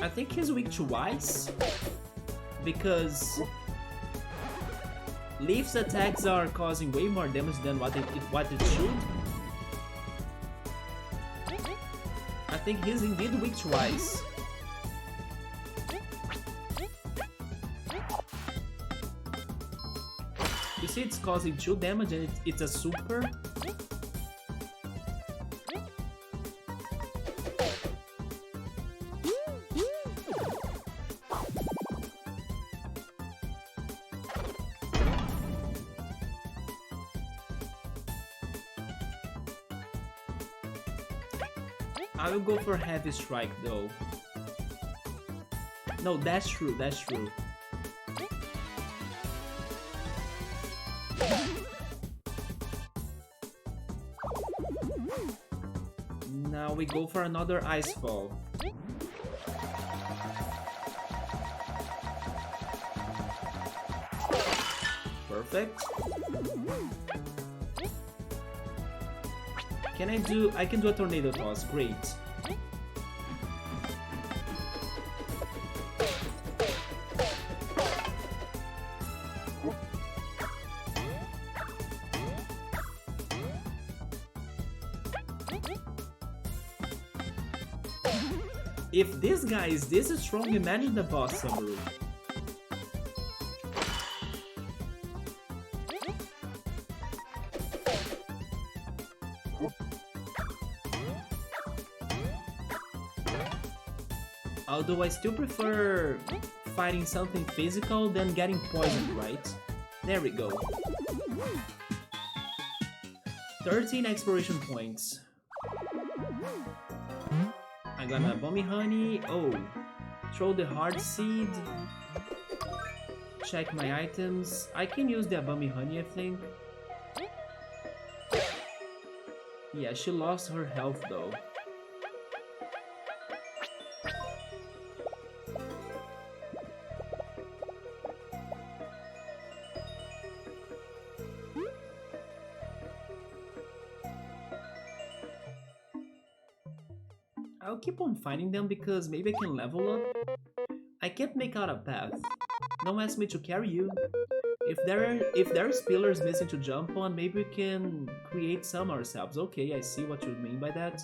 I think he's weak to ice because Leaf's attacks are causing way more damage than what it should. I think he's indeed weak to ice. You see, it's causing 2 damage and it's a super. I will go for Heavy Strike though. No, that's true, that's true. Now we go for another Ice Fall. Perfect. I can do a Tornado Toss, great. If this guy is this strong, imagine the boss Subaru. Although I still prefer fighting something physical than getting poisoned, right? There we go. 13 exploration points. I got my Bummy Honey. Oh, throw the Hard Seed. Check my items. I can use the Bummy Honey, I think. Yeah, she lost her health though. I'll keep on finding them because maybe I can level up. I can't make out a path. Don't ask me to carry you. If there's pillars missing to jump on, maybe we can create some ourselves. Okay, I see what you mean by that.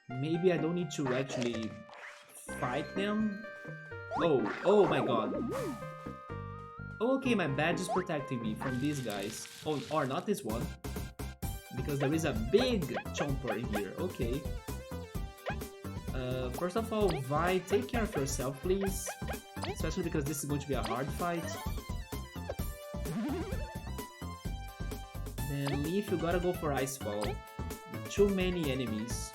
Maybe I don't need to actually fight them. Oh my god. Oh, okay, my badge is protecting me from these guys. Oh, or not this one. Because there is a big chomper in here. Okay. First of all, Vi, take care of yourself, please. Especially because this is going to be a hard fight. Then Leaf, you gotta go for Icefall. Too many enemies.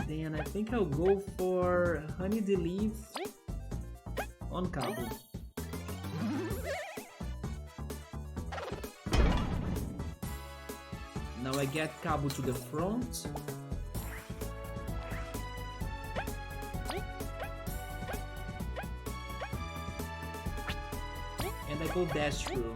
Then I think I'll go for Honey the Leaf on Cabo. Now I get Cabo to the front. vertical dash through.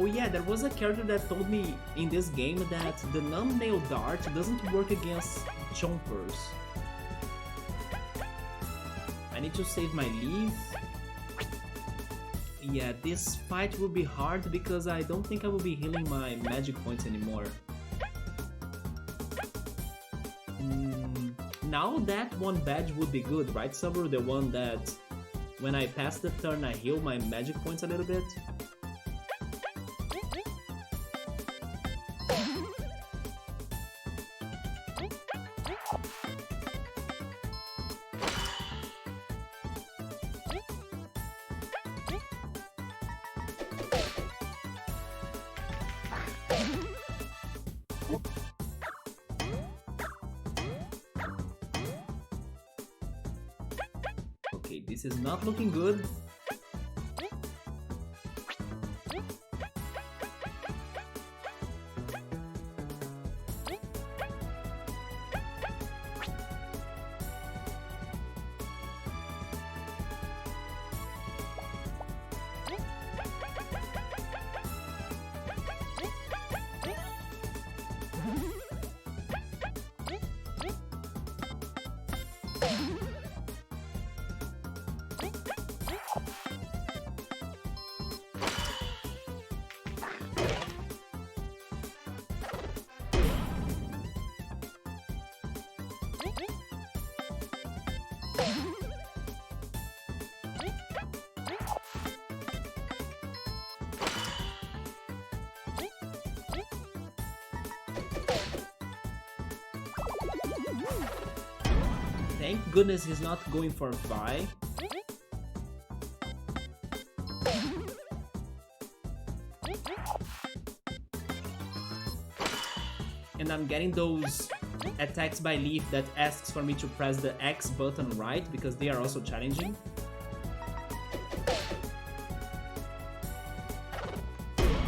Oh yeah, there was a character that told me in this game that the thumbnail dart doesn't work against chompers. I need to save my leaf. Yeah, this fight will be hard because I don't think I will be healing my magic points anymore. Now that one badge would be good, right, Saburo? The one that when I pass the turn I heal my magic points a little bit. Okay, this is not looking good. Thank goodness he's not going for Vi. And I'm getting those attacks by Leaf that asks for me to press the X button right because they are also challenging.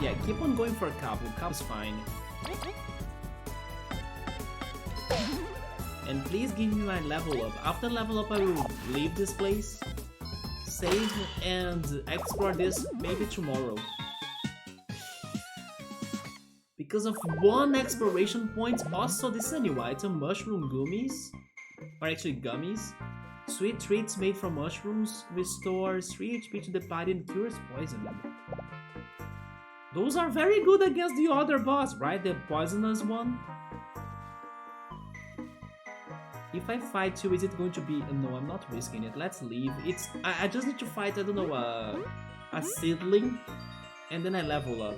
Yeah, keep on going for Cabo. Cabo's fine. And please give me my level up. After level up, I will leave this place, save, and explore this maybe tomorrow. Because of one exploration point, also this is a new item, mushroom gummies, or actually gummies. Sweet treats made from mushrooms restores 3 HP to the party and cures poison. Those are very good against the other boss, right? The poisonous one. If I fight you, is it going to be... No, I'm not risking it. Let's leave. I just need to fight, I don't know, a seedling, and then I level up.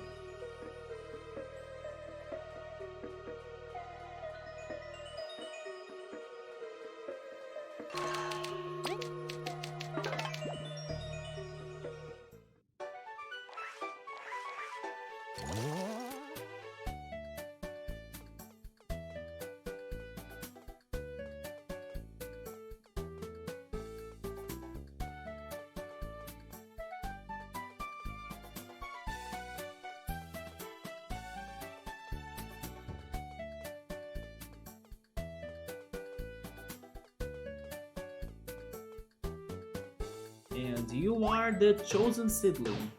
And you are the chosen seedling.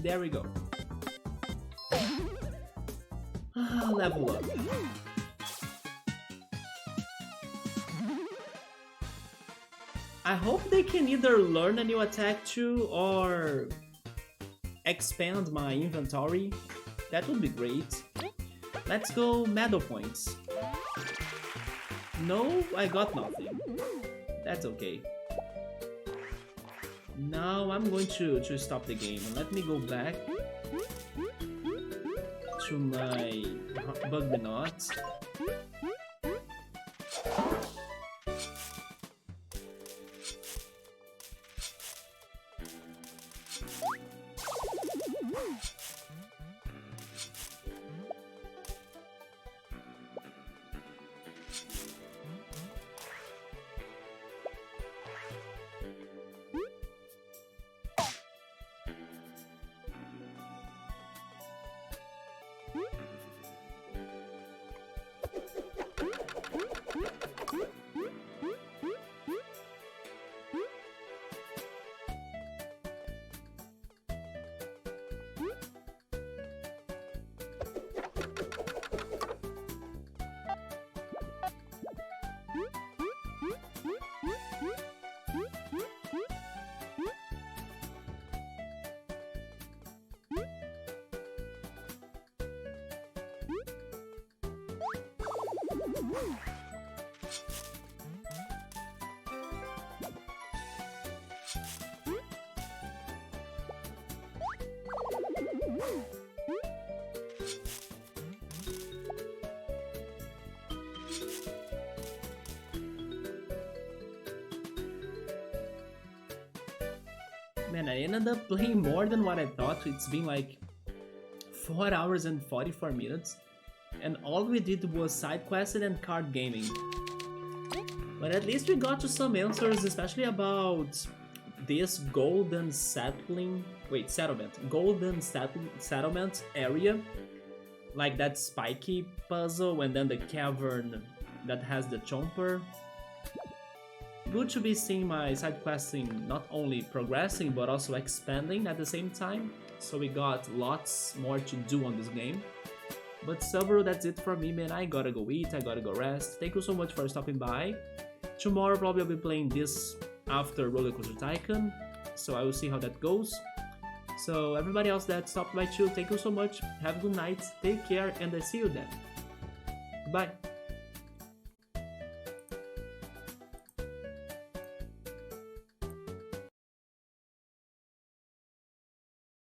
There we go. Level up. I hope they can either learn a new attack too or expand my inventory. That would be great. Let's go medal points. No, I got nothing. That's okay. Now I'm going to stop the game. Let me go back to my bug knot. Man, I ended up playing more than what I thought. It's been like 4 hours and 44 minutes, and all we did was side questing and card gaming. But at least we got to some answers, especially about this golden settlement area, like that spiky puzzle, and then the cavern that has the chomper. Good to be seeing my side questing not only progressing but also expanding at the same time, so we got lots more to do on this game. But Subaru, that's it for me, man. I gotta go eat, I gotta go rest. Thank you so much for stopping by. Tomorrow probably I'll be playing this after Roller Coaster Tycoon, so I will see how that goes. So everybody else that stopped by too, thank you so much. Have a good night, take care, and I see you then. Bye.